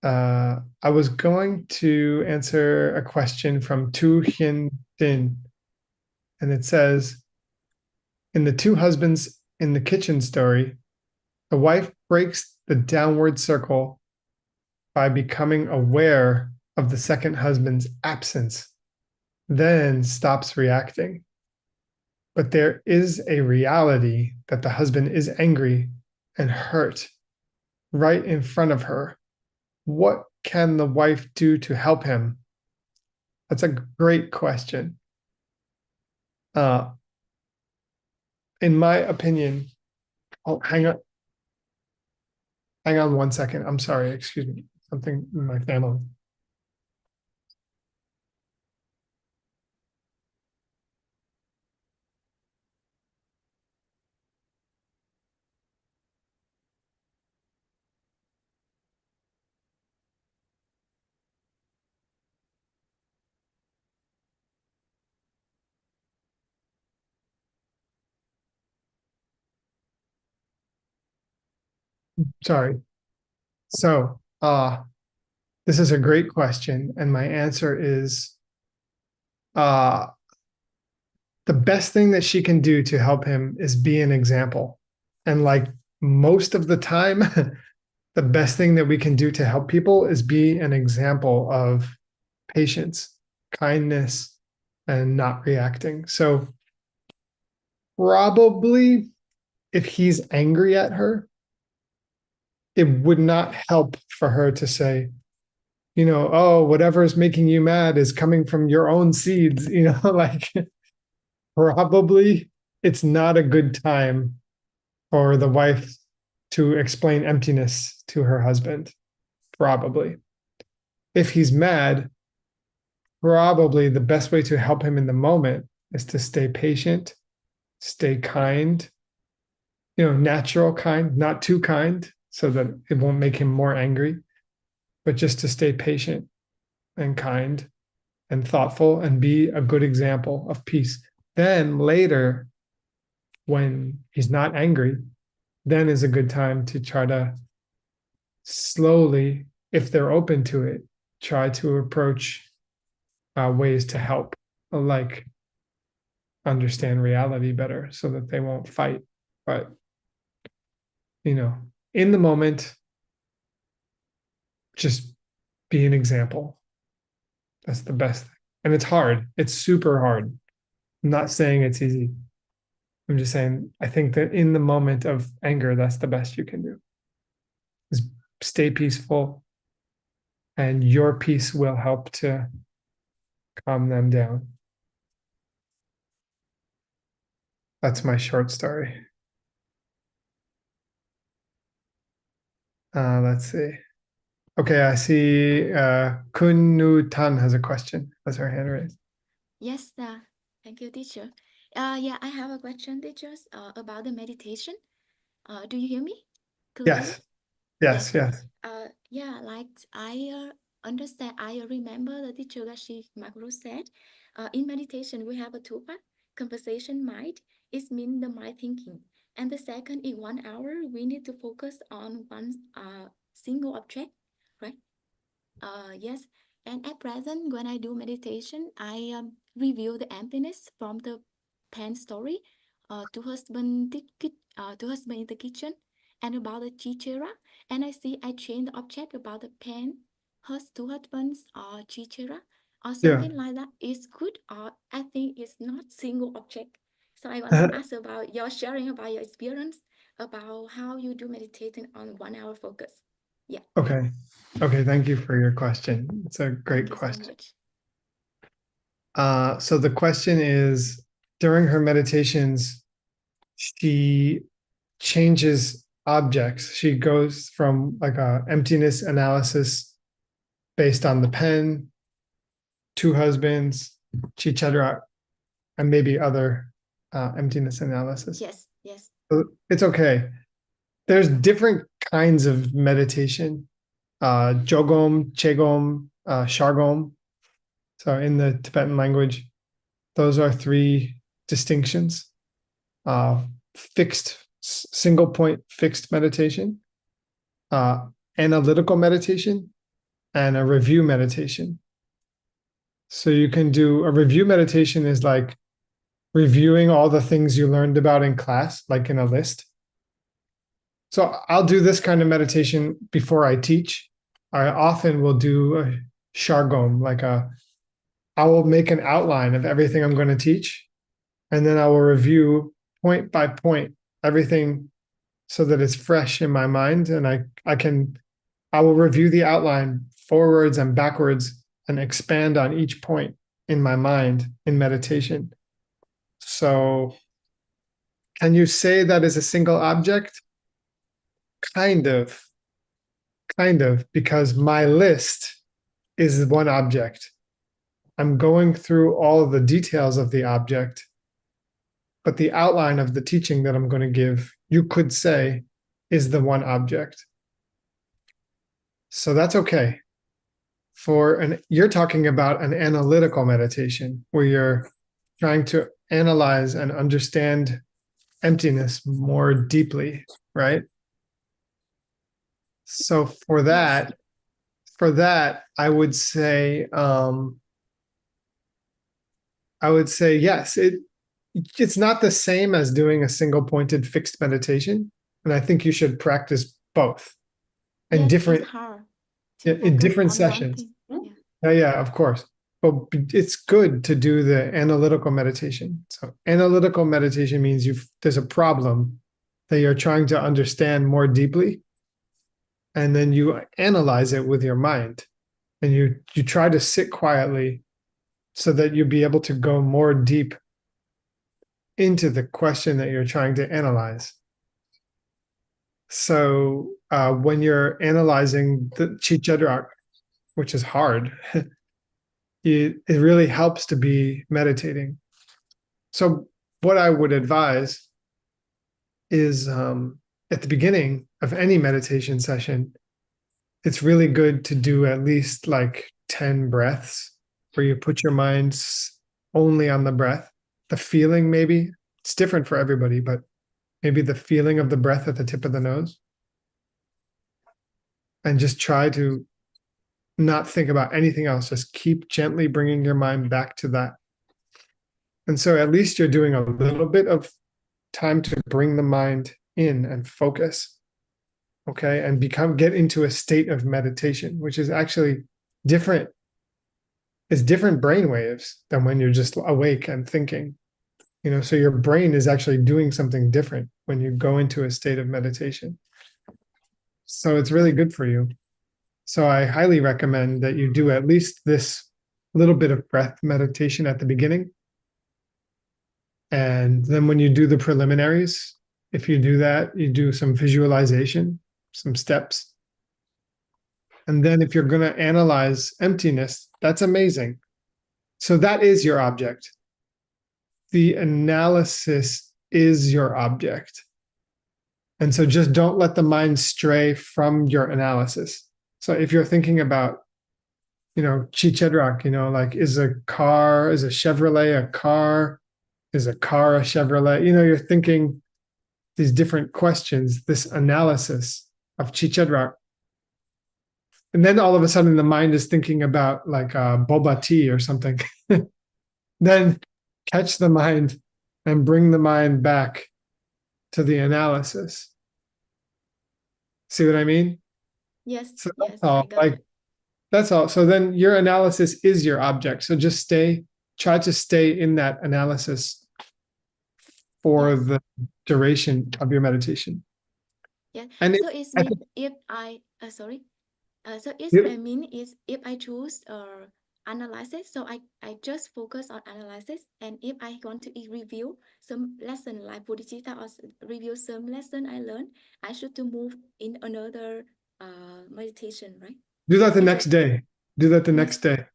[SPEAKER 1] I was going to answer a question from Tu Hien Din, and it says, in the two husbands in the kitchen story, the wife breaks the downward circle by becoming aware of the second husband's absence, then stops reacting. But there is a reality that the husband is angry and hurt right in front of her. What can the wife do to help him? That's a great question. In my opinion, hang on 1 second. I'm sorry, excuse me. Something in my family. Sorry. So, this is a great question, and my answer is, the best thing that she can do to help him is be an example. And like most of the time, the best thing that we can do to help people is be an example of patience, kindness, and not reacting. So probably if he's angry at her, it would not help for her to say, oh, whatever is making you mad is coming from your own seeds, like probably it's not a good time for the wife to explain emptiness to her husband. Probably. If he's mad, probably the best way to help him in the moment is to stay patient, stay kind, natural kind, not too kind, so that it won't make him more angry, but just to stay patient and kind and thoughtful and be a good example of peace. Then later, when he's not angry, then is a good time to try to slowly, if they're open to it, try to approach ways to help, like understand reality better so that they won't fight. But, in the moment, just be an example. That's the best thing. And it's hard. It's super hard. I'm not saying it's easy. I'm just saying, I think that in the moment of anger, that's the best you can do. Is stay peaceful, and your peace will help to calm them down. That's my short story. Let's see. Okay, I see Kun Nu Tan has a question. Has her hand raised.
[SPEAKER 15] Yes, thank you, teacher. Yeah, I have a question, teachers, about the meditation. Do you hear me clearly?
[SPEAKER 1] Yes.
[SPEAKER 15] Yeah, like I understand, I remember the teacher Geshe Michael Roach said, in meditation, we have a two-part. Conversation mind is mean the mind thinking. And the second, in 1 hour, we need to focus on one single object, right? Yes. And at present, when I do meditation, I review the emptiness from the pen story to husband in the kitchen. and about the chichera. And I see I change the object about the pen, two husbands, or chichera, or something like that. Is good, or I think it's not single object. So I want to ask about your sharing about your experience about how you do meditating on 1 hour focus. Yeah.
[SPEAKER 1] Okay. Okay. Thank you for your question. It's a great question. So the question is, during her meditations, she changes objects. She goes from like a emptiness analysis based on the pen, two husbands, Chichadra, and maybe other emptiness analysis.
[SPEAKER 15] Yes, yes.
[SPEAKER 1] So it's okay. There's different kinds of meditation, Jogom, Chegom, Shargom. So in the Tibetan language, those are three distinctions. Fixed, single point fixed meditation, analytical meditation, and a review meditation. So you can do a review meditation is like reviewing all the things you learned about in class, like in a list. So I'll do this kind of meditation before I teach. I often will do a shargom, I will make an outline of everything I'm going to teach, and then I will review point by point everything so that it's fresh in my mind, and I will review the outline forwards and backwards and expand on each point in my mind in meditation. So can you say that is a single object? Kind of, because my list is one object. I'm going through all of the details of the object, but the outline of the teaching that I'm going to give, you could say, is the one object. So that's okay. You're talking about an analytical meditation where you're trying to analyze and understand emptiness more deeply, right? So for that, I would say yes, it's not the same as doing a single pointed fixed meditation. And I think you should practice both in different sessions. Yeah, of course. But it's good to do the analytical meditation. So analytical meditation means there's a problem that you're trying to understand more deeply. And then you analyze it with your mind. And you try to sit quietly so that you'll be able to go more deep into the question that you're trying to analyze. So when you're analyzing the Chichadrak, which is hard, it really helps to be meditating. So what I would advise is at the beginning of any meditation session, it's really good to do at least like 10 breaths where you put your mind only on the breath. The feeling, maybe it's different for everybody, but maybe the feeling of the breath at the tip of the nose. And just try to not think about anything else. Just keep gently bringing your mind back to that. And so at least you're doing a little bit of time to bring the mind in and focus. Okay. And get into a state of meditation, which is actually different. It's different brain waves than when you're just awake and thinking. So your brain is actually doing something different when you go into a state of meditation. So it's really good for you. So I highly recommend that you do at least this little bit of breath meditation at the beginning. And then when you do the preliminaries, if you do that, you do some visualization, some steps. And then if you're going to analyze emptiness, that's amazing. So that is your object. The analysis is your object. And so just don't let the mind stray from your analysis. So if you're thinking about, Chichedrak, like is a Chevrolet a car? Is a car a Chevrolet? You're thinking these different questions, this analysis of Chichedrak. And then all of a sudden the mind is thinking about like boba tea or something. Then catch the mind and bring the mind back to the analysis. See what I mean?
[SPEAKER 15] Yes,
[SPEAKER 1] So
[SPEAKER 15] yes,
[SPEAKER 1] that's all.
[SPEAKER 15] I got
[SPEAKER 1] Like
[SPEAKER 15] it.
[SPEAKER 1] that's all. So then your analysis is your object. So just try to stay in that analysis for
[SPEAKER 15] Yes.
[SPEAKER 1] the duration of your meditation.
[SPEAKER 15] Yeah.
[SPEAKER 1] And
[SPEAKER 15] So it
[SPEAKER 1] I
[SPEAKER 15] means
[SPEAKER 1] think
[SPEAKER 15] if I sorry. So it
[SPEAKER 1] you-
[SPEAKER 15] mean is if I choose analysis, so I just focus on analysis, and if I want to review some lesson like Bodhicitta or review some lesson I learned, I should to move in another meditation, right?
[SPEAKER 1] do that the
[SPEAKER 15] Is
[SPEAKER 1] next
[SPEAKER 15] that
[SPEAKER 1] day. Do that the next day.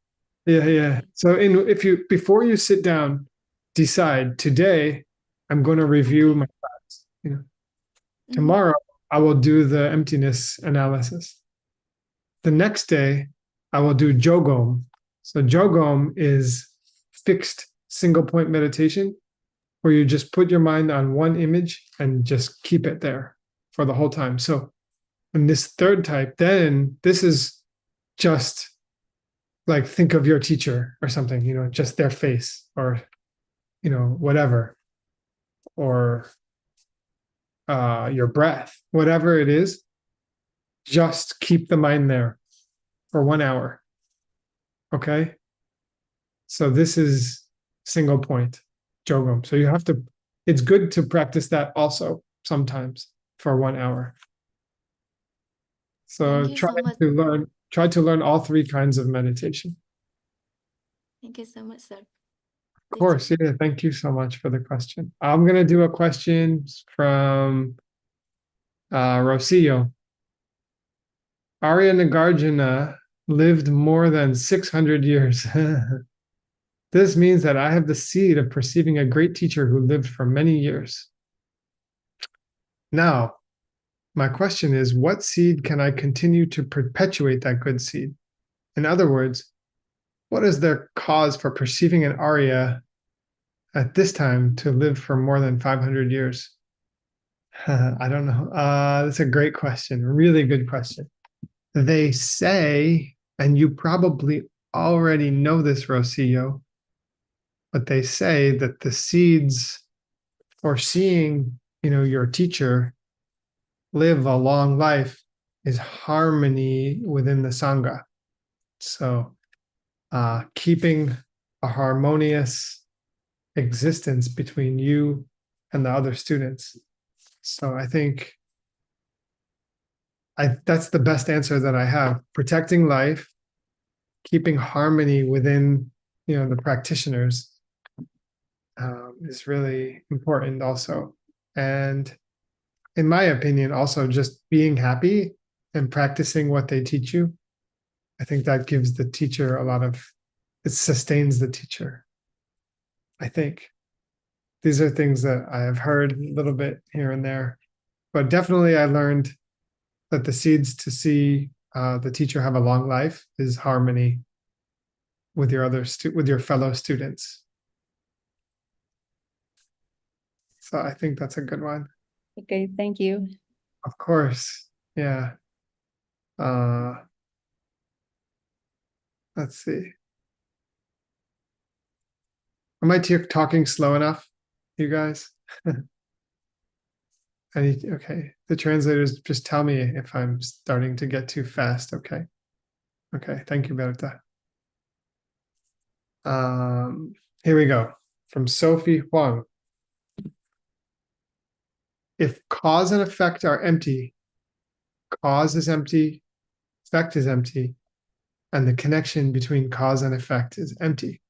[SPEAKER 1] Yeah, yeah.
[SPEAKER 15] okay?
[SPEAKER 1] So before you sit down, decide today I'm going to review
[SPEAKER 15] Okay.
[SPEAKER 1] my class.
[SPEAKER 15] Mhm.
[SPEAKER 1] Tomorrow I will do the emptiness analysis. The next day I will do jogom. So jogom is fixed single point meditation where you just put your mind on one image and just keep it there for the whole time. So in this third type, then this is just like think of your teacher or something, just their face or, whatever, or your breath, whatever it is, just keep the mind there for 1 hour. Okay. So this is single point jogam. So it's good to practice that also sometimes for 1 hour. So
[SPEAKER 15] Thank you so much.
[SPEAKER 1] try to learn all three kinds of meditation.
[SPEAKER 15] Thank you so much, sir.
[SPEAKER 1] Of course, yeah. Thank you so much for the question. I'm gonna do a question from Rosillo. Arya Nagarjuna lived more than 600 years. This means that I have the seed of perceiving a great teacher who lived for many years. Now, my question is, what seed can I continue to perpetuate that good seed? In other words, what is their cause for perceiving an Arya at this time to live for more than 500 years? I don't know. That's a great question. Really good question. They say, and you probably already know this, Rosillo, but they say that the seeds for seeing, your teacher live a long life is harmony within the Sangha. So keeping a harmonious existence between you and the other students. So I think that's the best answer that I have. Protecting life, keeping harmony within, the practitioners is really important also. And in my opinion, also just being happy and practicing what they teach you. I think that gives the teacher it sustains the teacher. I think these are things that I have heard a little bit here and there, but definitely I learned that the seeds to see the teacher have a long life is harmony with your fellow students. So I think that's a good one.
[SPEAKER 16] Okay, thank you.
[SPEAKER 1] Of course, yeah. Let's see. Am I talking slow enough, you guys? Okay. The translators just tell me if I'm starting to get too fast. Okay. Okay. Thank you, Berta. Here we go. From Sophie Huang. If cause and effect are empty, cause is empty, effect is empty, and the connection between cause and effect is empty.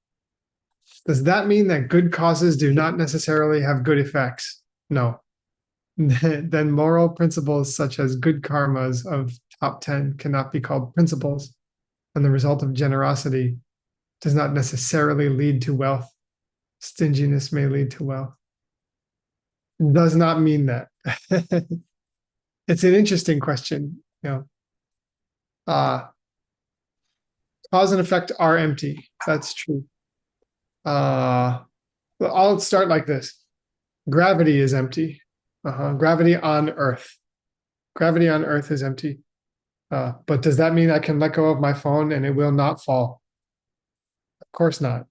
[SPEAKER 1] Does that mean that good causes do not necessarily have good effects? No. Then moral principles such as good karmas of top 10 cannot be called principles, and the result of generosity does not necessarily lead to wealth. Stinginess may lead to wealth. Does not mean that. It's an interesting question. Cause and effect are empty. That's true. I'll start like this. Gravity is empty. Gravity on Earth. Gravity on Earth is empty. But does that mean I can let go of my phone and it will not fall? Of course not.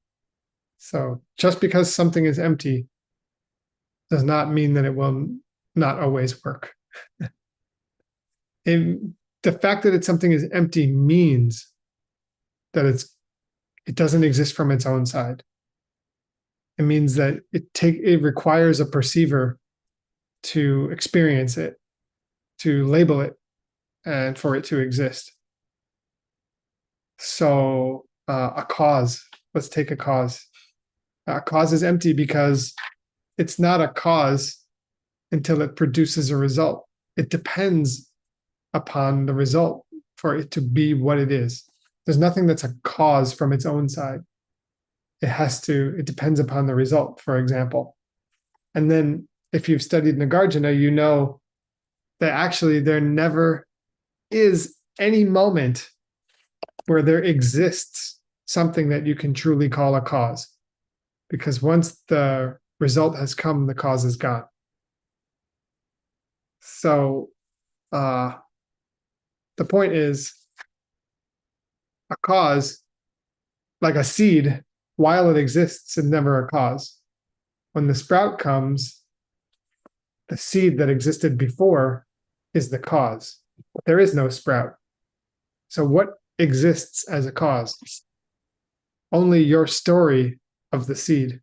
[SPEAKER 1] So just because something is empty does not mean that it will not always work. the fact that something is empty means that it doesn't exist from its own side. It means that it requires a perceiver to experience it, to label it, and for it to exist. So a cause, let's take a cause. A cause is empty because it's not a cause until it produces a result. It depends upon the result for it to be what it is. There's nothing that's a cause from its own side. It depends upon the result, for example. And then if you've studied Nagarjuna, you know that actually there never is any moment where there exists something that you can truly call a cause. Because once the result has come, the cause is gone. So the point is, a cause, like a seed, while it exists, is never a cause. When the sprout comes, the seed that existed before is the cause. There is no sprout. So what exists as a cause? Only your story of the seed.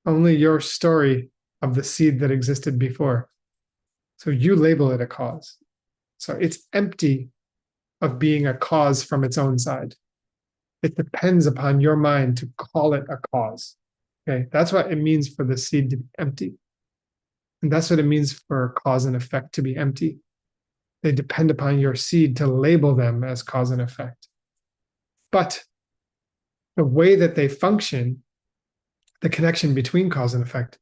[SPEAKER 1] Only your story of the seed that existed before. So you label it a cause. So it's empty of being a cause from its own side. It depends upon your mind to call it a cause. Okay, that's what it means for the seed to be empty. And that's what it means for cause and effect to be empty. They depend upon your seed to label them as cause and effect. But the way that they function, the connection between cause and effect,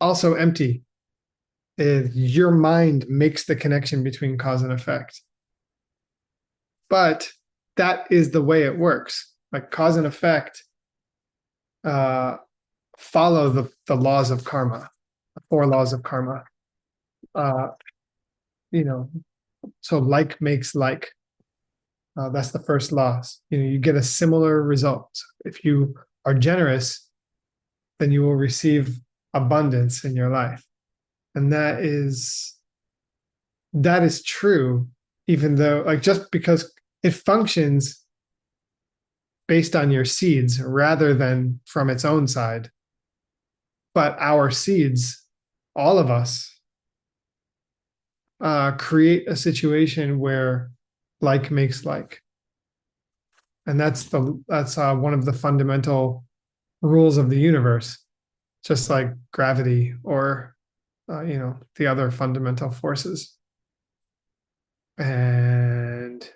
[SPEAKER 1] also empty. Your mind makes the connection between cause and effect. But that is the way it works. Like cause and effect follow the laws of karma, the 4 laws of karma. So like makes like. That's the first law. You get a similar result. If you are generous, then you will receive abundance in your life. And that is true, even though, like, just because it functions based on your seeds rather than from its own side. But our seeds, all of us, create a situation where like makes like. And that's one of the fundamental rules of the universe, just like gravity or the other fundamental forces. And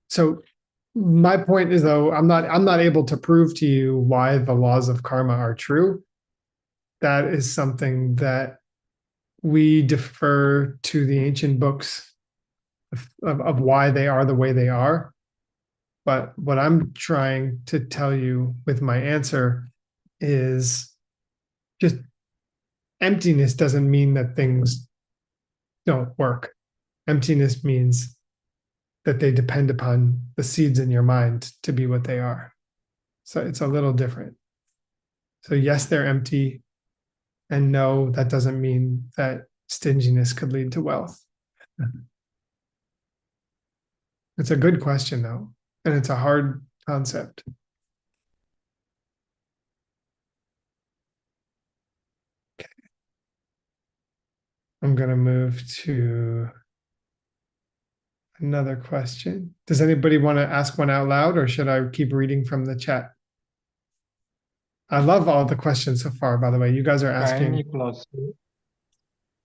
[SPEAKER 1] so my point is, though, I'm not able to prove to you why the laws of karma are true. That is something that we defer to the ancient books of why they are the way they are. But what I'm trying to tell you with my answer is just emptiness doesn't mean that things don't work. Emptiness means that they depend upon the seeds in your mind to be what they are. So it's a little different. So yes, they're empty. And no, that doesn't mean that stinginess could lead to wealth. It's a good question, though, and it's a hard concept. Okay. I'm going to move to another question. Does anybody want to ask one out loud, or should I keep reading from the chat? I love all the questions so far, by the way. You guys are
[SPEAKER 14] 感恩
[SPEAKER 1] asking.
[SPEAKER 14] 尼克老师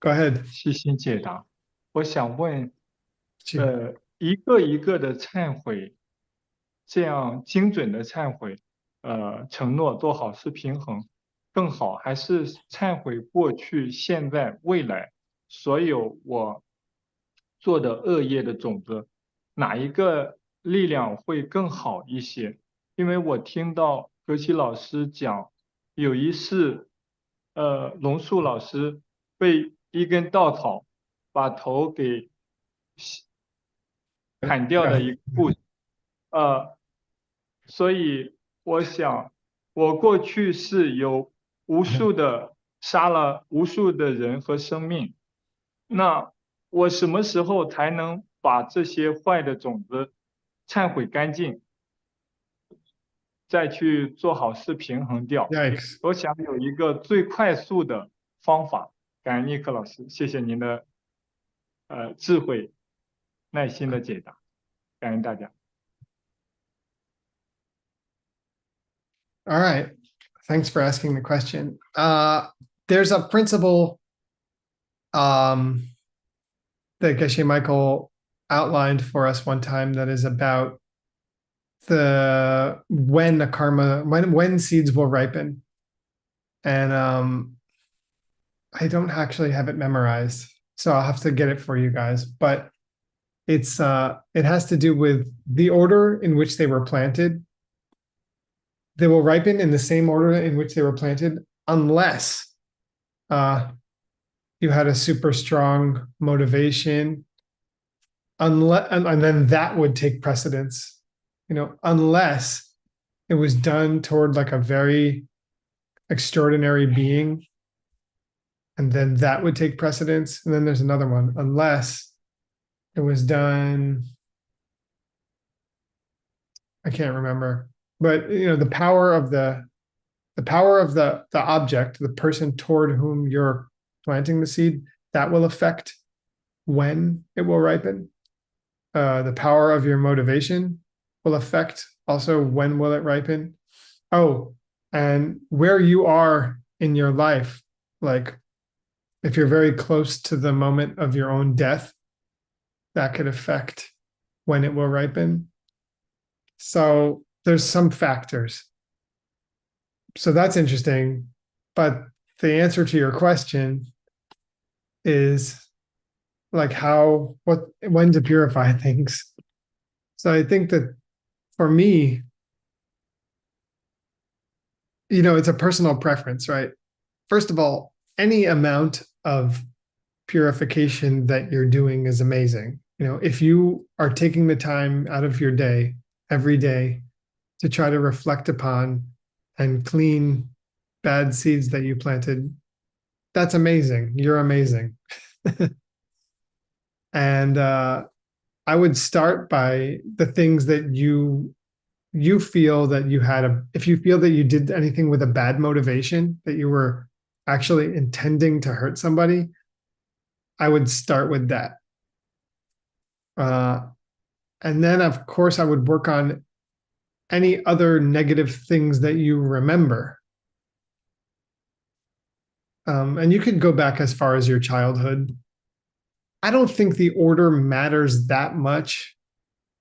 [SPEAKER 1] Go ahead.
[SPEAKER 14] 细心解答。我想问，
[SPEAKER 1] 请
[SPEAKER 14] 一个一个的忏悔，这样精准的忏悔，承诺做好事平衡更好，还是忏悔过去、现在、未来所有我做的恶业的种子，哪一个力量会更好一些？因为我听到格西老师讲，有一世，龙树老师被一根稻草把头给砍掉的一个故事，所以我想，我过去是有无数的杀了无数的人和生命，那我什么时候才能把这些坏的种子忏悔干净，再去做好事平衡掉？
[SPEAKER 1] Yikes.
[SPEAKER 14] 我想有一个最快速的方法。感恩尼克老师，谢谢您的智慧、耐心的解答，感恩大家。
[SPEAKER 1] All right. Thanks for asking the question. There's a principle that Geshe Michael outlined for us one time that is about when the karma, when seeds will ripen. And I don't actually have it memorized, so I'll have to get it for you guys. But it has to do with the order in which they were planted. They will ripen in the same order in which they were planted, unless you had a super strong motivation, and then that would take precedence, unless it was done toward like a very extraordinary being, and then that would take precedence. And then there's another one, unless it was done, I can't remember, but the power of the object, the person toward whom you're planting the seed, that will affect when it will ripen. The power of your motivation will affect also when will it ripen. Oh, and where you are in your life, like if you're very close to the moment of your own death, that could affect when it will ripen. So there's some factors. So that's interesting. But the answer to your question is like when to purify things. So I think that for me, it's a personal preference, right? First of all, any amount of purification that you're doing is amazing. If you are taking the time out of your day, every day, to try to reflect upon and clean bad seeds that you planted, that's amazing. You're amazing. And I would start by the things that you feel that you had if you feel that you did anything with a bad motivation, that you were actually intending to hurt somebody, I would start with that. And then, of course, I would work on any other negative things that you remember. And you could go back as far as your childhood. I don't think the order matters that much.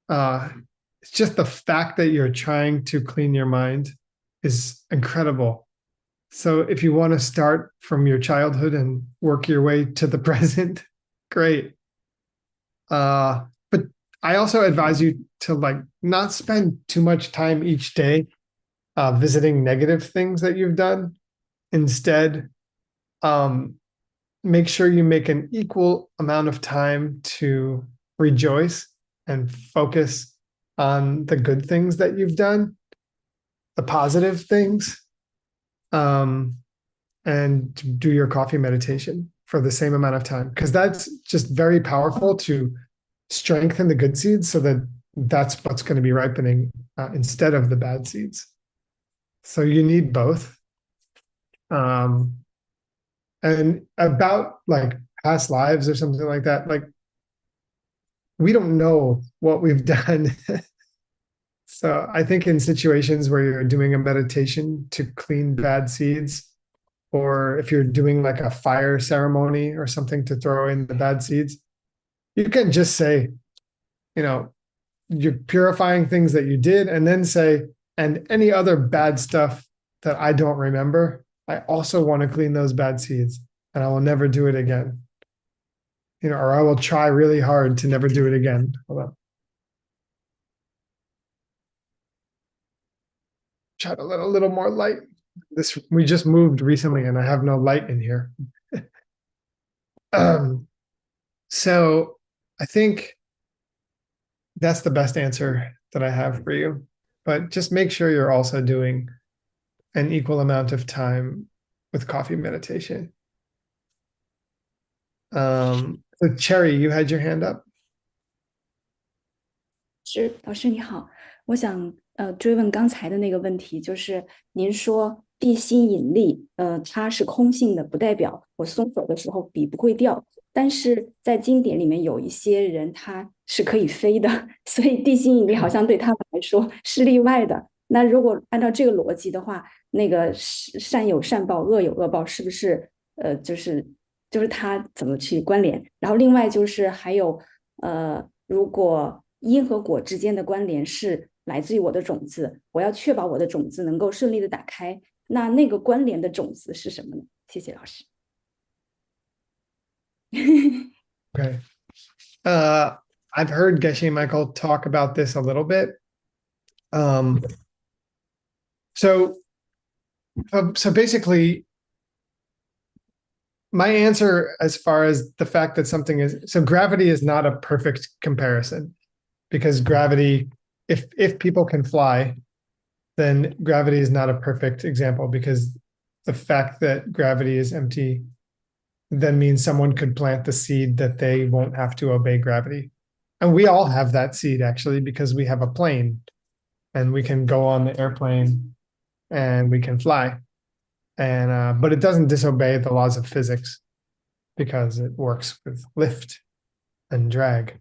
[SPEAKER 1] It's just the fact that you're trying to clean your mind is incredible. So if you want to start from your childhood and work your way to the present, great. But I also advise you to not spend too much time each day visiting negative things that you've done. Instead, make sure you make an equal amount of time to rejoice and focus on the good things that you've done, the positive things, and do your coffee meditation for the same amount of time, because that's just very powerful to strengthen the good seeds, so that's what's going to be ripening instead of the bad seeds. So you need both. And about past lives or something like that, we don't know what we've done. So I think in situations where you're doing a meditation to clean bad seeds, or if you're doing a fire ceremony or something to throw in the bad seeds, you can just say, you're purifying things that you did, and then say, and any other bad stuff that I don't remember, I also want to clean those bad seeds, and I will never do it again. Or I will try really hard to never do it again. Hold on. Try to let a little more light. We just moved recently, and I have no light in here. So I think that's the best answer that I have for you. But just make sure you're also doing an equal amount of time with coffee meditation. So Cherry, you had your hand up.
[SPEAKER 16] 是老师你好，我想追问刚才的那个问题，就是您说地心引力，它是空性的，不代表我松手的时候笔不会掉。但是在经典里面有一些人他是可以飞的，所以地心引力好像对他们来说是例外的。那如果按照这个逻辑的话，那个善有善报，恶有恶报，是不是就是它怎么去关联？然后另外就是还有如果因和果之间的关联是来自于我的种子，我要确保我的种子能够顺利的打开，那个关联的种子是什么呢？谢谢老师。
[SPEAKER 1] Okay. I've heard Geshe Michael talk about this a little bit. So basically, my answer as far as the fact that something is, so gravity is not a perfect comparison, because gravity, if people can fly, then gravity is not a perfect example, because the fact that gravity is empty then means someone could plant the seed that they won't have to obey gravity. And we all have that seed actually, because we have a plane and we can go on the airplane and we can fly. And but it doesn't disobey the laws of physics because it works with lift and drag.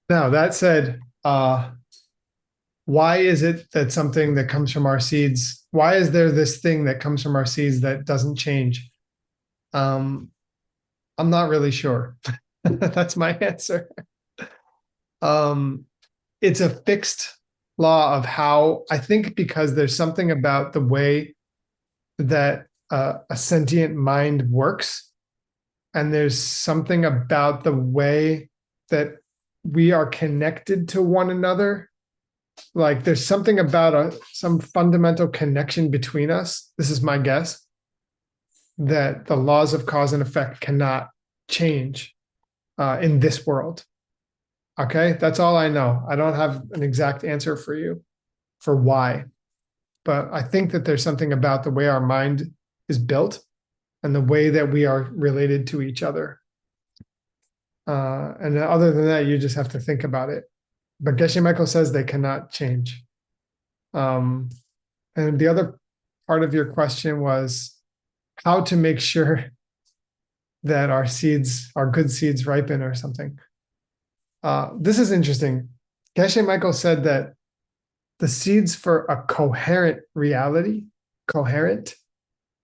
[SPEAKER 1] Now, that said, why is it that something that comes from our seeds, why is there this thing that comes from our seeds that doesn't change? I'm not really sure. That's my answer. It's a fixed law of how, I think, because there's something about the way that a sentient mind works, and there's something about the way that we are connected to one another. Like there's something about some fundamental connection between us. This is my guess, that the laws of cause and effect cannot change in this world. Okay, that's all I know. I don't have an exact answer for you for why, but I think that there's something about the way our mind is built and the way that we are related to each other. And other than that, you just have to think about it. But Geshe Michael says they cannot change. And the other part of your question was how to make sure that our seeds, our good seeds, ripen or something. This is interesting. Geshe Michael said that the seeds for a coherent reality, coherent,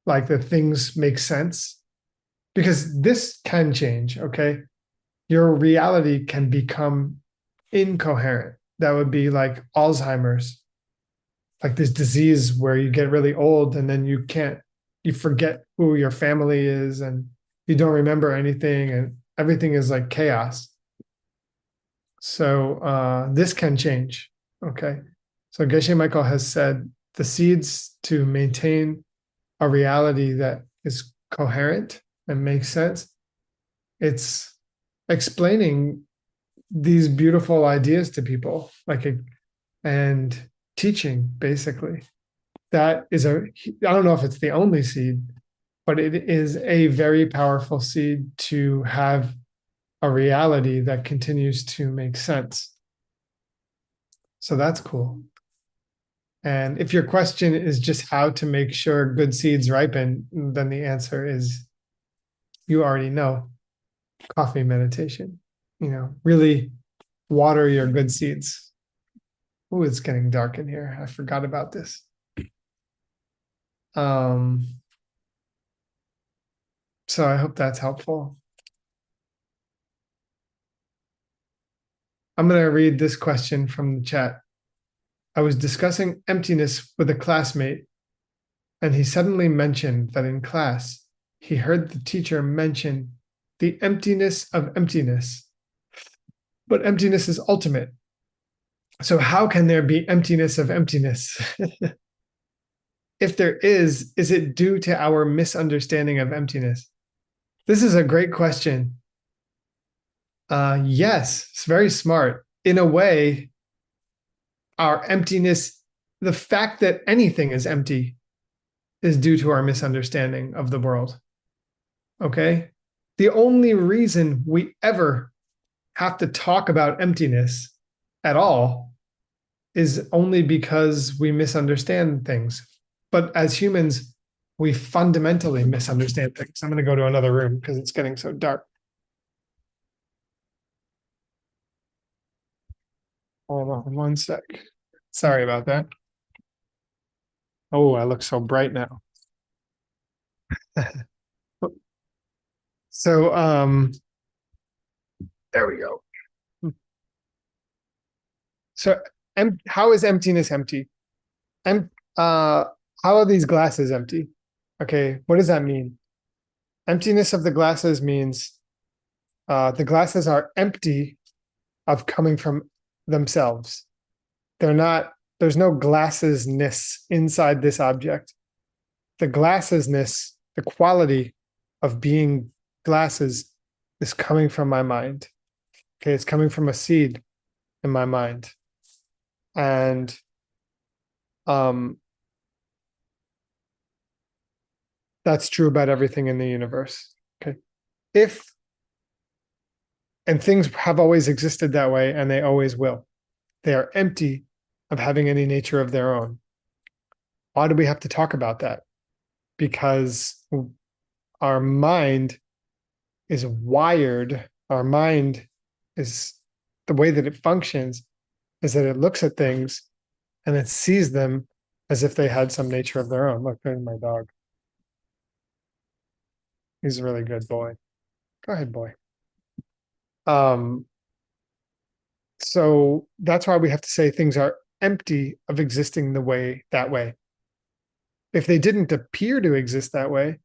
[SPEAKER 1] like the things make sense, because this can change, okay? Your reality can become incoherent. That would be like Alzheimer's, like this disease where you get really old and then you forget who your family is and you don't remember anything and everything is like chaos. So this can change, okay? So Geshe Michael has said the seeds to maintain a reality that is coherent and makes sense. It's explaining these beautiful ideas to people, and teaching, basically. That is I don't know if it's the only seed, but it is a very powerful seed to have a reality that continues to make sense. So that's cool. And if your question is just how to make sure good seeds ripen, then the answer is you already know. Coffee meditation. Really water your good seeds. Oh, it's getting dark in here. I forgot about this. So I hope that's helpful. I'm going to read this question from the chat. I was discussing emptiness with a classmate, and he suddenly mentioned that in class, he heard the teacher mention the emptiness of emptiness. But emptiness is ultimate. So how can there be emptiness of emptiness? If there is it due to our misunderstanding of emptiness? This is a great question. Yes, it's very smart. In a way, our emptiness, the fact that anything is empty, is due to our misunderstanding of the world. Okay? the only reason we ever have to talk about emptiness at all is only because we misunderstand things. But as humans, we fundamentally misunderstand things. I'm going to go to another room because it's getting so dark. Hold on one sec. Sorry about that. Oh, I look so bright now. So, there we go. So, how is emptiness empty? How are these glasses empty? Okay, what does that mean? Emptiness of the glasses means the glasses are empty of coming from themselves. They're not, there's no glassesness inside this object. The glassesness, the quality of being glasses is coming from my mind. Okay, it's coming from a seed in my mind. And that's true about everything in the universe. Okay. And things have always existed that way, and they always will. They are empty of having any nature of their own. Why do we have to talk about that? Because our mind is wired, our mind is, the way that it functions is that it looks at things and it sees them as if they had some nature of their own. Look, there's my dog. He's a really good boy. Go ahead, boy. So that's why we have to say things are empty of existing that way. If they didn't appear to exist that way,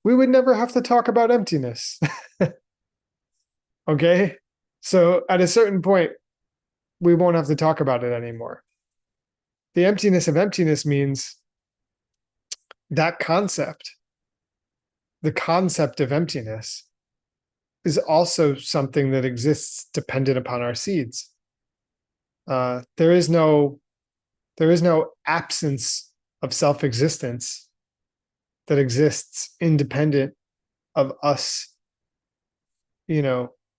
[SPEAKER 1] we would never have to talk about emptiness. Okay? So at a certain point, we won't have to talk about it anymore. The emptiness of emptiness means that concept, the concept of emptiness, is also something that exists dependent upon our seeds. There is no absence of self-existence that exists independent of us,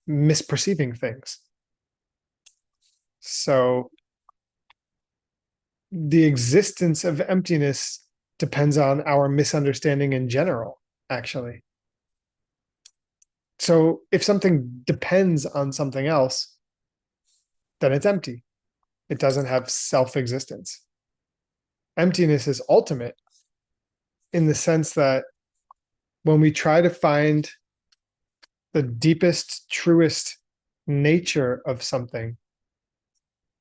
[SPEAKER 1] misperceiving things. So the existence of emptiness depends on our misunderstanding in general, actually. So if something depends on something else, then it's empty. It doesn't have self-existence. Emptiness is ultimate in the sense that when we try to find the deepest, truest nature of something,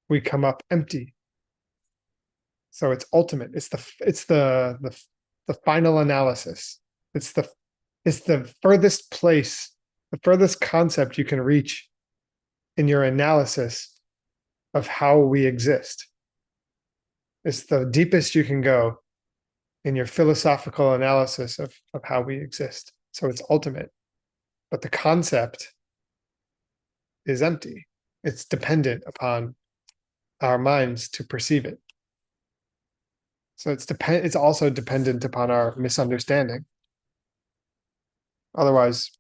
[SPEAKER 1] we come up empty. So it's ultimate. It's the final analysis. It's the furthest place, the furthest concept you can reach in your analysis of how we exist. It's the deepest you can go in your philosophical analysis of how we exist. So it's ultimate. But the concept is empty. It's dependent upon our minds to perceive it. So it's also dependent upon our misunderstanding. Otherwise,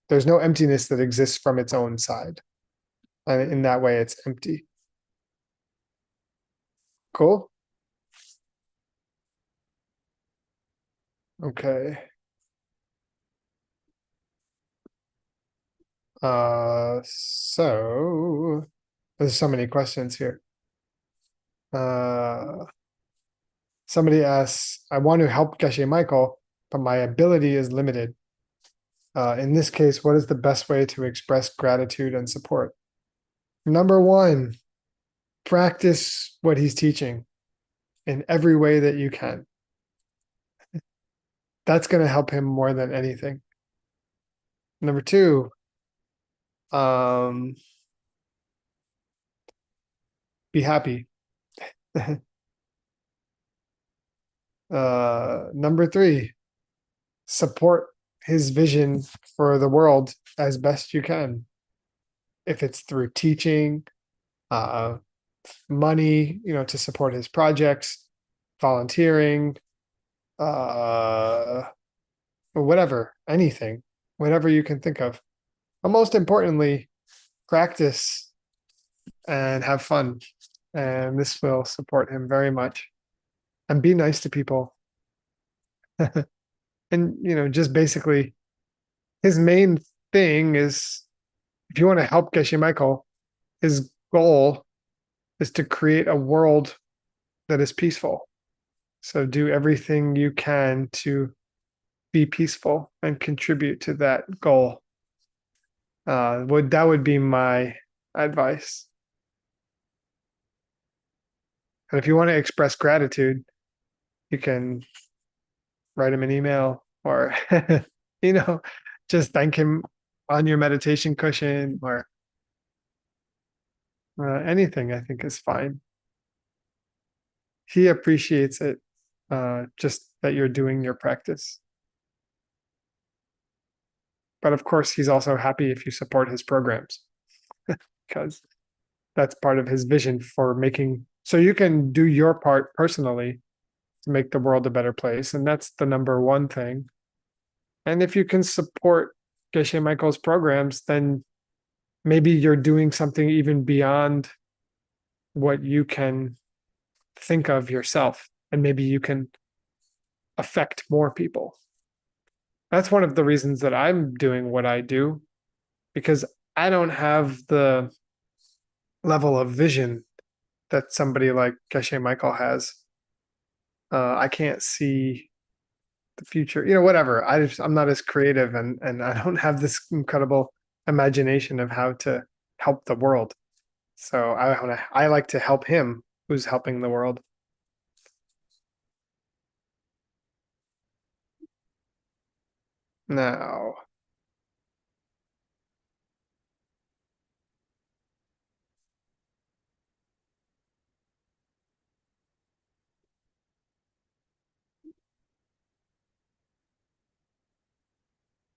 [SPEAKER 1] there's no emptiness that exists from its own side. And in that way, it's empty. Cool? Okay. So there's so many questions here. Somebody asks, I want to help Geshe Michael, but my ability is limited. In this case, what is the best way to express gratitude and support? Number one, practice what he's teaching in every way that you can. That's going to help him more than anything. Number two, be happy. Number three, support his vision for the world as best you can. If it's through teaching, money, to support his projects, volunteering, what or whatever, anything, whatever you can think of. But most importantly, practice and have fun. And this will support him very much. And be nice to people. And, just basically, his main thing is, if you want to help Geshe Michael, his goal is to create a world that is peaceful. So do everything you can to be peaceful and contribute to that goal. That would be my advice. And if you want to express gratitude, you can write him an email or, just thank him on your meditation cushion or anything, I think is fine. He appreciates it, just that you're doing your practice. But of course, he's also happy if you support his programs because that's part of his vision for making, so you can do your part personally to make the world a better place. And that's the number one thing. And if you can support Geshe Michael's programs, then maybe you're doing something even beyond what you can think of yourself. And maybe you can affect more people. That's one of the reasons that I'm doing what I do, because I don't have the level of vision that somebody like Geshe Michael has. I can't see the future, whatever. I'm not as creative and I don't have this incredible imagination of how to help the world. So I like to help him who's helping the world. Now,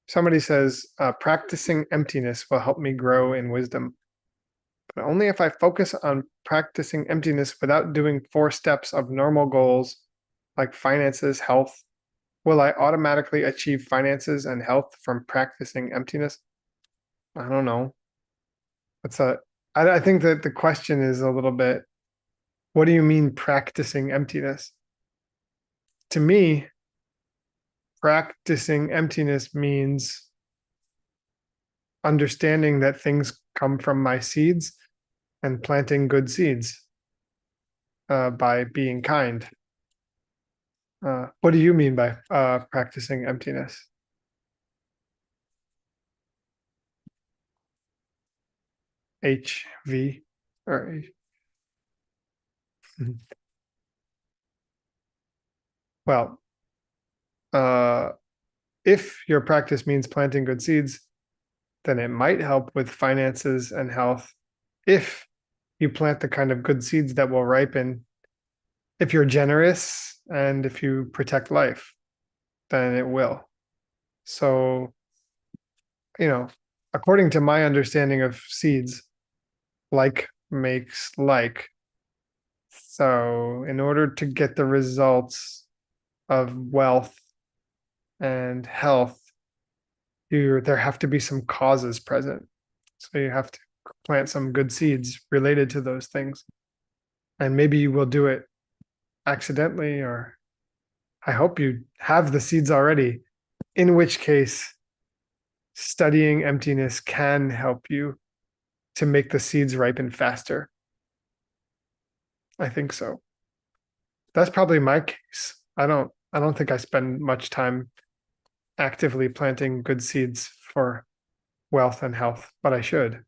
[SPEAKER 1] somebody says, practicing emptiness will help me grow in wisdom. But only if I focus on practicing emptiness without doing 4 steps of normal goals like finances, health, will I automatically achieve finances and health from practicing emptiness? I don't know. I think that the question is a little bit, what do you mean practicing emptiness? To me, practicing emptiness means understanding that things come from my seeds and planting good seeds by being kind. What do you mean by practicing emptiness? HV or H. Well, if your practice means planting good seeds, then it might help with finances and health if you plant the kind of good seeds that will ripen. If you're generous and if you protect life, then it will. So, according to my understanding of seeds, like makes like. So in order to get the results of wealth and health, there have to be some causes present. So you have to plant some good seeds related to those things. And maybe you will do it accidentally, or I hope you have the seeds already, in which case studying emptiness can help you to make the seeds ripen faster. I think so. That's probably my case. I don't think I spend much time actively planting good seeds for wealth and health, but I should.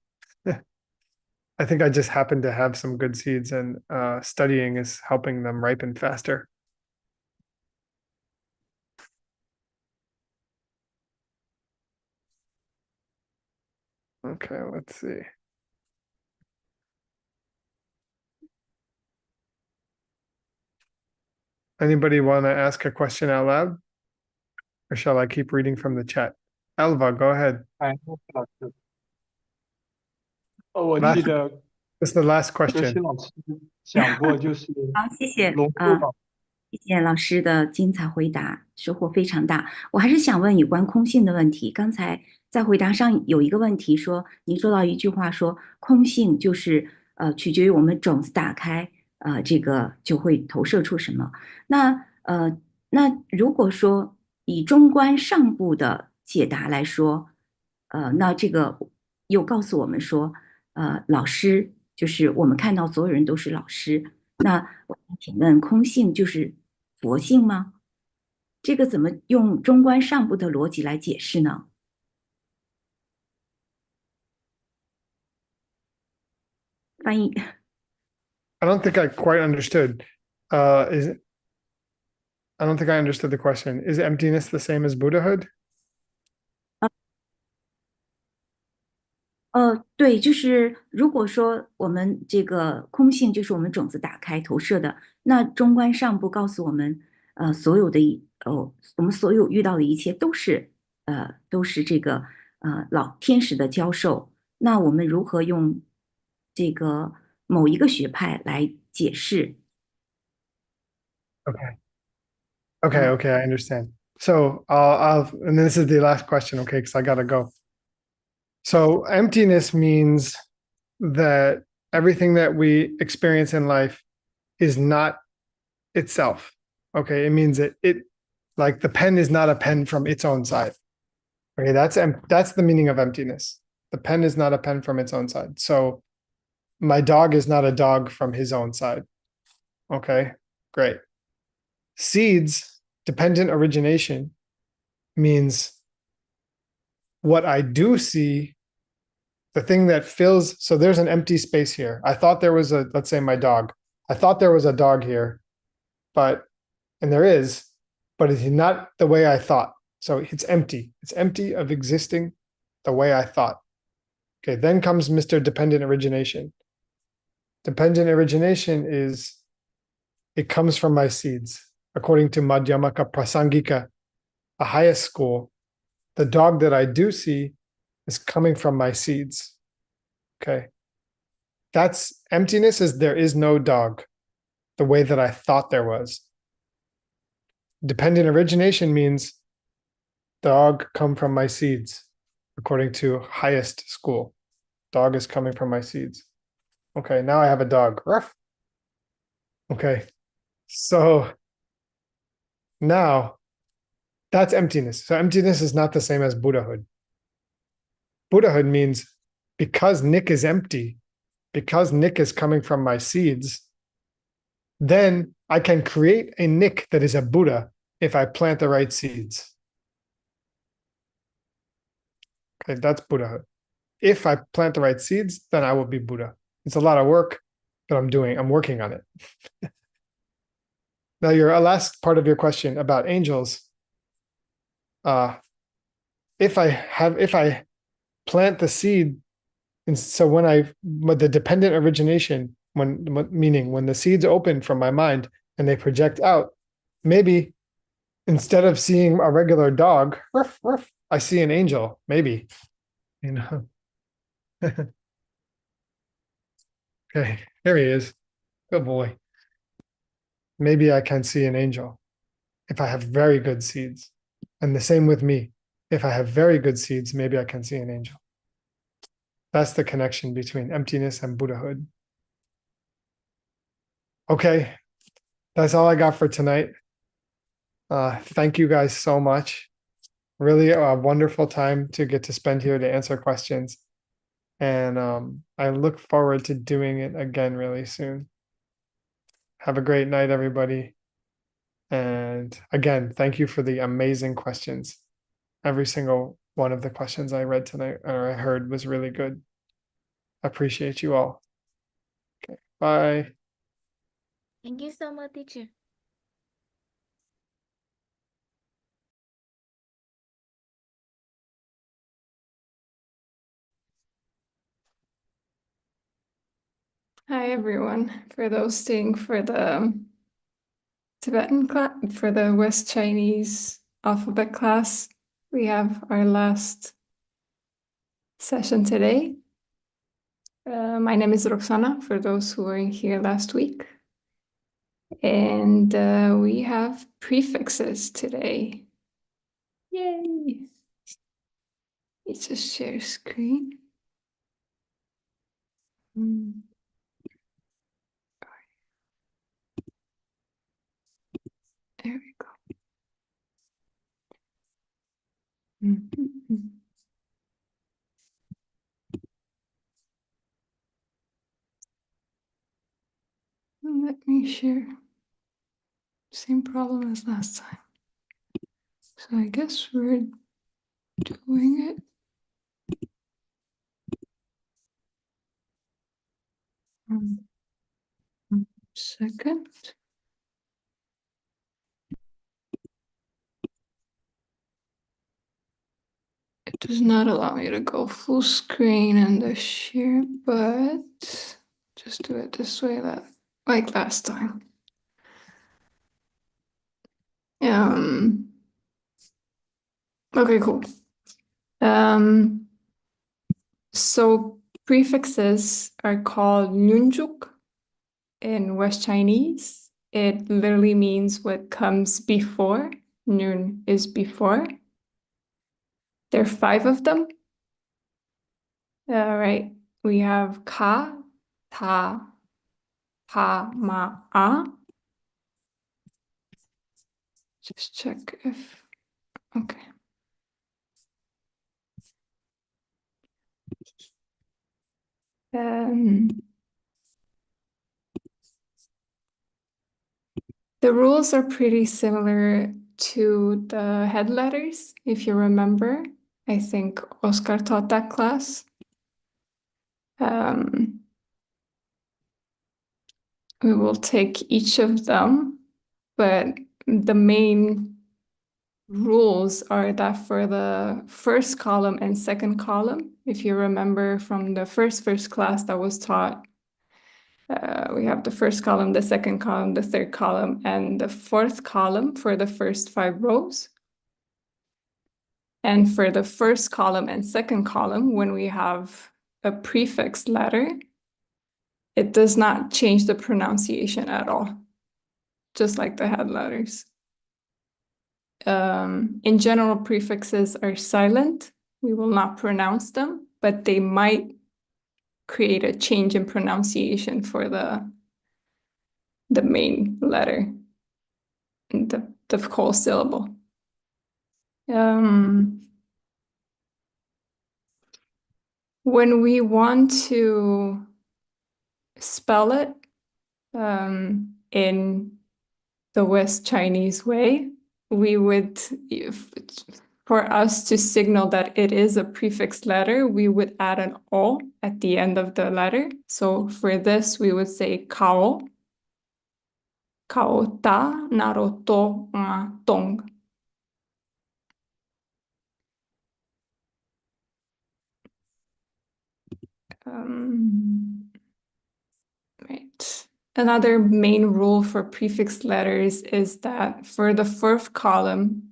[SPEAKER 1] I think I just happen to have some good seeds, and studying is helping them ripen faster. Okay, let's see. Anybody want to ask a question out loud? Or shall I keep reading from the chat? Elva, go ahead.
[SPEAKER 14] 我记得
[SPEAKER 1] This is the last
[SPEAKER 14] 哲
[SPEAKER 1] question.
[SPEAKER 14] 熙老师讲过，就是
[SPEAKER 13] 好，谢谢。
[SPEAKER 14] 龙珠老
[SPEAKER 17] 谢谢老师的精彩回答，收获非常大。我还是想问有关空性的问题。刚才在回答上有一个问题说，您说到一句话说，空性就是取决于我们种子打开，这个就会投射出什么。那如果说以中观上部的解答来说，那这个又告诉我们说，老师就是我们看到所有人都是老师。那我想请问，空性就是佛性吗？这个怎么用中观上部的逻辑来解释呢？翻译。
[SPEAKER 1] I don't think I quite understood. I don't think I understood the question. Is emptiness the same as Buddhahood?
[SPEAKER 17] 对，就是如果说我们这个空性就是我们种子打开投射的，那中观上部告诉我们，所有的我们所有遇到的一切都是这个老天使的教授。那我们如何用这个某一个学派来解释？
[SPEAKER 1] Okay, I understand. So and this is the last question, okay, because I gotta go. So emptiness means that everything that we experience in life is not itself. Okay, it means that like the pen is not a pen from its own side. Okay, that's the meaning of emptiness. The pen is not a pen from its own side. So my dog is not a dog from his own side. Okay, great. Seeds, dependent origination, means what I do see, the thing that fills, so there's an empty space here. I thought there was let's say my dog. I thought there was a dog here, and there is, but it's not the way I thought. So it's empty. It's empty of existing the way I thought. Okay, then comes Mr. Dependent Origination. Dependent origination is, it comes from my seeds. According to Madhyamaka Prasangika, a highest school, the dog that I do see is coming from my seeds. Okay. That's emptiness, is there is no dog the way that I thought there was. Dependent origination means dog come from my seeds. According to highest school, dog is coming from my seeds. Okay, now I have a dog. Ruff. Okay, so now that's emptiness. So emptiness is not the same as Buddhahood. Buddhahood means because Nick is empty, because Nick is coming from my seeds, then I can create a Nick that is a Buddha if I plant the right seeds. Okay, that's Buddhahood. If I plant the right seeds, then I will be Buddha. It's a lot of work, but I'm working on it. Now, your last part of your question about angels. If I plant the seed, and so the dependent origination, meaning when the seeds open from my mind and they project out, maybe instead of seeing a regular dog, ruff, ruff, I see an angel, maybe, you know. Okay, there he is. Good boy. Maybe I can see an angel if I have very good seeds. And the same with me. If I have very good seeds, maybe I can see an angel. That's the connection between emptiness and Buddhahood. Okay, that's all I got for tonight. Thank you guys so much. Really a wonderful time to get to spend here to answer questions. And I look forward to doing it again really soon. Have a great night, everybody. And again, thank you for the amazing questions. Every single one of the questions I read tonight or I heard was really good. Appreciate you all. Okay, bye.
[SPEAKER 15] Thank you so much, teacher.
[SPEAKER 4] Hi, everyone. For those staying for the Tibetan class, for the West Chinese alphabet class, we have our last session today. My name is Roxana, for those who were here last week. And we have prefixes today. Yay! Let's just share screen. There we go. Let me share. Same problem as last time. So I guess we're doing it. Second. It does not allow me to go full screen and the share, but just do it this way, like last time. Okay, cool. So prefixes are called nyunjuk in West Chinese. It literally means what comes before. Nun is before. There are 5 of them. All right. We have ka, ta, pa, ma, a. Just check if, okay. The rules are pretty similar to the head letters, if you remember. I think Oscar taught that class. We will take each of them, but the main rules are that for the first column and second column, if you remember from the first class that was taught, we have the first column, the second column, the third column, and the fourth column for the first 5 rows. And for the first column and second column, when we have a prefix letter, it does not change the pronunciation at all, just like the head letters. In general, prefixes are silent. We will not pronounce them, but they might create a change in pronunciation for the main letter, the whole syllable. When we want to spell it in the West Chinese way, we would, for us to signal that it is a prefix letter, we would add an o at the end of the letter. So for this, we would say kao, kao ta, naro to, nga, tong. Right. Another main rule for prefix letters is that for the fourth column,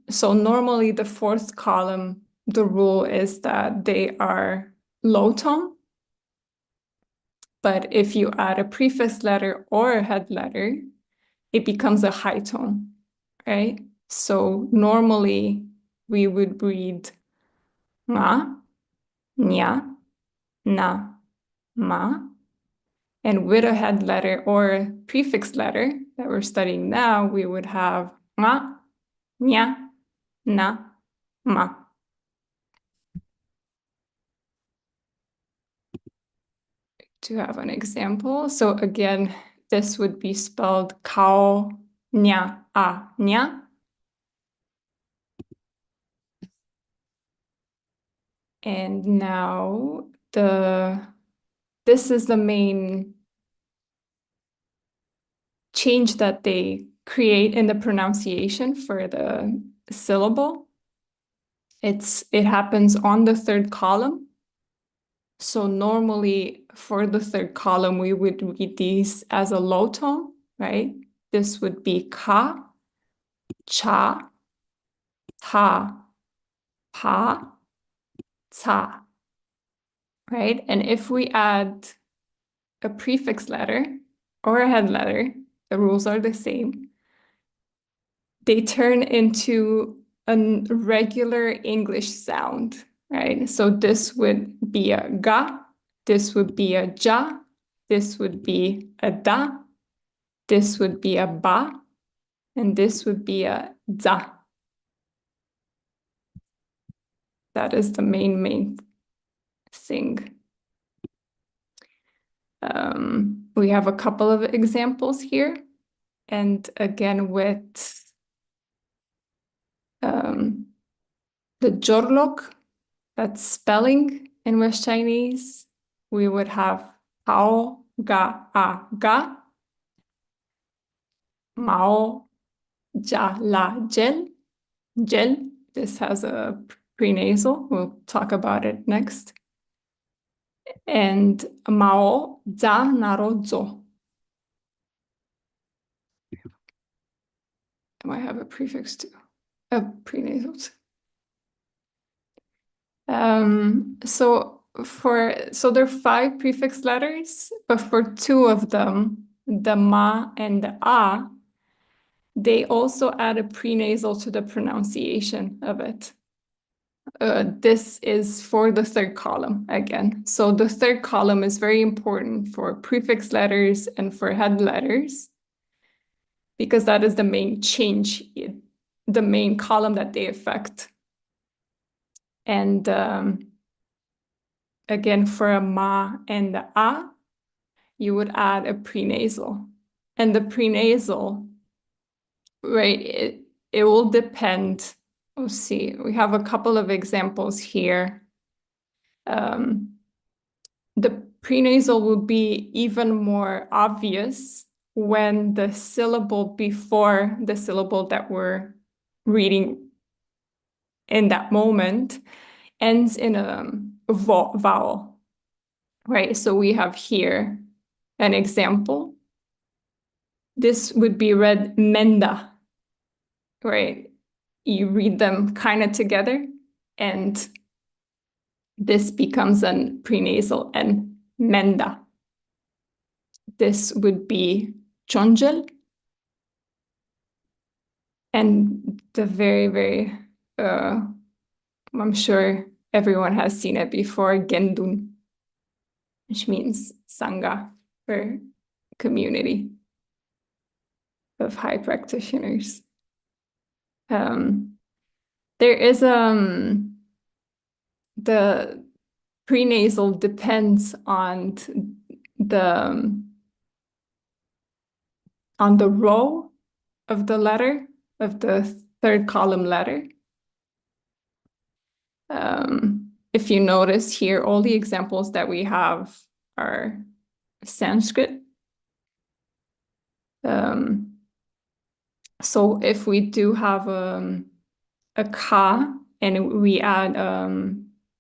[SPEAKER 4] so normally the fourth column, the rule is that they are low tone. But if you add a prefix letter or a head letter, it becomes a high tone, right? So normally we would read nga, nya, na, ma. And with a head letter or a prefix letter that we're studying now, we would have nga, nya, na, ma. To have an example. So again, this would be spelled kao, nya, a, nya. And now this is the main change that they create in the pronunciation for the syllable. It happens on the third column. So normally for the third column, we would read these as a low tone, right? This would be ka, cha, ta, pa, ta, right? And if we add a prefix letter, or a head letter, the rules are the same. They turn into a regular English sound, right? So this would be a ga, this would be a ja, this would be a da, this would be a ba, and this would be a za. That is the main thing. We have a couple of examples here. And again, with the jorlok, that's spelling in West Chinese, we would have hao, ga, a, ga, mao, ja, la, gel, gel. This has a prenasal. We'll talk about it next. And mao, za, naro, zo. It might have a prefix too, a prenasal too. So there are 5 prefix letters, but for 2 of them, the ma and the a, they also add a prenasal to the pronunciation of it. This is for the 3rd column again. So the 3rd column is very important for prefix letters and for head letters, because that is the main change, the main column that they affect. And again, for a ma and the a, you would add a prenasal. And the prenasal, right, it will depend. Let's see, we have a couple of examples here. The prenasal will be even more obvious when the syllable before the syllable that we're reading in that moment ends in a vowel, right? So we have here an example. This would be read menda, right? You read them kind of together, and this becomes a prenasal and menda. This would be chonjel. And the very, I'm sure everyone has seen it before, gendun, which means sangha, or community of high practitioners. There is the prenasal depends on the row of the letter, of the 3rd column letter. If you notice here, all the examples that we have are Sanskrit. So if we do have a ka and we add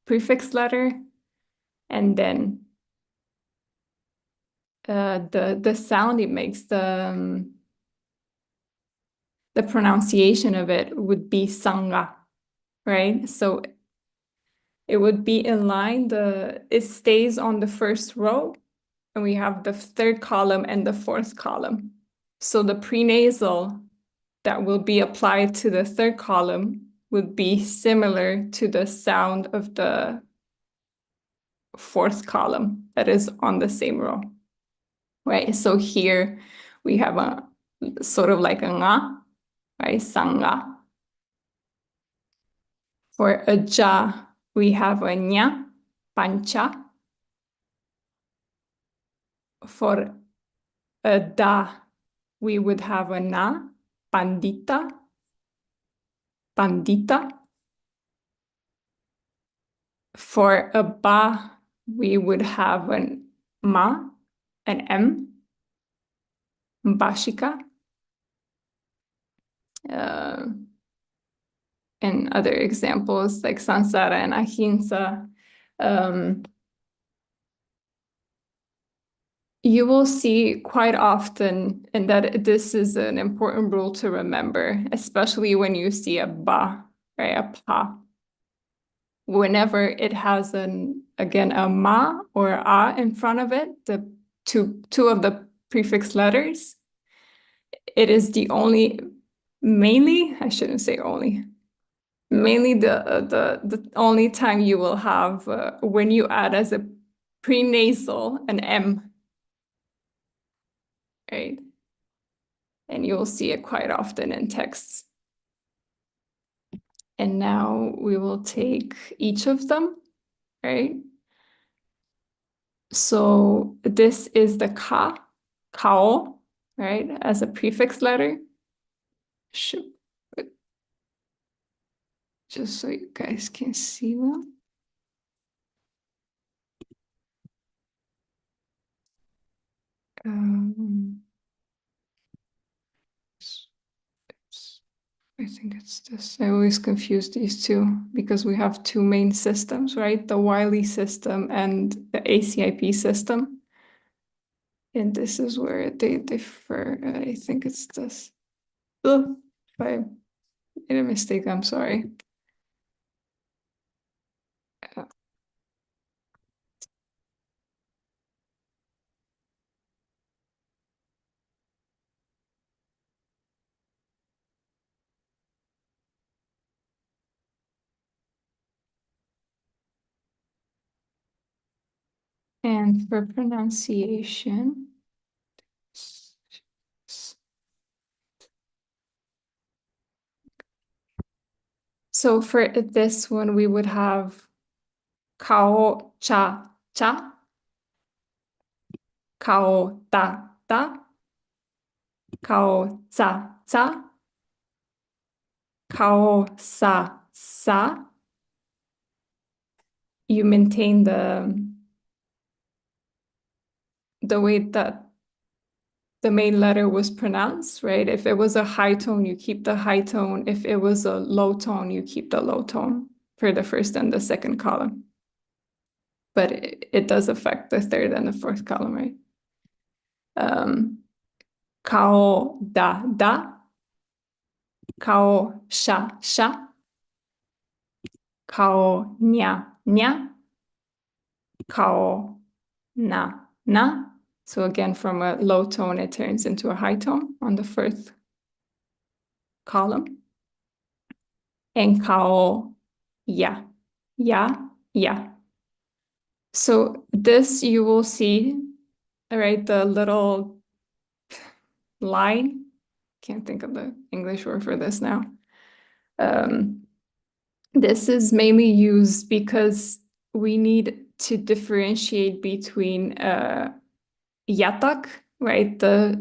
[SPEAKER 4] prefix letter, and then the sound it makes, the pronunciation of it would be sangha, right? So it would be in line, it stays on the 1st row, and we have the 3rd column and the 4th column. So the prenasal that will be applied to the 3rd column would be similar to the sound of the 4th column that is on the same row, right? So here we have a sort of like a nga, right? Sangha. For a ja, we have a nya, pancha. For a da, we would have a na, pandita, pandita. For a ba, we would have an ma, an m, bashika. And other examples like sansara and ahimsa. You will see quite often, and that this is an important rule to remember, especially when you see a ba, right, a pa. Whenever it has again, a ma or a in front of it, the two of the prefix letters. It is the only, mainly, I shouldn't say only, mainly the only time you will have when you add as a prenasal an M, right? And you'll see it quite often in texts. And now we will take each of them, right? So this is the ka, kao, right, as a prefix letter. Just so you guys can see them. I think it's this. I always confuse these two because we have two main systems, right? The Wiley system and the ACIP system. And this is where they differ. I think it's this. Ugh, if I made a mistake, I'm sorry. And for pronunciation, so for this one, we would have kao cha cha, kao ta ta, kao za za, kao sa sa. You maintain the way that the main letter was pronounced, right? If it was a high tone, you keep the high tone. If it was a low tone, you keep the low tone for the first and the second column. But it does affect the third and the fourth column, right? Kao da da, kao sha sha, kao nya nya, kao na na. So again, from a low tone, it turns into a high tone on the first column. And kao ya, ya, ya. So this you will see, right, the little line. Can't think of the English word for this now. This is mainly used because we need to differentiate between yatak, right, a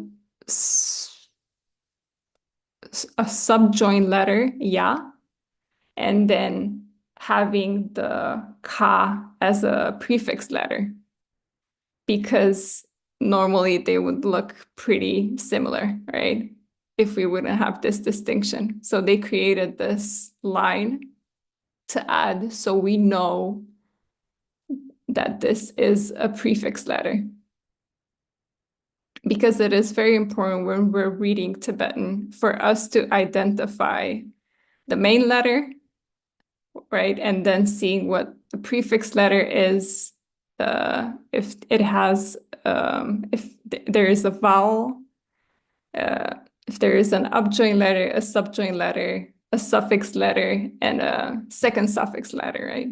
[SPEAKER 4] subjoined letter, ya, and then having the ka as a prefix letter, because normally they would look pretty similar, right? If we wouldn't have this distinction. So they created this line to add so we know that this is a prefix letter. Because it is very important when we're reading Tibetan for us to identify the main letter, right? And then seeing what the prefix letter is, if it has, if there is a vowel, if there is an upjoined letter, a subjoined letter, a suffix letter, and a second suffix letter, right?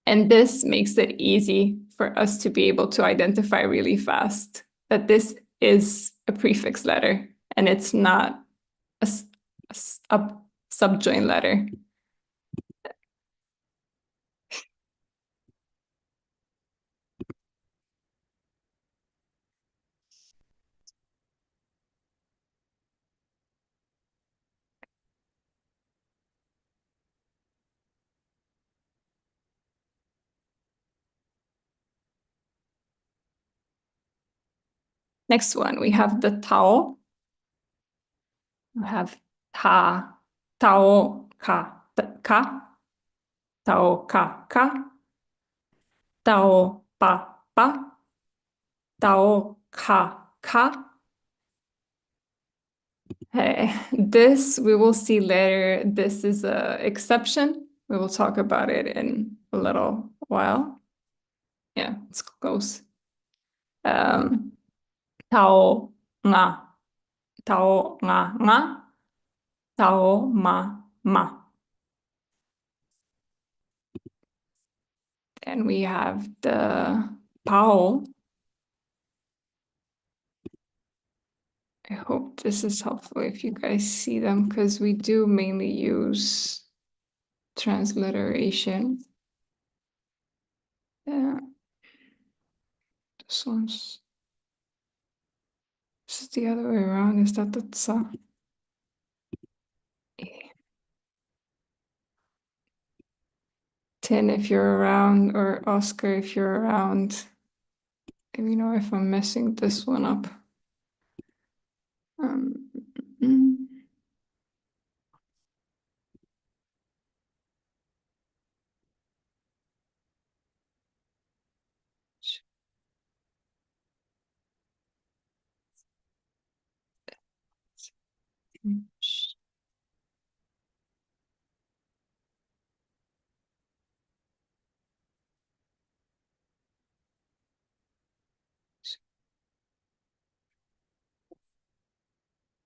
[SPEAKER 4] And this makes it easy for us to be able to identify really fast that this is a prefix letter and it's not a subjoined letter. Next one, we have the Tao. We have Ta, Tao, Ka, Ka, Tao, Ka, Ka, Tao, Pa, Pa, Tao, Ka, Ka. Hey, this we will see later. This is an exception. We will talk about it in a little while. Yeah, it's close. Tao, tao nga, tao nga nga, tao ma ma. And we have the pao. I hope this is helpful if you guys see them, because we do mainly use transliteration. Yeah. This is the other way around. Is that the tsa? 10 if you're around, or Oscar if you're around. Let me know if I'm messing this one up. Mm.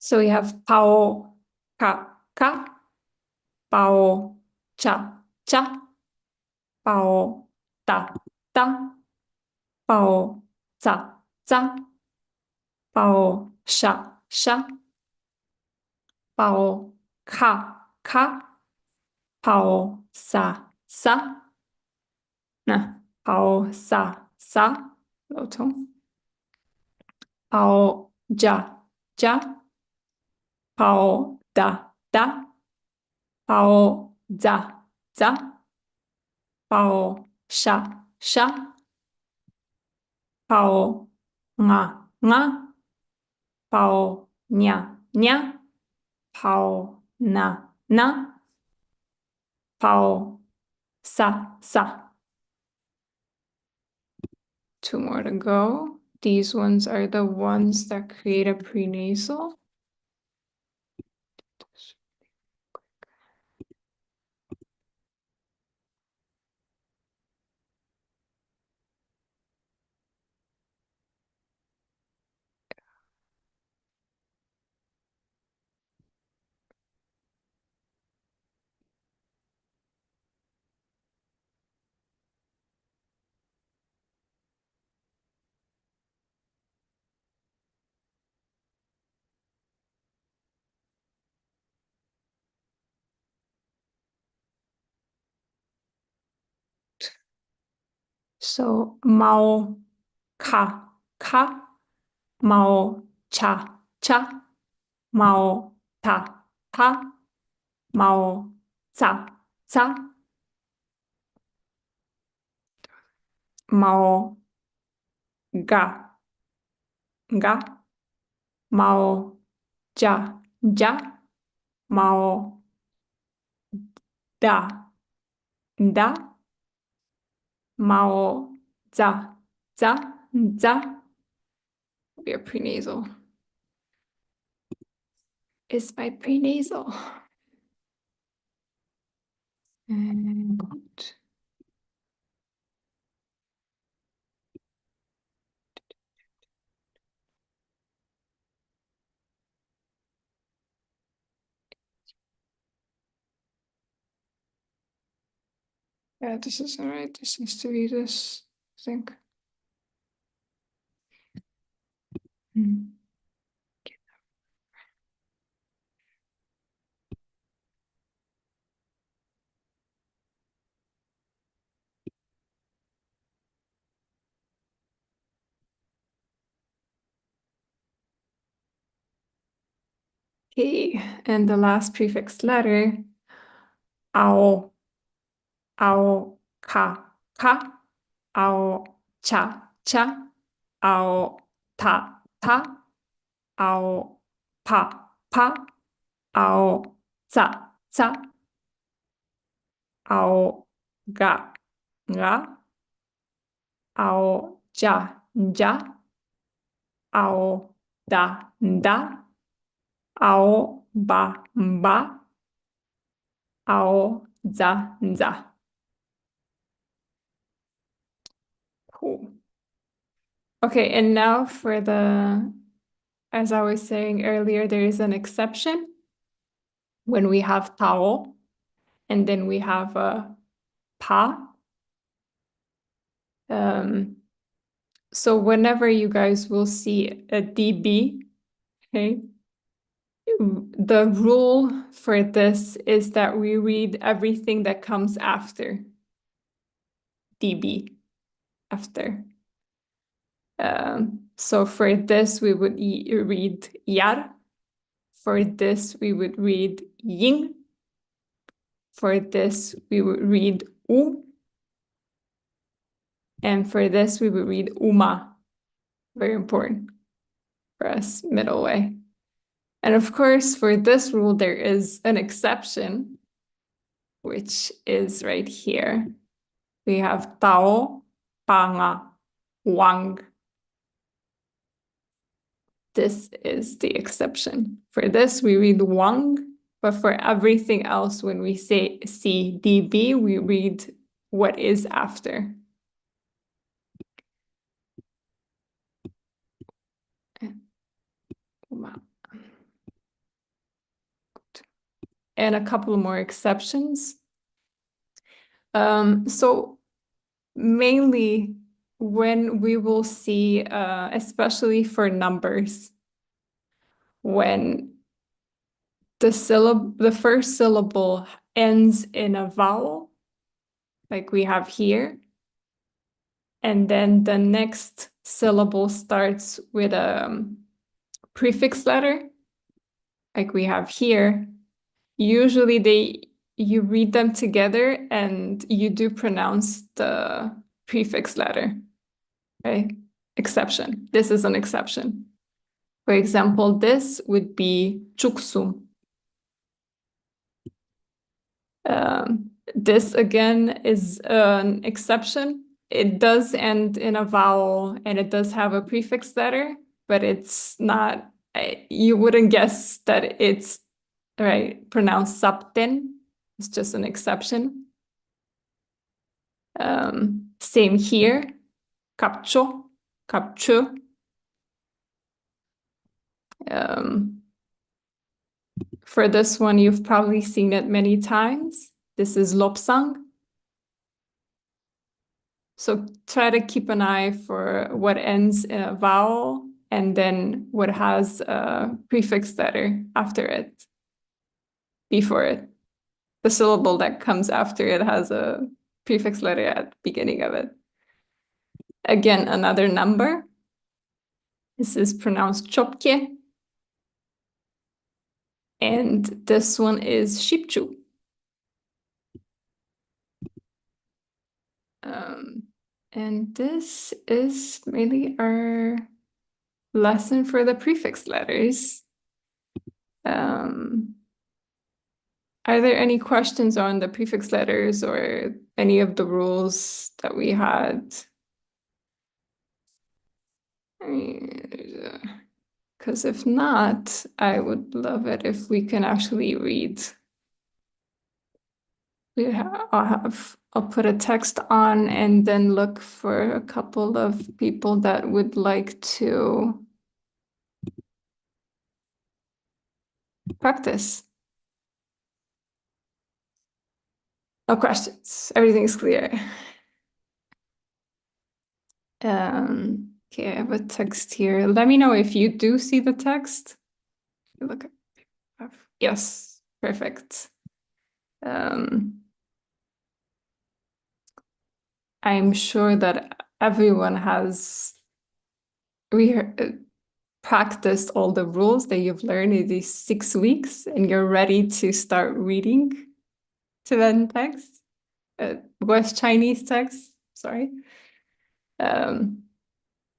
[SPEAKER 4] So we have pao ka ka, pao cha cha, pao ta ta, pao za za, pao sha sha, pao ka ka, pao sa sa. Nah, pao sa sa, low tone. Pao ja ja, pao da da, pao za za, pao sha sha, pao nga nga, pao nya nya, pao na na, pao sa sa. 2 more to go. These ones are the ones that create a prenasal. So mao ka ka, mao cha cha, mao ta ta, mao za za, mao ga ga, mao ja ja, mao da da, mao za za za. Be a prenasal. Is my prenasal. And yeah, this isn't right. This needs to be this, I think. Okay, and the last prefix letter, ao, ao, ka, ka, ao, cha, cha, ao, ta, ta, ao, pa, pa, ao, za, za, ao, ga, ga, ao, ja, ja, ao, da, da, ao, ba, ba, ao, za, za. Cool. Okay, and now for the, as I was saying earlier, there is an exception when we have tao, and then we have a pa. So whenever you guys will see a DB, okay, the rule for this is that we read everything that comes after DB, after. So for this, we would read yar. For this, we would read ying. For this, we would read u. And for this, we would read uma. Very important for us, middle way. And of course, for this rule, there is an exception, which is right here. We have tao, panga, wang. This is the exception. For this, we read wang, but for everything else, when we say CDB, we read what is after. And a couple more exceptions. So mainly when we will see, especially for numbers, when the first syllable ends in a vowel, like we have here, and then the next syllable starts with a prefix letter, like we have here. Usually you read them together and you do pronounce the prefix letter, okay? Exception. This is an exception. For example, this would be chuksum. This again is an exception. It does end in a vowel and it does have a prefix letter, but it's not, you wouldn't guess that it's right pronounced sapten. It's just an exception. Same here, kapcho, kapchu. For this one, you've probably seen it many times. This is lopsang. So try to keep an eye for what ends in a vowel and then what has a prefix letter after it, before it. The syllable that comes after it has a prefix letter at the beginning of it. Again, another number. This is pronounced chopke. And this one is shipchu. And this is really our lesson for the prefix letters. Are there any questions on the prefix letters or any of the rules that we had? Because if not, I would love it if we can actually read. I'll put a text on and then look for a couple of people that would like to practice. No questions. Everything's clear. Okay, I have a text here. Let me know if you do see the text. Look. Yes, perfect. I'm sure that everyone has practiced all the rules that you've learned in these 6 weeks, and you're ready to start reading Tibetan text, West Chinese text, sorry.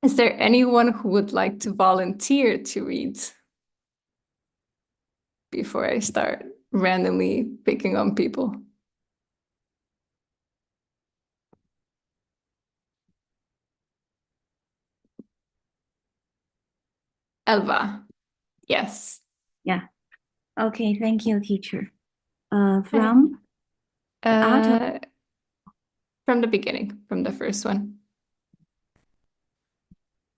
[SPEAKER 4] Is there anyone who would like to volunteer to read before I start randomly picking on people? Elva, yes.
[SPEAKER 17] Yeah. Okay, thank you, teacher. From
[SPEAKER 4] From the beginning, from the first one.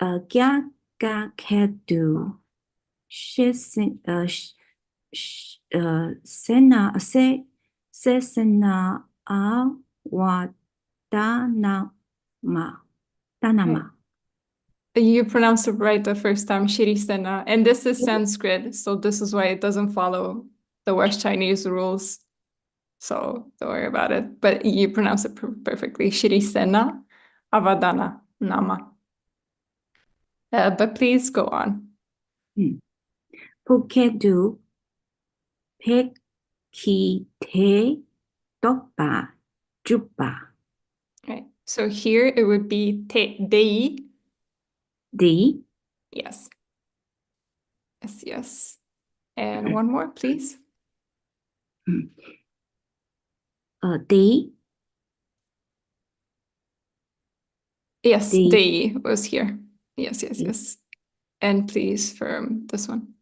[SPEAKER 17] Gagakedu Sena Sesena Danama.
[SPEAKER 4] You pronounced it right the first time, Shirisena. And this is Sanskrit, so this is why it doesn't follow the West Chinese rules. So don't worry about it. But you pronounce it perfectly. Shirisena Avadana Nama. But please go on.
[SPEAKER 17] Pukedu Pekite Topa Juba.
[SPEAKER 4] Right. So here it would be dei.
[SPEAKER 17] Dei.
[SPEAKER 4] Yes. Yes, yes. And one more, please.
[SPEAKER 17] Dei.
[SPEAKER 4] Yes, dei was here. Yes, yes, yes. And please firm this one.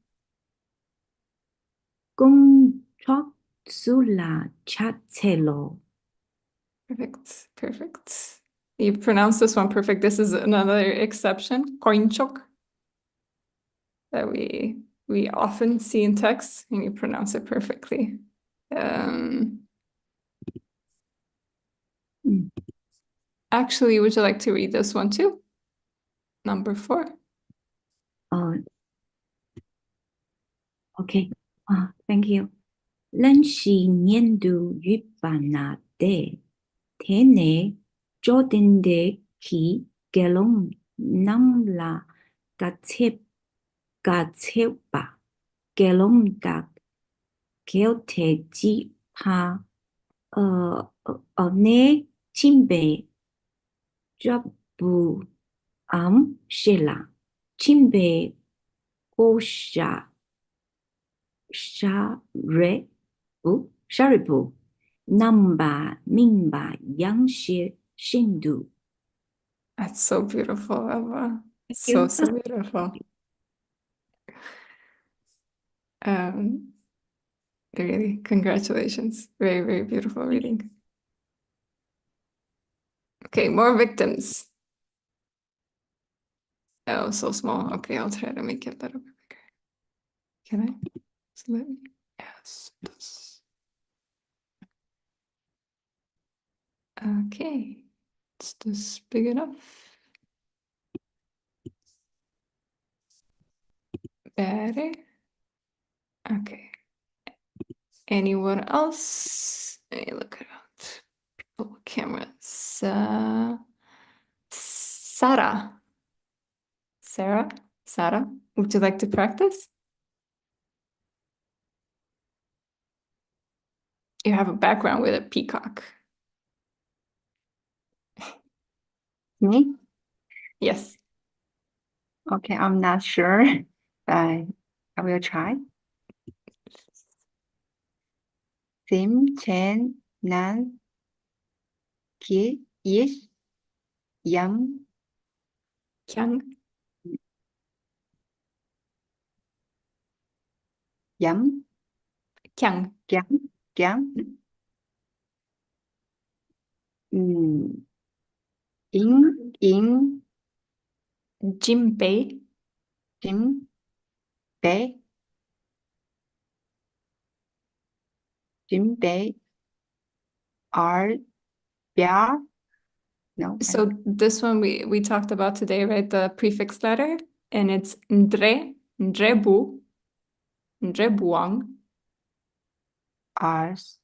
[SPEAKER 17] Sula Chatelo.
[SPEAKER 4] Perfect, perfect. You pronounce this one perfect. This is another exception, koinchok, that we often see in text, and you pronounce it perfectly. Actually, would you like to read this one too? Number 4.
[SPEAKER 17] Okay. Thank you. Lenshi Niendu Yupana de Tene Jodinde Ki Gelong Namla Gatseba Gelong Dak Geote Ji Pa Ne Chimbe Jabu Shela Chimbe Gosha Sharibu Namba Mingba Yangshe Shindu.
[SPEAKER 4] That's so beautiful, Eva.
[SPEAKER 17] you.
[SPEAKER 4] So beautiful. Really, congratulations. Very, very beautiful reading. Okay, more victims. Oh, so small. Okay, I'll try to make it a little bit bigger. Can I? So let me. Yes, this. Okay. Is this big enough? Better. Okay. Anyone else? Let me look around. People with cameras. Sarah, would you like to practice? You have a background with a peacock.
[SPEAKER 18] Me?
[SPEAKER 4] Yes.
[SPEAKER 18] Okay, I'm not sure, but I will try. Sim chen nan ki is yam
[SPEAKER 4] Kyang.
[SPEAKER 18] Yam
[SPEAKER 4] Kyang.
[SPEAKER 18] Kyang in
[SPEAKER 4] Jimbei.
[SPEAKER 18] Jimbei are bear. No.
[SPEAKER 4] So this one we talked about today, right? The prefix letter, and it's ndrebu, ndrebuang.
[SPEAKER 18] As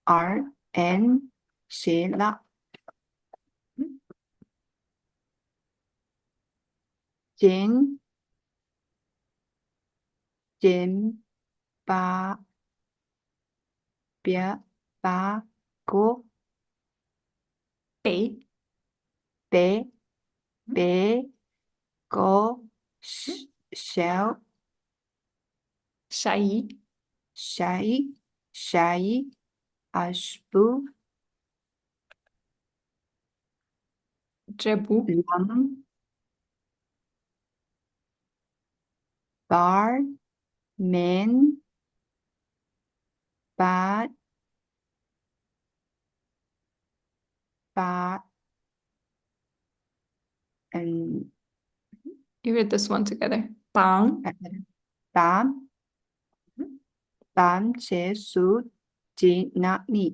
[SPEAKER 18] R N Sheila Jen ba bia ba go
[SPEAKER 4] Bei.
[SPEAKER 18] Be go shell
[SPEAKER 4] Shai.
[SPEAKER 18] Ashbu
[SPEAKER 4] Drebu.
[SPEAKER 18] Lam Bar Men, Bad, ba and
[SPEAKER 4] You read this one together. Bang.
[SPEAKER 18] bám bám chế su chỉ na ni.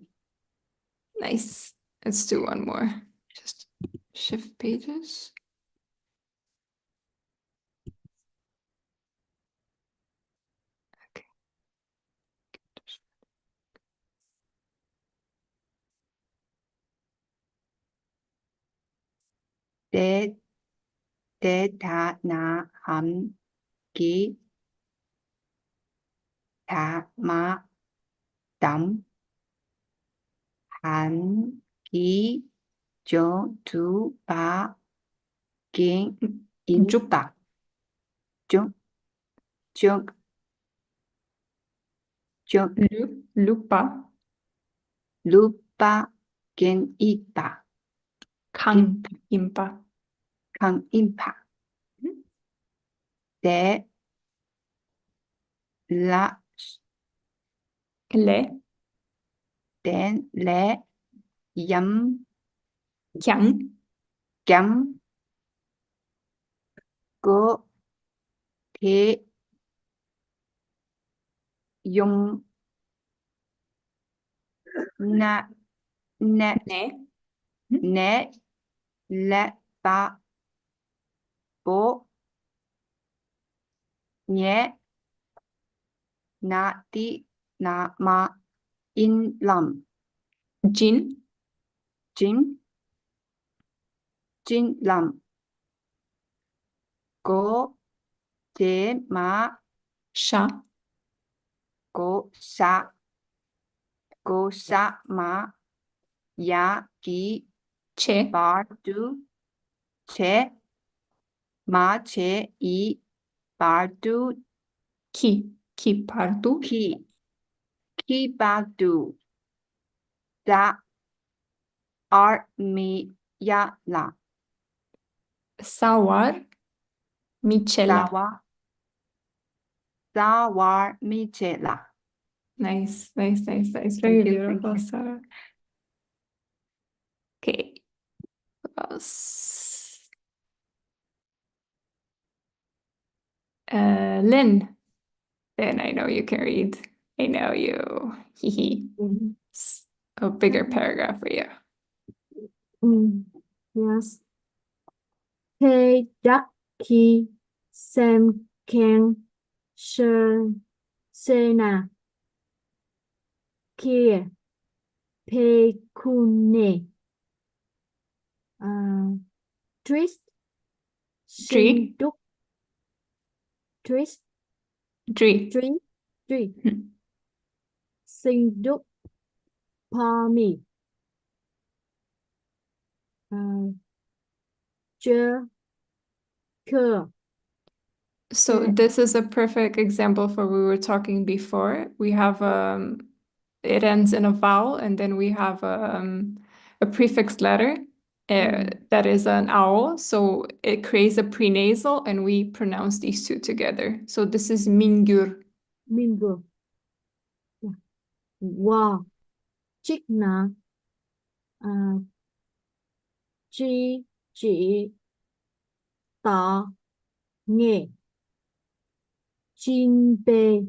[SPEAKER 4] Nice. Let's do one more. Just shift pages.
[SPEAKER 18] Để thả na hàm ký thả ma đắm hàn ký cho chú ba kiến in bạc chung chung chung
[SPEAKER 4] lupa
[SPEAKER 18] lupa kiến ipa
[SPEAKER 4] Kang impa.
[SPEAKER 18] Kang impa để la
[SPEAKER 4] Lẽ.
[SPEAKER 18] đến lẽ yếm
[SPEAKER 4] Chẳng.
[SPEAKER 18] chấm có thể dùng na nè nè lẹ ba bộ nhẹ na ti na ma in lam
[SPEAKER 4] Jin.
[SPEAKER 18] jin jin lam có thể mà
[SPEAKER 4] Sha.
[SPEAKER 18] có sa mà ya ki
[SPEAKER 4] Che.
[SPEAKER 18] bar du che ma che i bar du
[SPEAKER 4] Ki partu.
[SPEAKER 18] ki bar du da mi ya la
[SPEAKER 4] Sawar. Michela.
[SPEAKER 18] Sawar Michela.
[SPEAKER 4] Nice. Very
[SPEAKER 18] Thank
[SPEAKER 4] beautiful,
[SPEAKER 18] you.
[SPEAKER 4] Sarah. Okay. What else? Lynn. Lynn, I know you can read. I know you. Hee. A bigger paragraph for you.
[SPEAKER 12] Yes. Hey, Ducky, Sam, Ken, Sena, Kia, Pekune, Twist,
[SPEAKER 4] Tree.
[SPEAKER 12] Sinduk, Twist,
[SPEAKER 4] Tree.
[SPEAKER 12] Sinduk, Palmy,
[SPEAKER 4] So this is a perfect example for we were talking before. We have it ends in a vowel, and then we have a prefix letter that is an owl. So it creates a prenasal, and we pronounce these two together. So this is mingur.
[SPEAKER 12] Mingur. Wow. Chikna. Chi chỉ tỏ nghe chin bê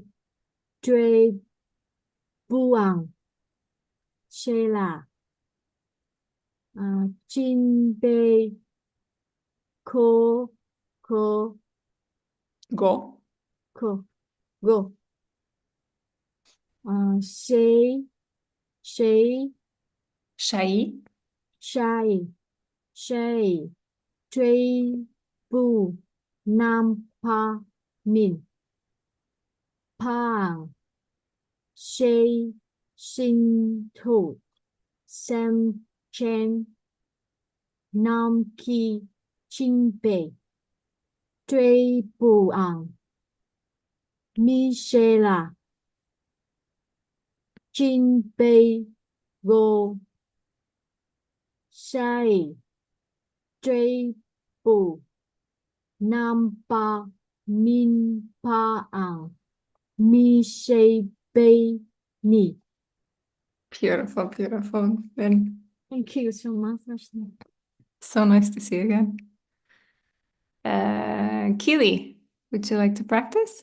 [SPEAKER 12] trê buang shê là chin bê khô khô
[SPEAKER 4] Go.
[SPEAKER 12] khô go shê shê
[SPEAKER 4] Shai.
[SPEAKER 12] shai shai trê bu nam pa min pang shê sinh thủ sam chen nam ki chin bê trê bu ang Michela chin bê go shai trê bu nam pa min pa ang mi shê bê ni.
[SPEAKER 4] Beautiful. Then
[SPEAKER 9] Thank you so much.
[SPEAKER 4] So nice to see you again. Keely, would you like to practice?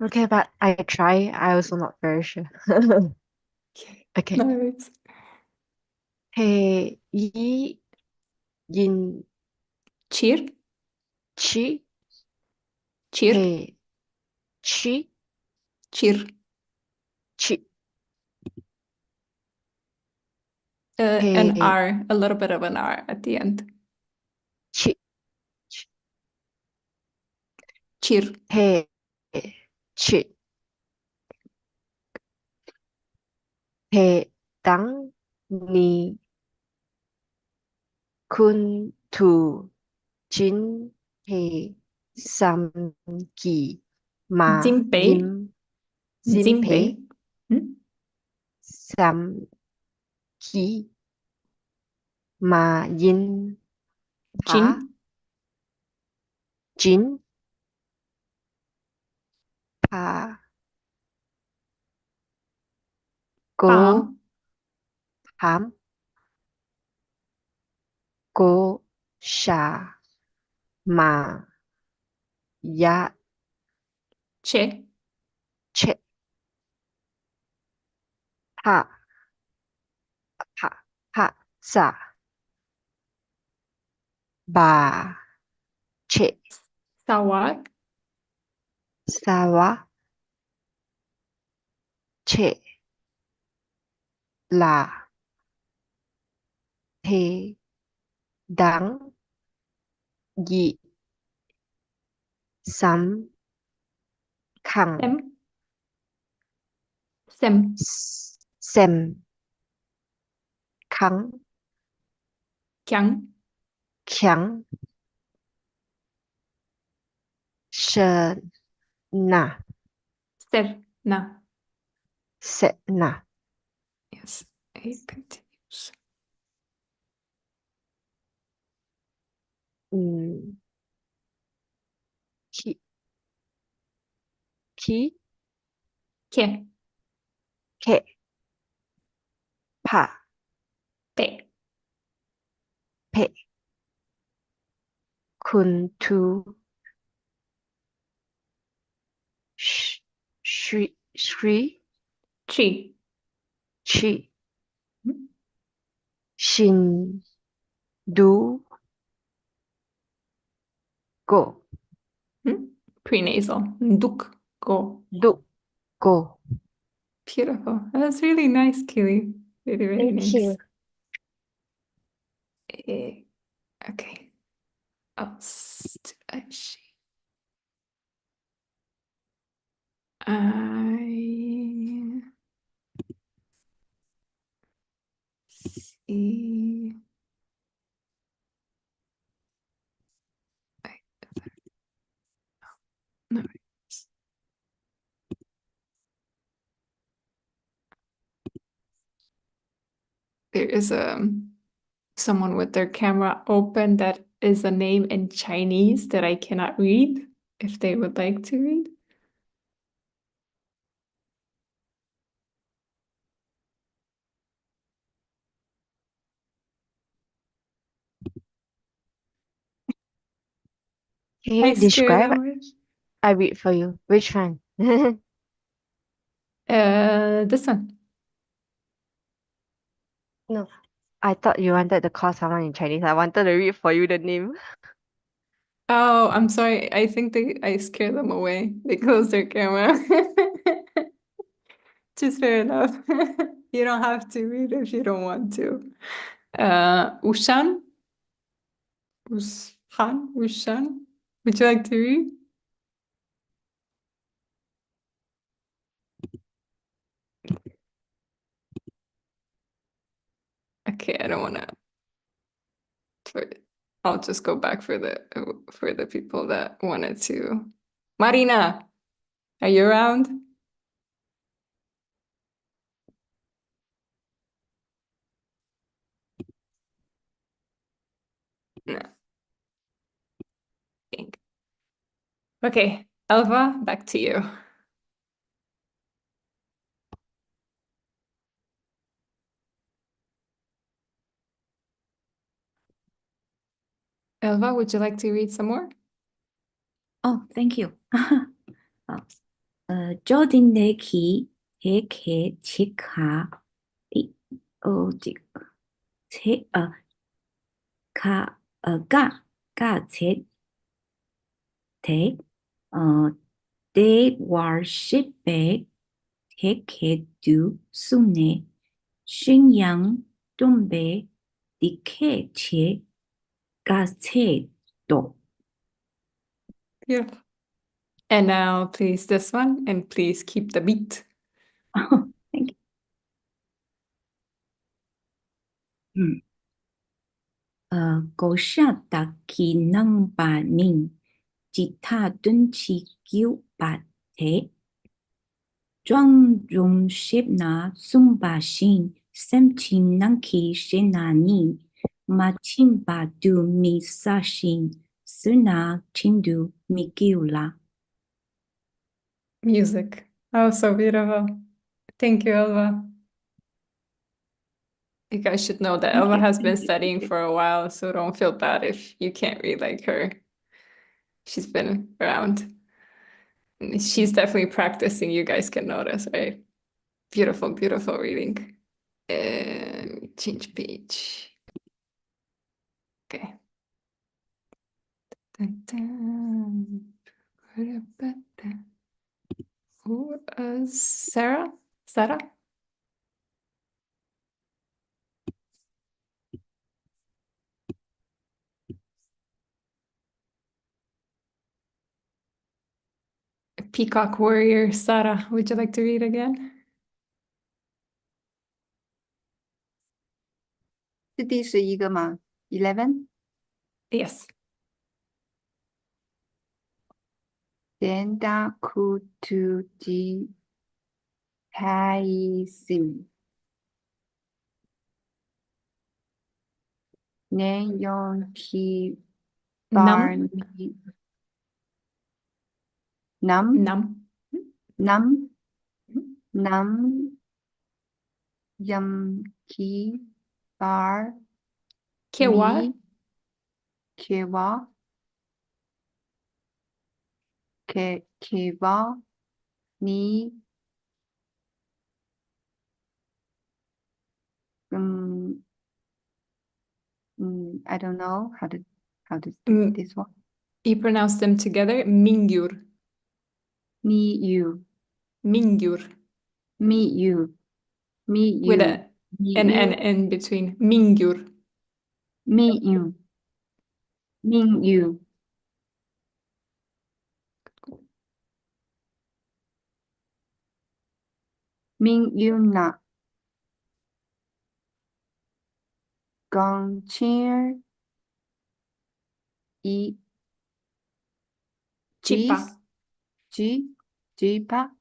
[SPEAKER 19] Okay, but I try. I also not very sure. Okay.
[SPEAKER 4] Nice.
[SPEAKER 19] He yi yin
[SPEAKER 4] Cheer.
[SPEAKER 19] chi
[SPEAKER 4] Cheer.
[SPEAKER 19] he chi
[SPEAKER 4] Cheer.
[SPEAKER 19] chi
[SPEAKER 4] An
[SPEAKER 19] he
[SPEAKER 4] R, a little bit of an R at the end.
[SPEAKER 19] chi
[SPEAKER 4] Cheer.
[SPEAKER 19] he chi he tang ni kun tu jin he sam ki ma
[SPEAKER 4] Jinpei.
[SPEAKER 19] yim
[SPEAKER 4] Jinpei.
[SPEAKER 19] Jinpei sam ki ma yin ha
[SPEAKER 4] Jin.
[SPEAKER 19] jin pa go
[SPEAKER 4] Palm.
[SPEAKER 19] ham go sha ma ya
[SPEAKER 4] Che.
[SPEAKER 19] che pa pa pa sa ba che
[SPEAKER 4] Sawa.
[SPEAKER 19] sawa che la he dang yi sam khang
[SPEAKER 4] Sem. Sem.
[SPEAKER 19] sem khang
[SPEAKER 4] Kyang.
[SPEAKER 19] kyang shen na
[SPEAKER 4] Ser. Na.
[SPEAKER 19] se na
[SPEAKER 4] Yes. A continues.
[SPEAKER 19] ki ki
[SPEAKER 4] Ke.
[SPEAKER 19] ke pa
[SPEAKER 4] Pe.
[SPEAKER 19] pe kun tu shri
[SPEAKER 4] Chi.
[SPEAKER 19] chi shin du go
[SPEAKER 4] Prenasal. Nduk. Go.
[SPEAKER 19] du go.
[SPEAKER 4] Beautiful. That's really nice, Keely. Really, really
[SPEAKER 19] Thank
[SPEAKER 4] nice.
[SPEAKER 19] you.
[SPEAKER 4] Okay. Oh, I see. No. There is someone with their camera open that is a name in Chinese that I cannot read. If they would like to read.
[SPEAKER 19] Can you
[SPEAKER 4] I scared
[SPEAKER 19] describe?
[SPEAKER 4] them.
[SPEAKER 19] I read for you. Which one?
[SPEAKER 4] This one.
[SPEAKER 19] No, I thought you wanted to call someone in Chinese. I wanted to read for you the name.
[SPEAKER 4] Oh, I'm sorry. I think I scared them away. They closed their camera. Just fair enough. You don't have to read if you don't want to. Ushan? Ushan? Would you like to read? Okay, I don't wanna. I'll just go back for the people that wanted to. Marina, are you around? No. Okay, Elva, back to you. Elva, would you like to read some more?
[SPEAKER 17] Oh, thank you. Jordan 내기 해게 치카 가 대 they worship 해게 두 순에 신양 동배 디케 체 가체도.
[SPEAKER 4] Beautiful. And now, please, this one, and please keep the beat.
[SPEAKER 17] Thank you. 고샤다 기능바님 기타 둔치 기우바테庄重십나 숭바신 샘친낭키 신나니 마침바두 미사신 스나 친두 미기울라.
[SPEAKER 4] Music. Oh, so beautiful. Thank you, Elva. You guys should know that Elva has been studying for a while, so don't feel bad if you can't read like her. She's been around. She's definitely practicing. You guys can notice, right? Beautiful, beautiful reading. Change page. Okay. Dun, dun. Who is Sarah? Sarah? Peacock Warrior, Sarah, would you like to read again?
[SPEAKER 18] 是第11个吗？11
[SPEAKER 4] Yes.
[SPEAKER 18] Denda kutuji haisim. Neyon ki barni. Nam. Yam ki bar.
[SPEAKER 4] Kewa.
[SPEAKER 18] Kewa. Kewa ni I don't know how to do this one.
[SPEAKER 4] You pronounce them together. Mingyur.
[SPEAKER 18] You.
[SPEAKER 4] Mingyur.
[SPEAKER 18] You.
[SPEAKER 4] With an N in between. Mingyur.
[SPEAKER 18] You. Yuna. Gongcheer.
[SPEAKER 4] Chipa.
[SPEAKER 18] Jipa.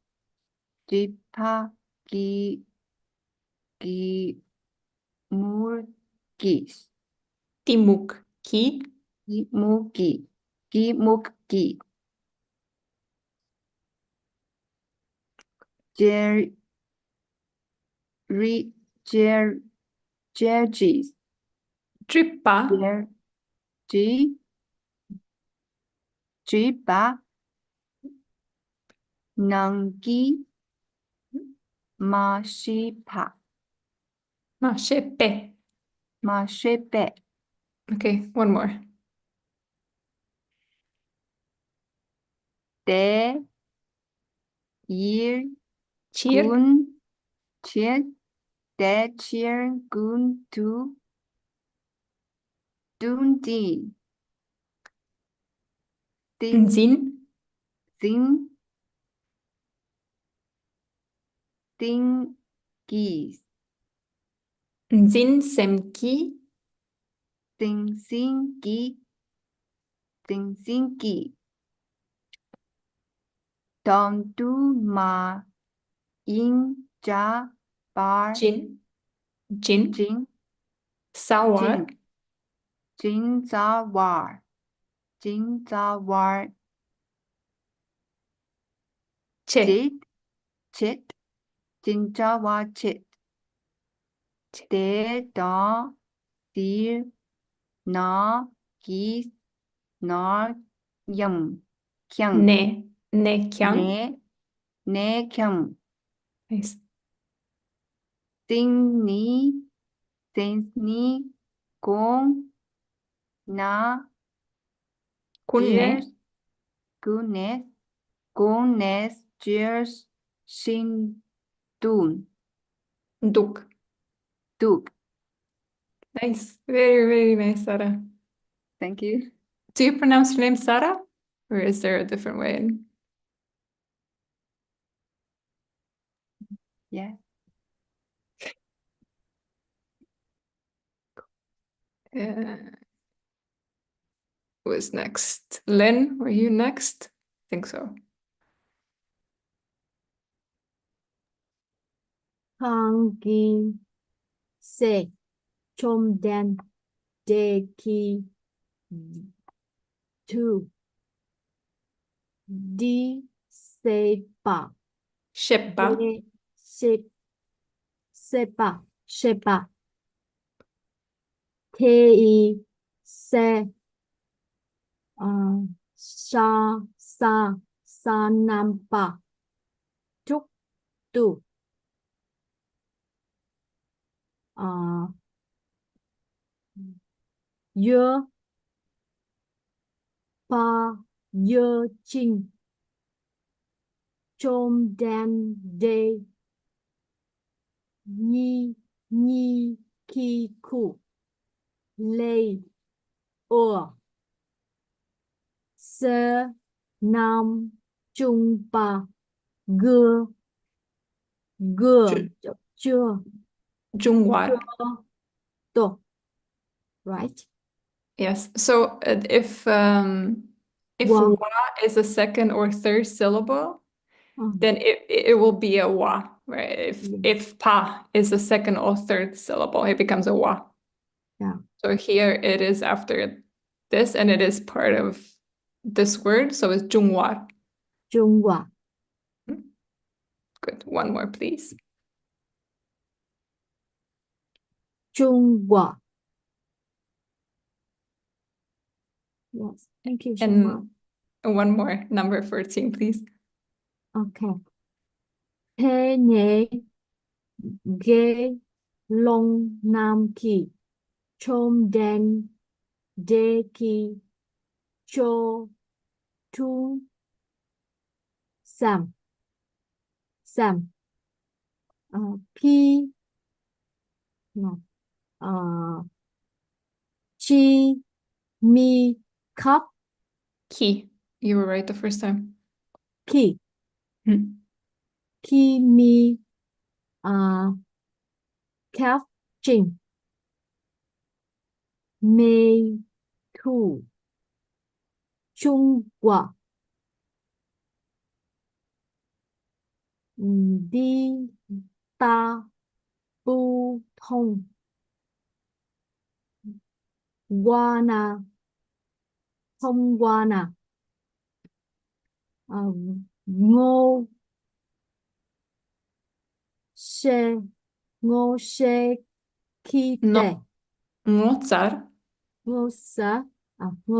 [SPEAKER 18] Murgis.
[SPEAKER 4] Timukki.
[SPEAKER 18] Mukki. Jergis.
[SPEAKER 4] Trippa.
[SPEAKER 18] Jipa. Nangi. Mashipa.
[SPEAKER 4] Mashepe. Okay, one more.
[SPEAKER 18] De. Year.
[SPEAKER 4] Cheer.
[SPEAKER 18] Gun. Cheer. De cheer. Gun. Tu. Dundi.
[SPEAKER 4] Zin.
[SPEAKER 18] Geese.
[SPEAKER 4] Zin semki.
[SPEAKER 18] Singi. Dondu ma in ja bar.
[SPEAKER 4] Jin. Sawar.
[SPEAKER 18] Jin zawar. Chit. Jinjawa chit. De da dir na ký nó yum kyang
[SPEAKER 4] Ne kyang.
[SPEAKER 18] ne kyang
[SPEAKER 4] Nice.
[SPEAKER 18] tinh ni con na
[SPEAKER 4] Kunne.
[SPEAKER 18] Goodness cheers sin dun
[SPEAKER 4] Duk.
[SPEAKER 18] duk.
[SPEAKER 4] Nice. Very, very nice, Sarah.
[SPEAKER 18] Thank you.
[SPEAKER 4] Do you pronounce your name Sarah? Or is there a different way?
[SPEAKER 18] Yeah.
[SPEAKER 4] Who is next? Lynn, were you next? I think so.
[SPEAKER 12] Hangi se chom den de ki tu di se ba
[SPEAKER 4] Sheppa.
[SPEAKER 12] Sheba Te se sa nampa chúc tu Yơ pa yơ chinh chôm đen đê nhi ki ku lê sơ nam trung pa gơ chưa
[SPEAKER 4] Jungwar.
[SPEAKER 12] to right?
[SPEAKER 4] Yes. So if wa is a second or third syllable, then it will be a wa, right? If pa is a second or third syllable, it becomes a wa.
[SPEAKER 12] Yeah.
[SPEAKER 4] So here it is after this, and it is part of this word. So it's Jungwar.
[SPEAKER 12] Jungwar.
[SPEAKER 4] Good. One more, please.
[SPEAKER 12] Jungwar. Yes, thank you so much.
[SPEAKER 4] And one more, number 14, please.
[SPEAKER 12] Okay. Thế nhé ghê long nam ki chôm đen đê ki cho tu sam pi no chi mi cup
[SPEAKER 4] Ki. You were right the first time.
[SPEAKER 12] Ki. Ki mi calf ching. Mei tu. Trung Quốc. Đi ta bu thông. Qua na. Thông qua na. Ngô xe ngô xe ki tệ.
[SPEAKER 4] Ngô tsar.
[SPEAKER 12] Ngô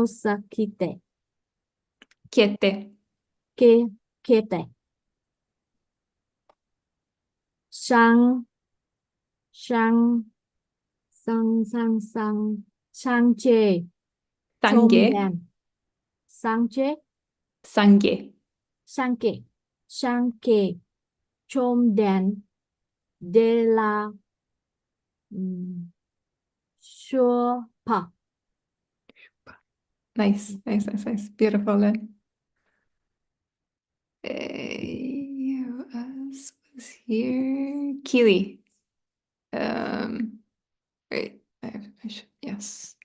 [SPEAKER 12] sa ki tệ.
[SPEAKER 4] Kete.
[SPEAKER 12] Kete. Sang chê.
[SPEAKER 4] Sangye.
[SPEAKER 12] Sang chê.
[SPEAKER 4] Sangye.
[SPEAKER 12] Sang kê. Chôm đèn. De la. Sure pa.
[SPEAKER 4] Nice. Beautiful. Who else was here? Keely. Wait, I should, yes.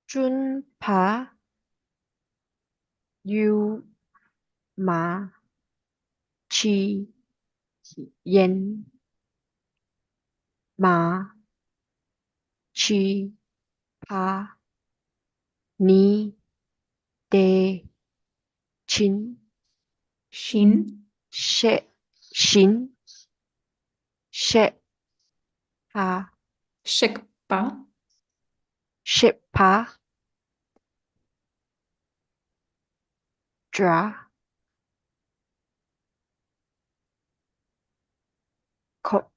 [SPEAKER 19] Chun pa yu ma chi yen ma chi pa ni de chin
[SPEAKER 4] Shin.
[SPEAKER 19] She pa
[SPEAKER 4] Shekpa.
[SPEAKER 19] 10파 dra 거,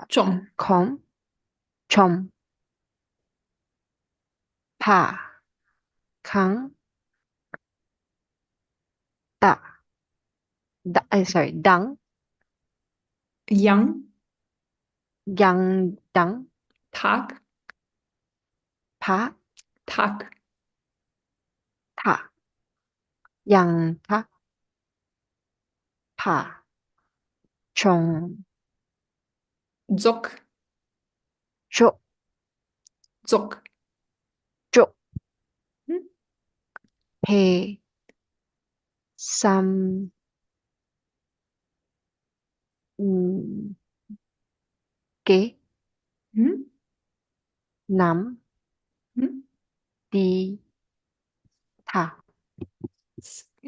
[SPEAKER 4] 좀,
[SPEAKER 19] 컴, 점, 파, 강, 따, sorry, 당,
[SPEAKER 4] 양,
[SPEAKER 19] 양당,
[SPEAKER 4] 탁,
[SPEAKER 19] 파,
[SPEAKER 4] 탁,
[SPEAKER 19] 타, 양타, 파, 종,
[SPEAKER 4] 족,
[SPEAKER 19] 조,
[SPEAKER 4] 족,
[SPEAKER 19] 조,
[SPEAKER 4] 음,
[SPEAKER 19] 배, 삼, 개,
[SPEAKER 4] 음,
[SPEAKER 19] 남,
[SPEAKER 4] 음.
[SPEAKER 19] 디, 타,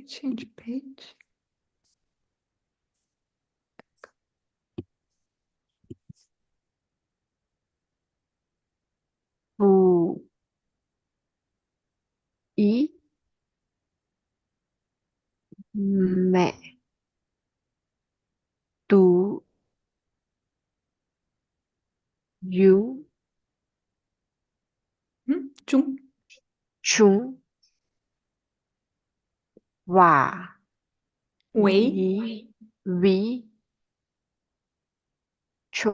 [SPEAKER 4] Change page.
[SPEAKER 19] 부, 이, mẹ, tú, you,
[SPEAKER 4] 중,
[SPEAKER 19] chúng, và,
[SPEAKER 4] 웨이,
[SPEAKER 19] ví, chỗ,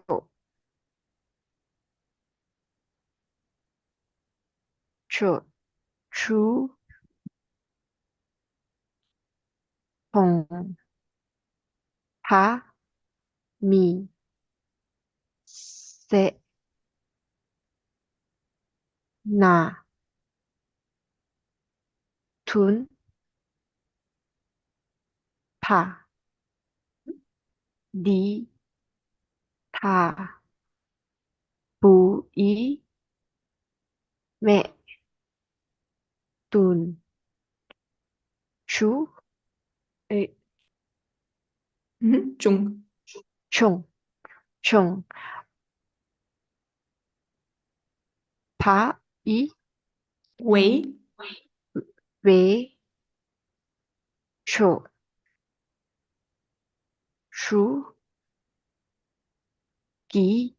[SPEAKER 19] chỗ, chú, hồng, phá, mì, sẽ, nà, thún, phá, đi, thà, bú, ý, mẹ, tùn, chú, ê,
[SPEAKER 4] 중,
[SPEAKER 19] chồng, chồng, phá, ý,
[SPEAKER 4] 웨이,
[SPEAKER 19] vế, chỗ, chú, ký,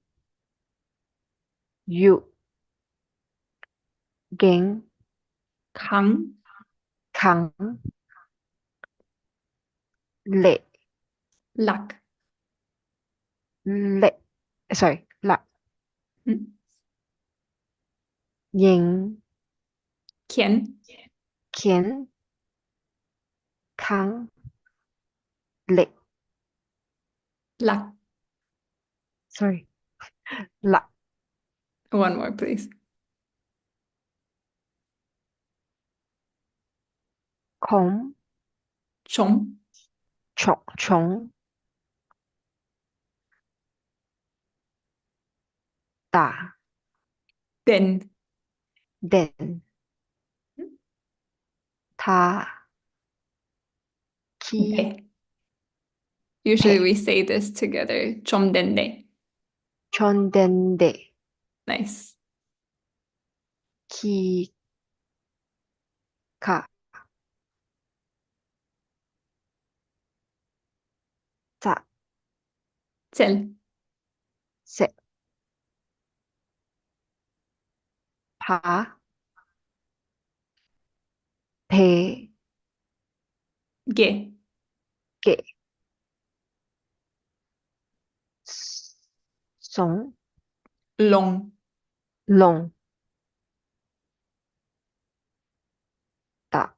[SPEAKER 19] dụ, gánh,
[SPEAKER 4] 강,
[SPEAKER 19] kháng, lệ,
[SPEAKER 4] 락,
[SPEAKER 19] lệ, sorry, lạc, nhánh,
[SPEAKER 4] 겐,
[SPEAKER 19] kiến, kháng, lệ,
[SPEAKER 4] 락.
[SPEAKER 19] sorry, lạc,
[SPEAKER 4] One more, please.
[SPEAKER 19] khống,
[SPEAKER 4] 좀,
[SPEAKER 19] chống, tả,
[SPEAKER 4] 된,
[SPEAKER 19] đèn, tha, ki,
[SPEAKER 4] 네. Usually we say this together. 좀 된대.
[SPEAKER 19] chon, đen, đệ,
[SPEAKER 4] Nice.
[SPEAKER 19] ki, ka, ta,
[SPEAKER 4] 셀,
[SPEAKER 19] sẽ, phá, thế,
[SPEAKER 4] 게,
[SPEAKER 19] kệ, sống,
[SPEAKER 4] 롱,
[SPEAKER 19] lồng, tạ,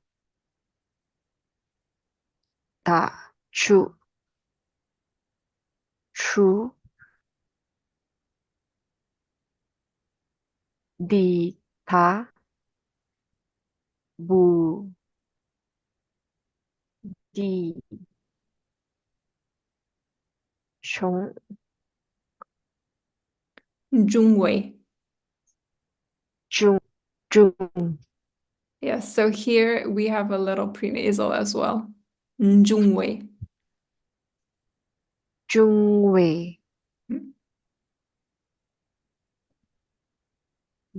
[SPEAKER 19] tạ, trụ, chú, đi, thá, bù, đi, chống,
[SPEAKER 4] 중웨이.
[SPEAKER 19] trung, trung,
[SPEAKER 4] Yeah, so here we have a little prenasal as well. 중웨이.
[SPEAKER 19] trung, huệ,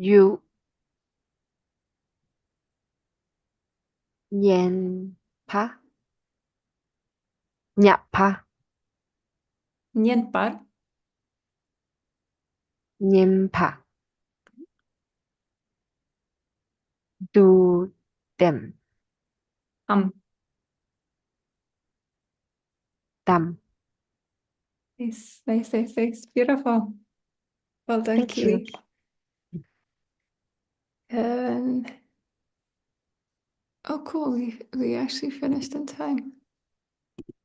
[SPEAKER 19] you Nyen pa Nhạc pa
[SPEAKER 4] Nien par.
[SPEAKER 19] Nyen pa Do them Tam
[SPEAKER 4] Nice, nice, nice, nice. Beautiful. Well done,
[SPEAKER 19] Thank you.
[SPEAKER 4] Keely. And oh, cool. We actually finished in time.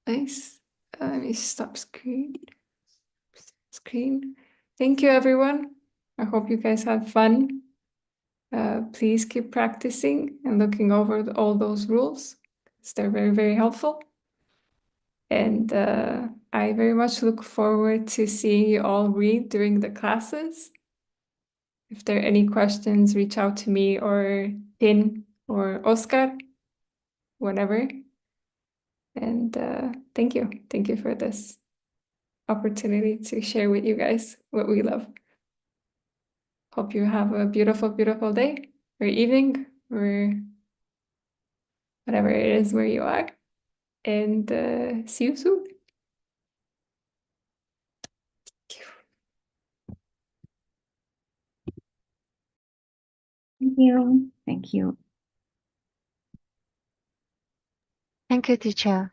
[SPEAKER 4] Nice. Let me stop screen. Thank you, everyone. I hope you guys had fun. Please keep practicing and looking over all those rules, because they're very, very helpful. And I very much look forward to seeing you all read during the classes. If there are any questions, reach out to me or Pin or Oscar, whenever. And thank you. Thank you for this opportunity to share with you guys what we love. Hope you have a beautiful, beautiful day or evening or whatever it is where you are. And see you soon.
[SPEAKER 17] Thank you. Thank you.
[SPEAKER 19] Thank you, teacher.